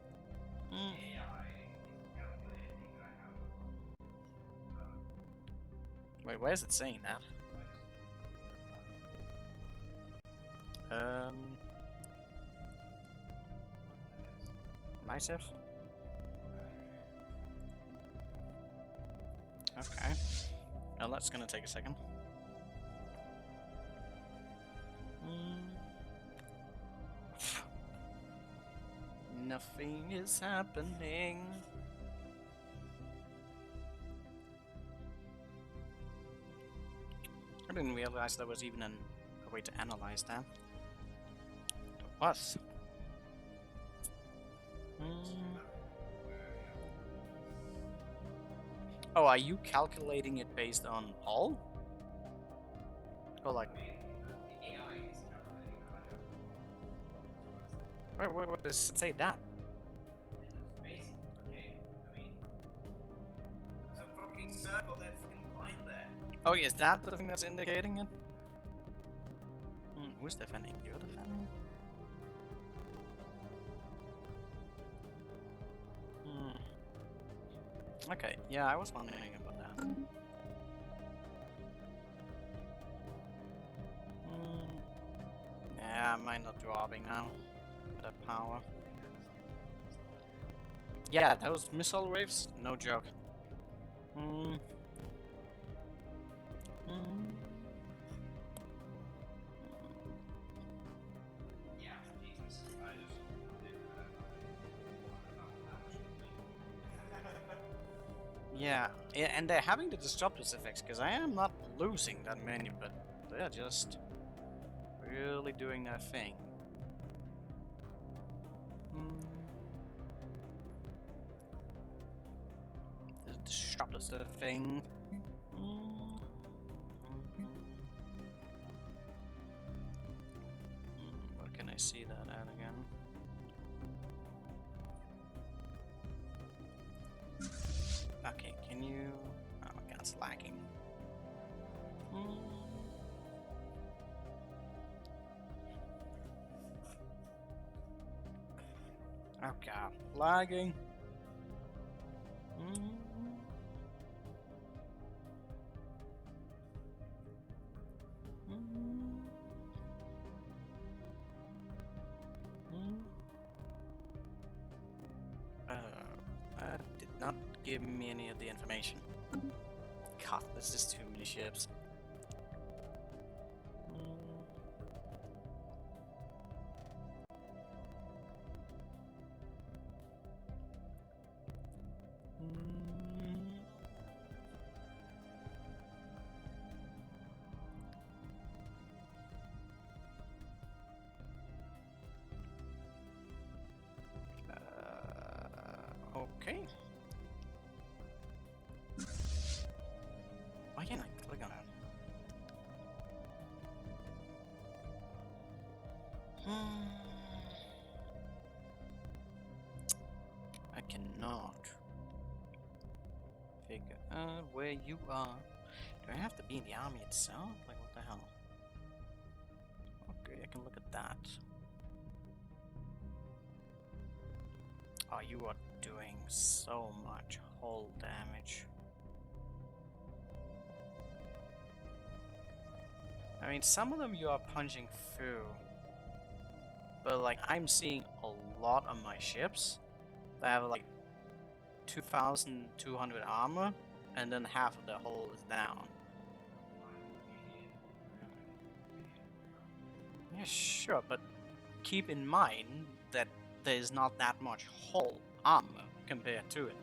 Wait, where is it saying that? Myself? Okay. Well, that's gonna take a second. Nothing is happening. I didn't realize there was even a way to analyze that. There was. Oh, are you calculating it based on hull? Or like... Where does it say that? Oh, is that the thing that's indicating it? Who's defending? You're defending? Okay, yeah, I was wondering about that. Yeah, mine not dropping now. The power. Yeah, those missile waves? No joke. Yeah, and they're having the disruptive effects, because I am not losing that many, but they're just really doing their thing. The disruptive thing. Where can I see that at again? Okay, can you... Oh my god, it's lagging. Oh god, lagging. That did not give me any of the information. God, this is too many ships. Okay. Why can't I click on it? I cannot figure out where you are. Do I have to be in the army itself? Like, what the hell? Okay, I can look at that. Oh, you are doing so much hull damage. I mean, some of them you are punching through. But, like, I'm seeing a lot of my ships that have, like, 2,200 armor, and then half of the hull is down. Yeah, sure, but keep in mind that there's not that much hull armor compared to it.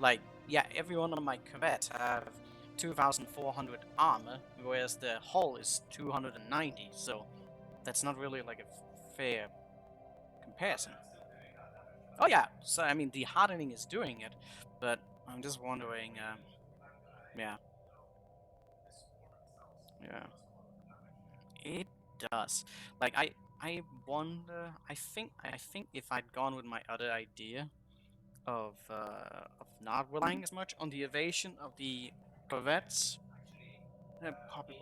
Like, yeah, every one of my corvettes have 2,400 armor, whereas the hull is 290, so that's not really like a fair comparison. Oh yeah, so I mean, the hardening is doing it, but I'm just wondering, yeah. It does. Like I wonder. I think if I'd gone with my other idea of not relying as much on the evasion of the corvettes, probably.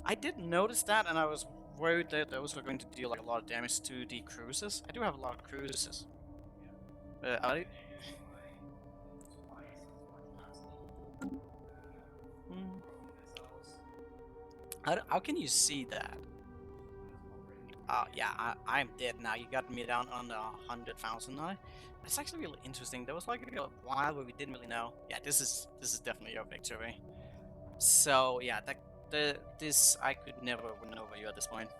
I did notice that, and I was worried that those were going to deal like a lot of damage to the cruisers. I do have a lot of cruisers. Hmm. How can you see that? Oh yeah, I'm dead now. You got me down under 100,000 now. That's actually really interesting. There was like a while where we didn't really know. Yeah, this is definitely your victory. So yeah, this I could never win over you at this point.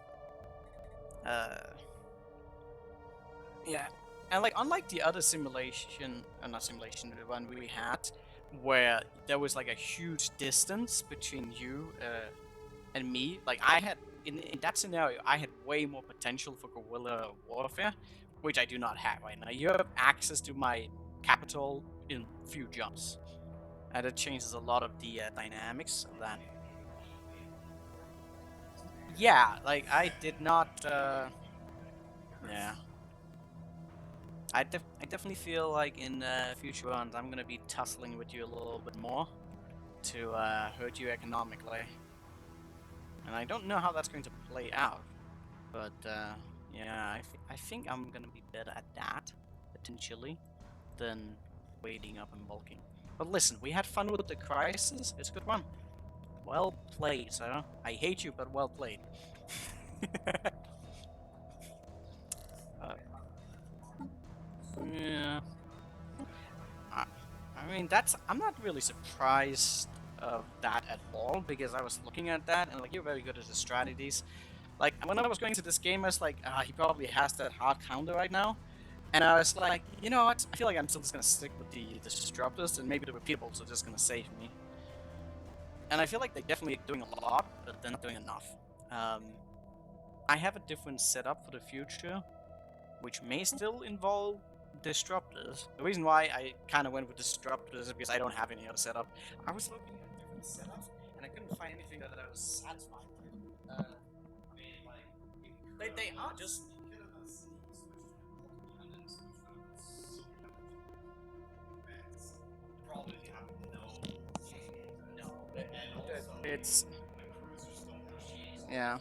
Yeah, and like unlike the other simulation, not simulation, the one we had, where there was like a huge distance between you and me. Like I had in that scenario, I had way more potential for guerrilla warfare, which I do not have right now. You have access to my capital in few jumps, and it changes a lot of the dynamics of that. Yeah, like I did not. Yeah. I definitely feel like in future runs I'm gonna be tussling with you a little bit more to hurt you economically, and I don't know how that's going to play out, but yeah, I think I'm gonna be better at that potentially than waiting up and bulking. But listen, we had fun with the crisis. It's a good one. Well played, sir. I hate you, but well played. uh, yeah. I, I mean, I'm not really surprised of that at all, because I was looking at that and like, you're very good at the strategies. Like, when I was going to this game, I was like, he probably has that hard counter right now. And I was like, you know what? I feel like I'm still just gonna stick with the disruptors, and maybe the repeatables are just gonna save me. And I feel like they're definitely doing a lot, but they're not doing enough. I have a different setup for the future, which may still involve disruptors. The reason why I kind of went with disruptors is because I don't have any other setup. I was looking at different setups, and I couldn't find anything that I was satisfied with. They are just. It's. Yeah.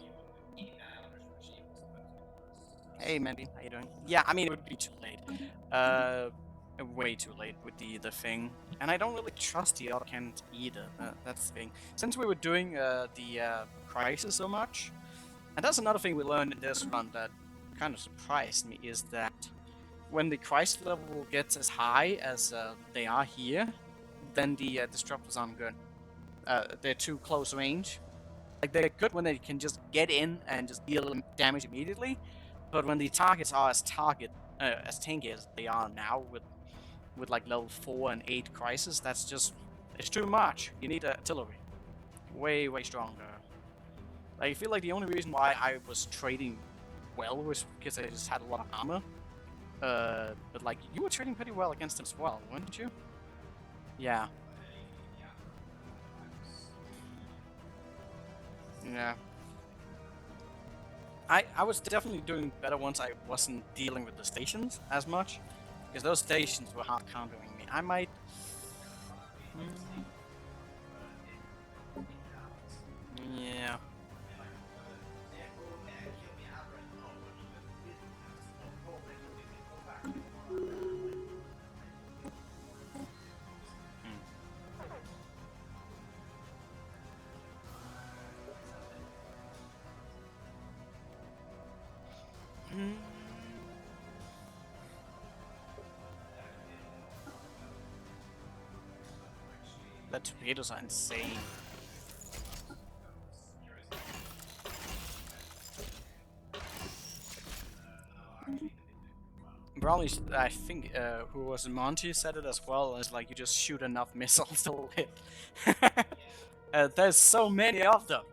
Hey, Mandy, how you doing? Yeah, I mean, it would be too late. Way too late with the thing. And I don't really trust the other candidate either. That's the thing. Since we were doing the crisis so much, and that's another thing we learned in this run that kind of surprised me, is that when the crisis level gets as high as they are here, then the disruptors aren't good. They're too close range. Like, they're good when they can just get in and just deal damage immediately, but when the targets are as tanky as they are now with like level 4 and 8 crisis, it's too much. You need artillery. Way stronger. I feel like the only reason why I was trading well was because I just had a lot of armor. But like, you were trading pretty well against them as well, weren't you? Yeah. Yeah. I was definitely doing better once I wasn't dealing with the stations as much, because those stations were hard countering me. I might. Yeah. The torpedoes are insane. Probably, I think, who was it, Monty said it as well, as like, you just shoot enough missiles to hit. There's so many of them.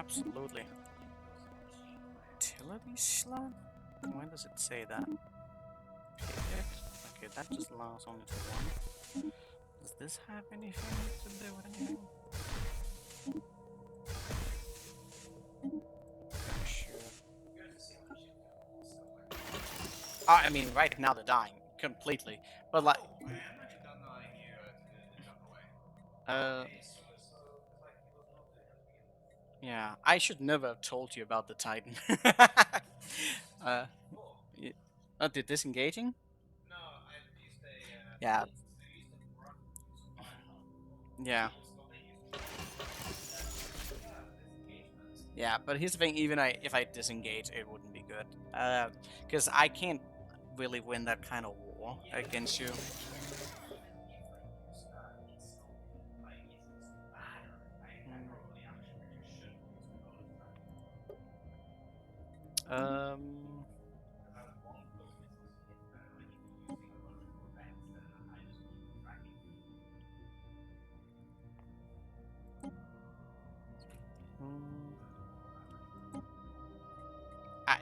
absolutely. Utility slot? Why does it say that? Okay, that just allows only to one. Does this have anything to do with anything? I'm sure. I mean, right now they're dying completely, but like, I am actually done allowing you to jump away. uh, Okay, so it's like it was not good at the beginning. yeah, I should never have told you about the Titan. uh, Oh, did disengaging? no, I used a Yeah, I used a rock to fire. yeah, Disengagement. yeah. But here's the thing: even if I disengage, it wouldn't be good. Because I can't really win that kind of war against you. Um.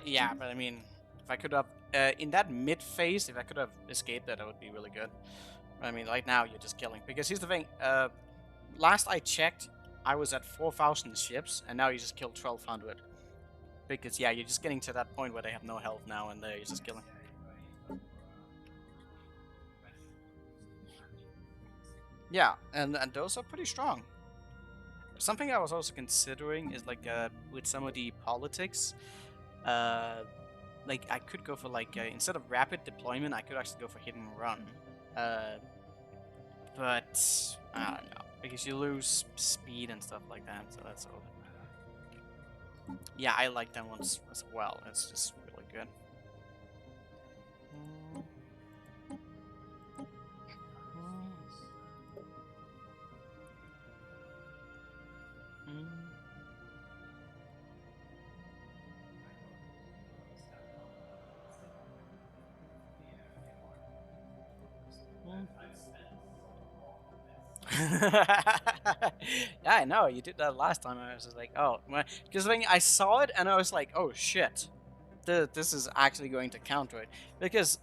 Yeah, but I mean, if I could have in that mid phase, if I could have escaped that would be really good. I mean, right now you're just killing. Because here's the thing: last I checked, I was at 4,000 ships, and now you just killed 1,200. Because yeah, you're just getting to that point where they have no health now, and you're just killing. Yeah, and those are pretty strong. Something I was also considering is like with some of the politics, like I could go for like instead of rapid deployment, I could actually go for hit and run. But I don't know because you lose speed and stuff like that, so that's all. Yeah, I like that one as well. It's just really good. Yeah, I know. You did that last time. I was just like, oh, because when I saw it and I was like, oh shit, this is actually going to counter it. Because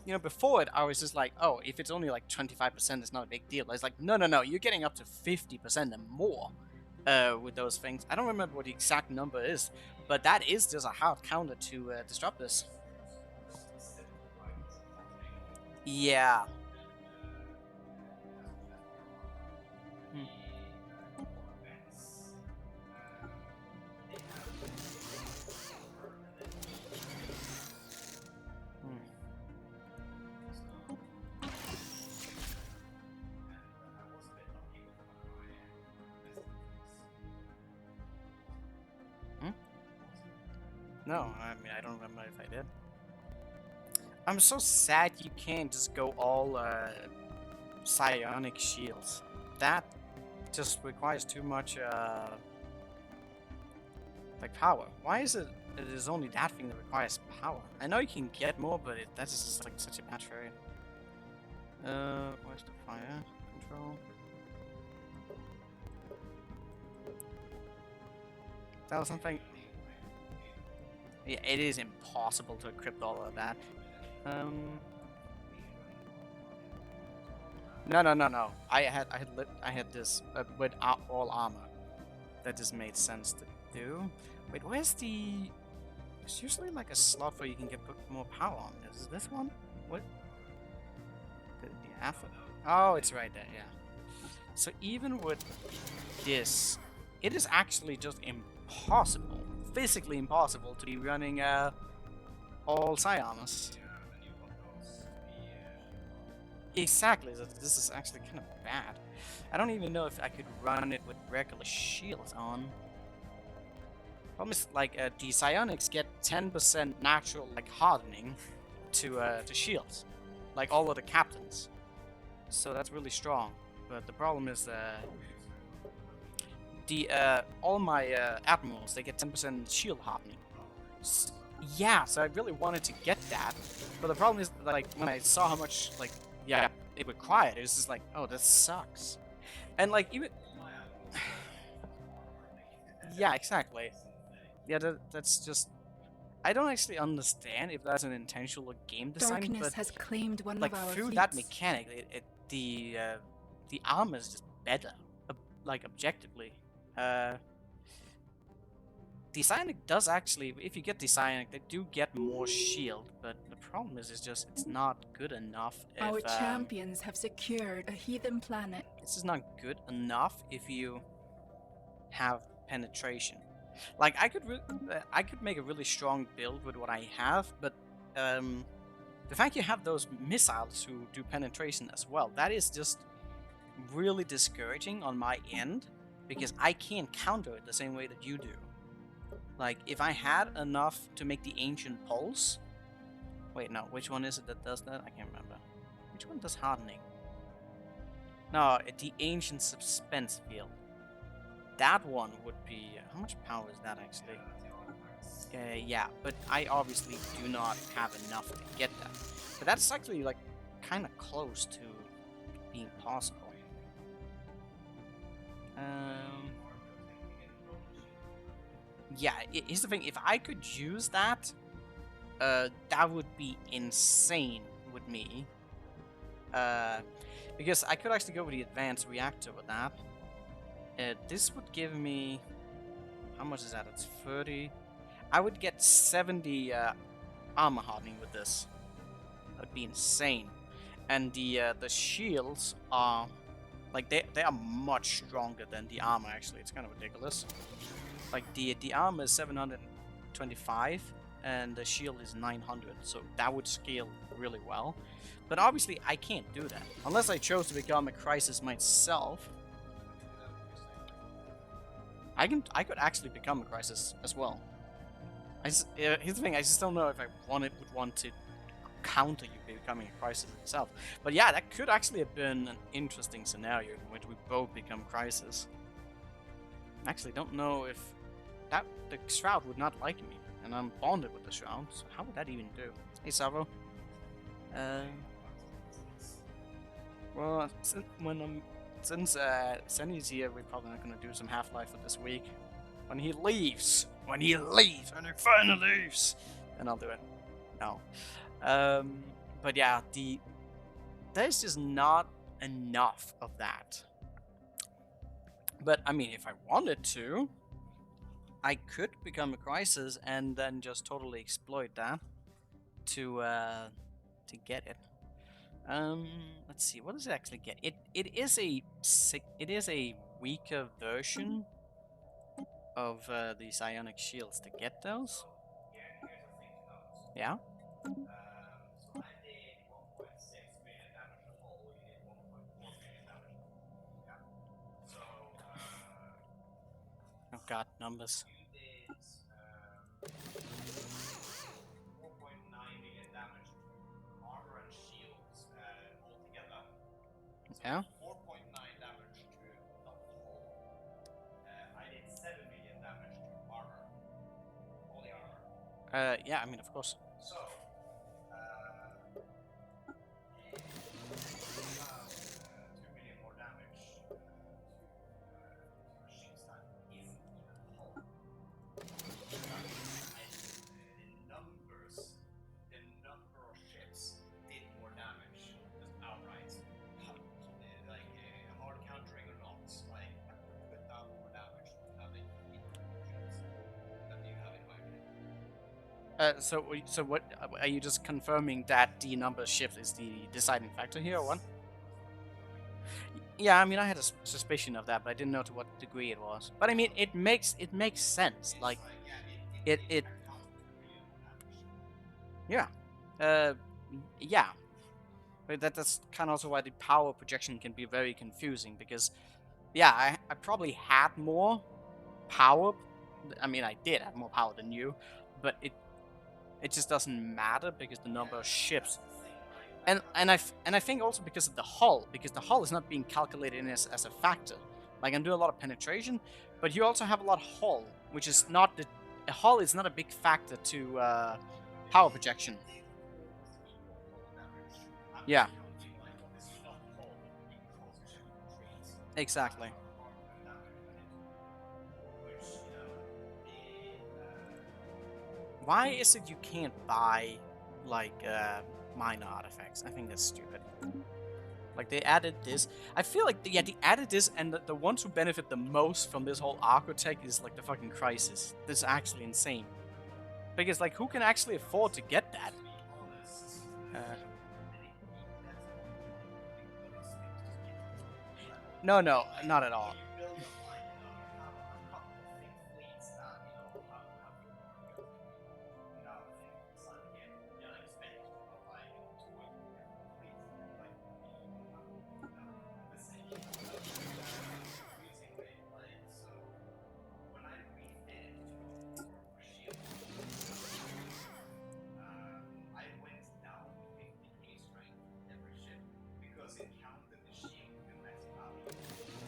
you know, before it, I was just like, oh, if it's only like 25%, it's not a big deal. I was like, no, you're getting up to 50% and more with those things. I don't remember what the exact number is, but that is just a hard counter to disrupt this. Yeah. No, I mean, I don't remember if I did. I'm so sad you can't just go all psionic shields. That just requires too much like power. Why is it is only that thing that requires power? I know you can get more, but that's just like such a bad trade. Where's the fire control? That was something. Yeah, it is impossible to equip all of that. No. I had this with all armor. That just made sense to do. Wait, where's the? There's usually like a slot where you can put more power on. Is this one? What? The alpha? Oh, it's right there. Yeah. So even with this, it is actually just impossible. Physically impossible to be running all psi-armors. Exactly, this is actually kind of bad. I don't even know if I could run it with regular shields on. Problem is, like, the psionics get 10% natural, like, hardening to shields. Like all of the captains. So that's really strong. But the problem is, all my admirals, they get 10% shield hardening. Yeah, so I really wanted to get that, but the problem is, like, when I saw how much, like, yeah, it required, it was just like, oh, this sucks. And, like, even... Yeah, exactly. Yeah, that's just. I don't actually understand if that's an intentional game design, Darkness but has claimed one like of our through that fleets. mechanic, the armor is just better, like objectively. Uh, the Psionic does actually, if you get the Psionic, they do get more shield, but the problem is, it's not good enough if Our champions have secured a heathen planet. this is not good enough if you have penetration. Like I could make a really strong build with what I have, but the fact you have those missiles who do penetration as well, that is just really discouraging on my end because I can't counter it the same way that you do. Like if I had enough to make the ancient pulse. Wait, no, which one is it that does that? I can't remember. Which one does hardening? No, the ancient suspense field. That one would be. How much power is that actually? Yeah, but I obviously do not have enough to get that. But that's actually like kind of close to being possible. Yeah, here's the thing. If I could use that, that would be insane with me. Because I could actually go with the advanced reactor with that. This would give me. How much is that? It's 30. I would get 70 armor hardening with this. That would be insane. And the shields are like they are much stronger than the armor. Actually, it's kind of ridiculous. Like the armor is 725 and the shield is 900, so that would scale really well. But obviously, I can't do that unless I chose to become a crisis myself. I could actually become a crisis as well. Here's the thing, I just don't know if I would want to counter you becoming a crisis itself. But yeah, that could actually have been an interesting scenario in which we both become crisis. I actually don't know if the Shroud would not like me, and I'm bonded with the Shroud, so how would that even do? Hey, Savo. Well, since Senny's here, we're probably not gonna do some Half-Life for this week. When he leaves, and he finally leaves, then I'll do it. No. But yeah, there's just not enough of that. But I mean, if I wanted to, I could become a crisis and then just totally exploit that to get it. Let's see, what does it actually get? It is a weaker version of the psionic shields to get those. Yeah. So I did 1.6 million damage to hull, you did 1.4 million damage. Yeah. So Oh god, numbers. you did 4.9 million damage to armor and shields altogether. So Yeah. 4.9 damage to the hull. I did 7 million damage to armor. All the armor. Yeah, I mean, of course. So, you have 2 million more damage to ships that isn't even hull. The number of ships did more damage just outright. Like hard countering or not, like put down more damage to having ships than you have in my opinion. So what are you just confirming that the number of ships is the deciding factor here, or what? Yeah, I mean, I had a suspicion of that, but I didn't know to what degree it was. But I mean, it makes sense. Like, it yeah, yeah. But that's kind of also why the power projection can be very confusing because, yeah, I probably had more power. I mean, I did have more power than you, but it just doesn't matter because the number of ships, and I think also because of the hull is not being calculated in as a factor. Like I'm doing a lot of penetration, but you also have a lot of hull, which is not the hull is not a big factor to power projection. Yeah. Exactly. Why is it you can't buy, like, minor artifacts? I think that's stupid. Like, they added this. I feel like, yeah, they added this, and the ones who benefit the most from this whole architect is, like, the fucking Crisis. This is actually insane. Because, like, who can actually afford to get that? No, not at all.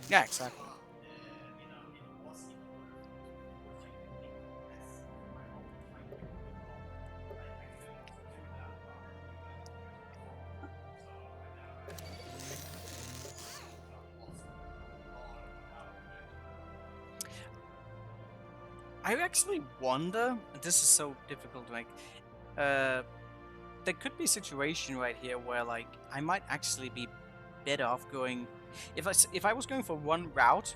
Yeah, exactly. I actually wonder, and this is so difficult to make, there could be a situation right here where, like, I might actually be better off going, if I was going for one route,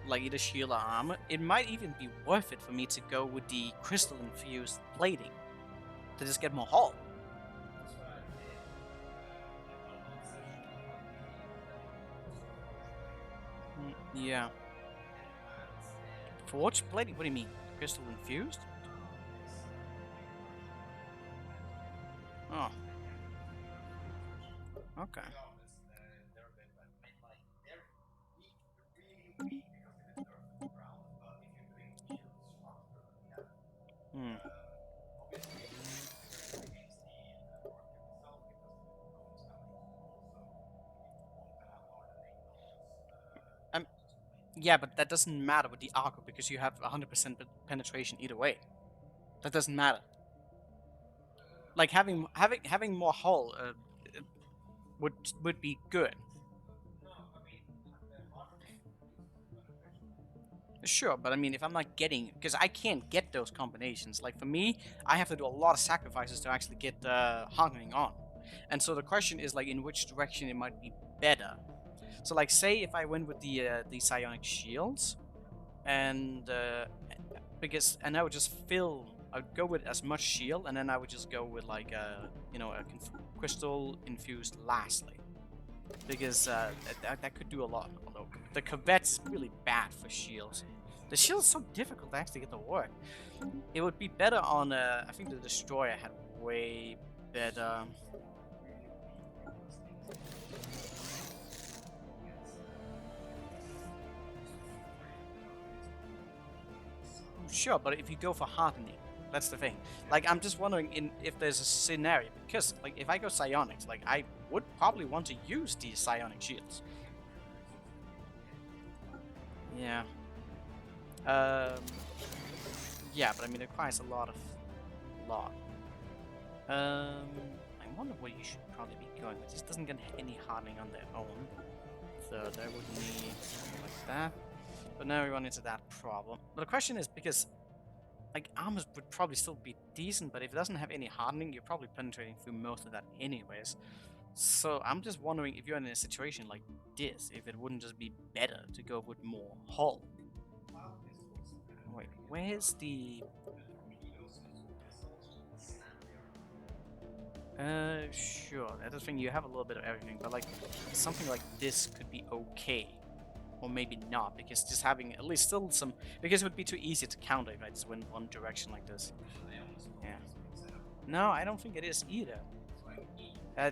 like either shield or armor, it might even be worth it for me to go with the crystal infused plating to just get more hull. Yeah. Forge plating? What do you mean? Crystal infused? Oh. Okay. Hmm. Yeah, but that doesn't matter with the Arco because you have 100% penetration either way. That doesn't matter. Like having more hull would be good. Sure, but I mean, if I'm not getting, because I can't get those combinations. Like for me, I have to do a lot of sacrifices to actually get hardening on. And so the question is like, in which direction it might be better. So like, say if I went with the psionic shields, and I would just I'd go with as much shield, and then I would just go with like a crystal infused lastly, because that could do a lot. Although the Corvette's really bad for shields. The shield's so difficult to actually get to work. It would be better on I think the Destroyer had way better. Sure, but if you go for hardening, that's the thing. Like, I'm just wondering if there's a scenario, because like if I go psionics, like I would probably want to use these psionic shields. Yeah. Yeah, but I mean it requires a lot. I wonder where you should probably be going. This doesn't get any hardening on their own, so they would need something like that. But now we run into that problem. But the question is, because like armor would probably still be decent, but if it doesn't have any hardening, you're probably penetrating through most of that anyways. So I'm just wondering if you're in a situation like this, if it wouldn't just be better to go with more hull. Wait, where's the... Sure. That's the thing, you have a little bit of everything, but like something like this could be okay. Or maybe not, because just having at least still some... Because it would be too easy to counter if I just went one direction like this. Yeah. No, I don't think it is either. I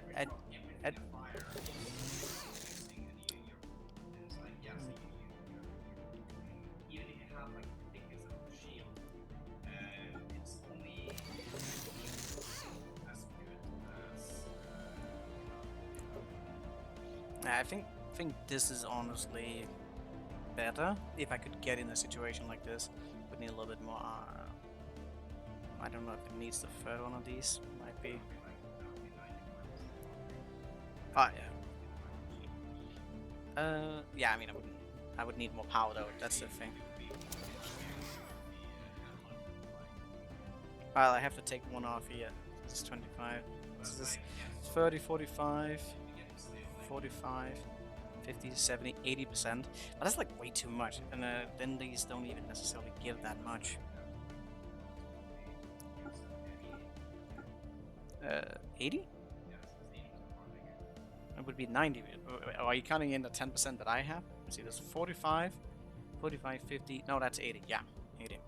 think this is honestly better if I could get in a situation like this. Would need a little bit more. I don't know if it needs the third one of these. Might be. Oh yeah. Yeah. I mean, I would need more power though. That's the thing. Well, I have to take one off here. This is 25. This is 30, 45, 45, 50, 70, 80%. But that's like way too much. And then these don't even necessarily give that much. 80? It would be 90. Are you counting in the 10% that I have? Let's see, there's 45, 45, 50. No, that's 80. Yeah, 80.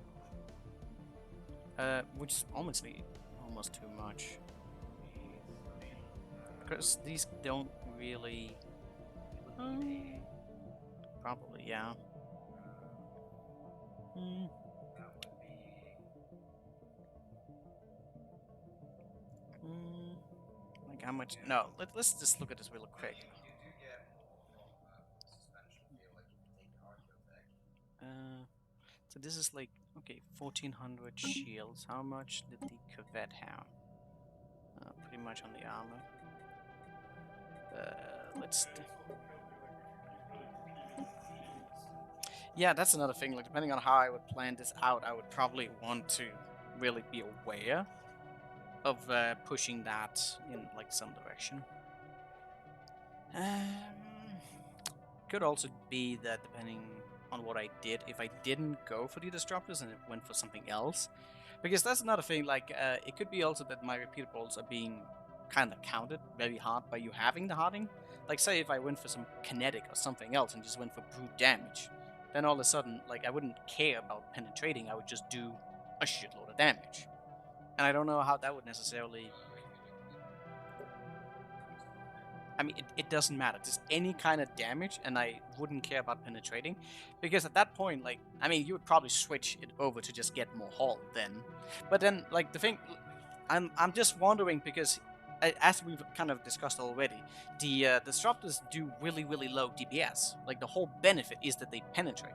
Which is almost too much. Because these don't really... probably, yeah. Like how much? No, let's just look at this real quick. So this is like, okay, 1400 shields. How much did the Corvette have? Pretty much on the armor. Let's... Yeah, that's another thing. Like, depending on how I would plan this out, I would probably want to really be aware of pushing that in like some direction. Could also be that depending on what I did, if I didn't go for the disruptors and it went for something else, because that's another thing. Like, it could be also that my repeatables are being kind of counted very hard by you having the harding. Like, say if I went for some kinetic or something else and just went for brute damage, then all of a sudden, like, I wouldn't care about penetrating. I would just do a shitload of damage. And I don't know how that would necessarily... I mean, it doesn't matter. Just any kind of damage, and I wouldn't care about penetrating. Because at that point, like, I mean, you would probably switch it over to just get more hull then. But then, like, the thing... I'm just wondering, because, as we've kind of discussed already, the disruptors do really, really low DPS. Like, the whole benefit is that they penetrate.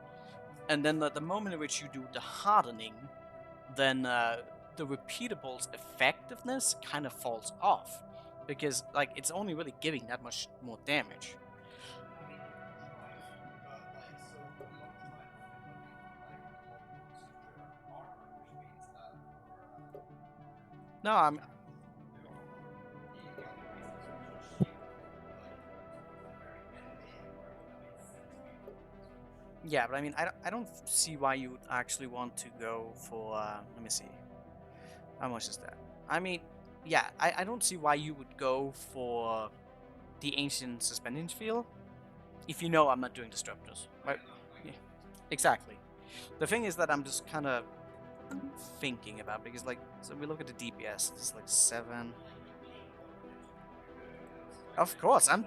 And then the moment in which you do the hardening, then the repeatables effectiveness kind of falls off. Because, like, it's only really giving that much more damage. No, I'm... Yeah, but I mean, I don't see why you would actually want to go for, let me see. How much is that? I mean, yeah, I don't see why you would go for the Ancient Suspension Field if you know I'm not doing disruptors. Right? Yeah, exactly. The thing is that I'm just kind of thinking about, because, like, so we look at the DPS, it's like 7. Of course, I'm...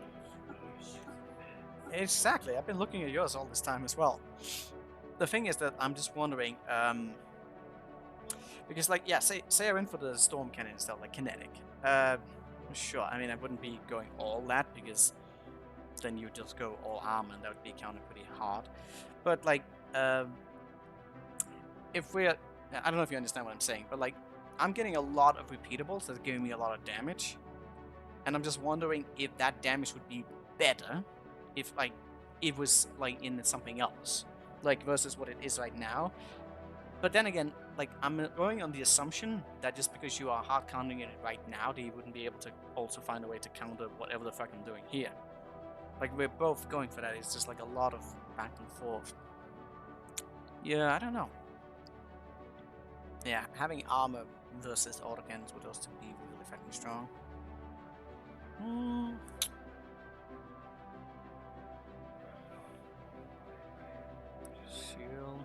Exactly, I've been looking at yours all this time as well. The thing is that I'm just wondering, because, like, yeah, say I went for the storm cannon and stuff, like kinetic. Sure, I mean, I wouldn't be going all that, because then you just go all armor, and that would be counted pretty hard. But, like, if we're... I don't know if you understand what I'm saying, but, like, I'm getting a lot of repeatables that are giving me a lot of damage. And I'm just wondering if that damage would be better if, like, it was, like, in something else. Like, versus what it is right now. But then again, like, I'm going on the assumption that just because you are hard countering it right now, that you wouldn't be able to also find a way to counter whatever the fuck I'm doing here. Like, we're both going for that. It's just, like, a lot of back and forth. Yeah, I don't know. Yeah, having armor versus autocannons would also be really fucking strong. Shield.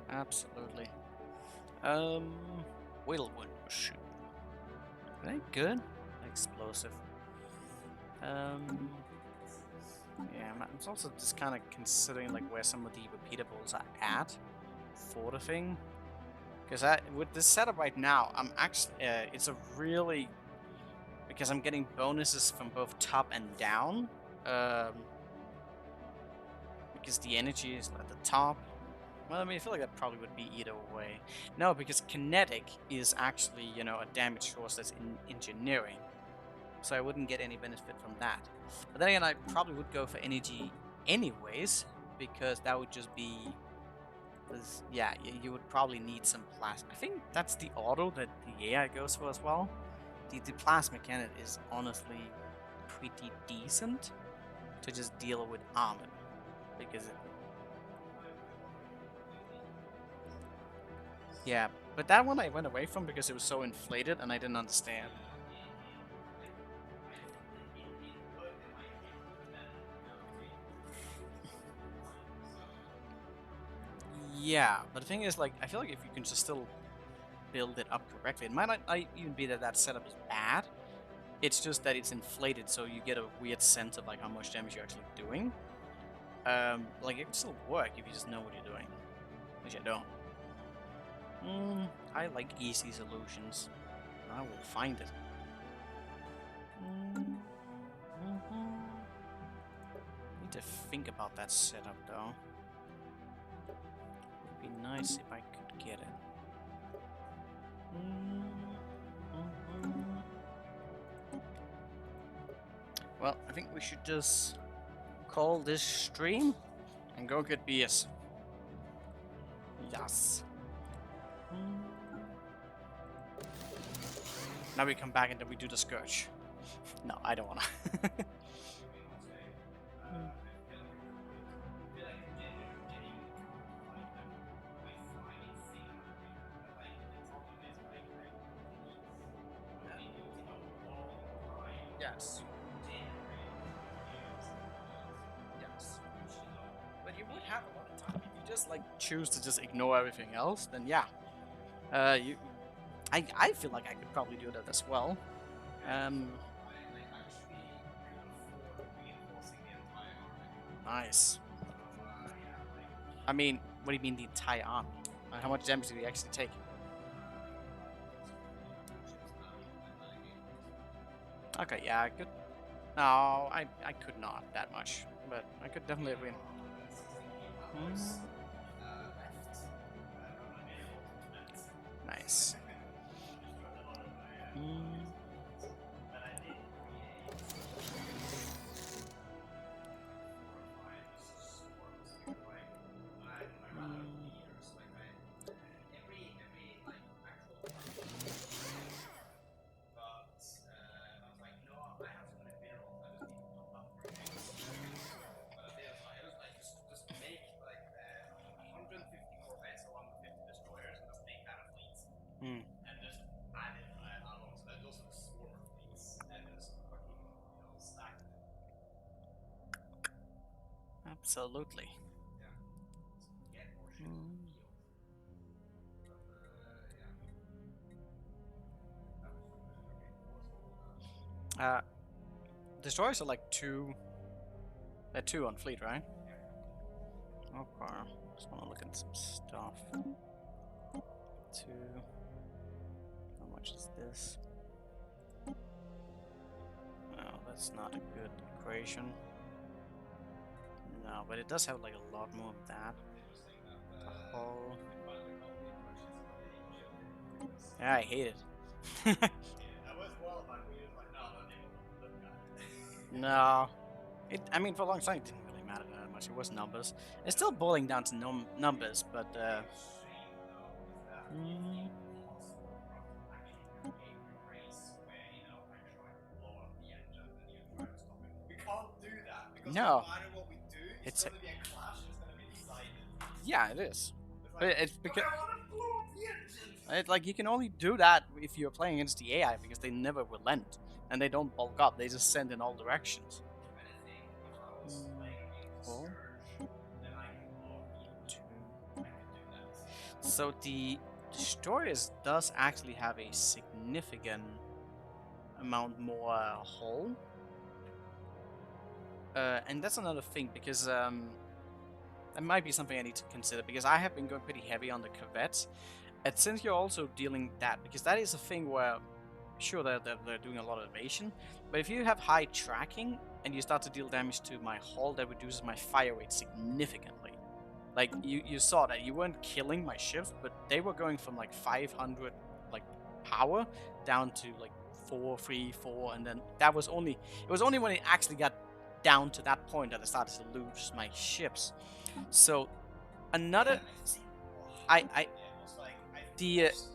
Absolutely. Whittlewood shoot. Are they good? Explosive. Yeah, I'm also just kind of considering, like, where some of the repeatables are at for the thing. Because with this setup right now, I'm actually, it's a really, because I'm getting bonuses from both top and down. Because the energy is at the top. Well, I mean, I feel like that probably would be either way. No, because kinetic is actually, you know, a damage source that's in engineering. so I wouldn't get any benefit from that. But then again, I probably would go for energy anyways, because that would just be... yeah, you would probably need some plasma. I think that's the auto that the AI goes for as well. The plasma cannon is honestly pretty decent to just deal with armor, because it... yeah, but that one I went away from because it was so inflated and I didn't understand. Yeah, but the thing is, like, I feel like if you can just still build it up correctly, it might not even be that that setup is bad. It's just that it's inflated, so you get a weird sense of like how much damage you're actually doing. Like it can still work if you just know what you're doing, which I don't. I like easy solutions. I will find it. Need to think about that setup though. Would be nice if I could get it. Well, I think we should just call this stream and go get beers. Yes. Now we come back and then we do the Scourge. No, I don't wanna. Yes. Yes. But you would have a lot of time if you just like choose to just ignore everything else. Then yeah, I feel like I could probably do that as well. Nice. I mean, what do you mean the entire army? How much damage do we actually take? Okay, yeah, I could. No, I could not that much, but I could definitely win. Nice. Absolutely. Destroyers are like two. They're two on fleet, right? Okay. Just want to look at some stuff. Two. How much is this? No, that's not a good equation. No, but it does have like a lot more of that. The whole... yeah, I hate it. No. I mean, for a long time it didn't really matter that much. It was numbers. It's still boiling down to numbers, but We can't do that because no. no matter what we do, It's gonna be a clash. It's gonna be decided. Yeah, it is. But it's because I wanna blow up the engine. like you can only do that if you're playing against the AI because they never relent and they don't bulk up. They just send in all directions. So the Destroyers does actually have a significant amount more hull. And that's another thing because that might be something I need to consider because I have been going pretty heavy on the corvettes. And since you're also dealing that, because that is a thing where, sure, they're doing a lot of evasion, but if you have high tracking and you start to deal damage to my hull, that reduces my fire rate significantly. Like, you saw that. You weren't killing my ships, but they were going from like 500 like power down to like 4, 3, 4, and then that was only it was only when it actually got down to that point that I started to lose my ships. So another I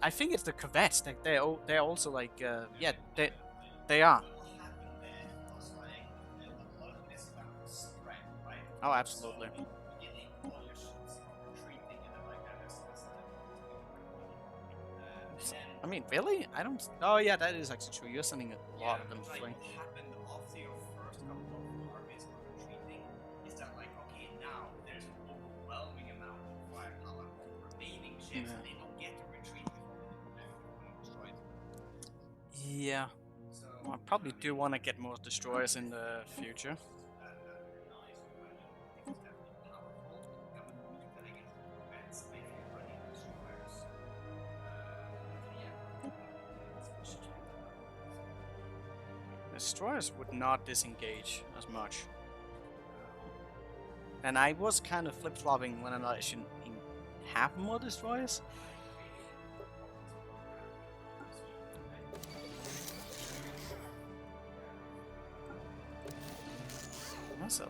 I think it's the corvettes. Like they're also like yeah they are. Oh, absolutely. I mean, really? I don't. Oh yeah, that is actually true. You're sending a lot of them for free. Happened after your first couple of armies were retreating is that like okay now there's an overwhelming amount of firepower on remaining ships and they don't get to retreat before they're destroyed. Yeah. So Well, I probably do want to get more destroyers in the future. Destroyers would not disengage as much. And I was kind of flip-flopping when I shouldn't have more destroyers. Also.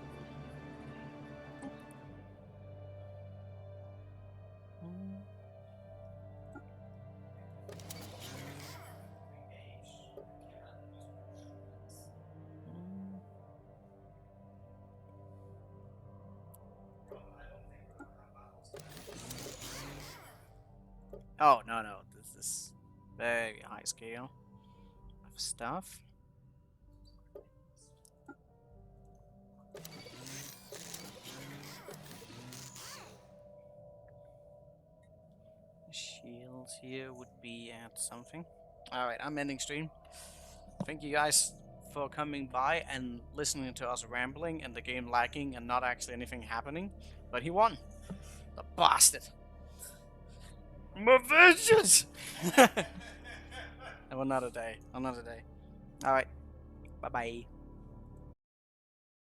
Oh, no, this is very high scale of stuff. Shields here would be at something. Alright, I'm ending stream. Thank you guys for coming by and listening to us rambling and the game lagging and not actually anything happening. But he won. The bastard. My vengeance! Another day. Alright. Bye-bye.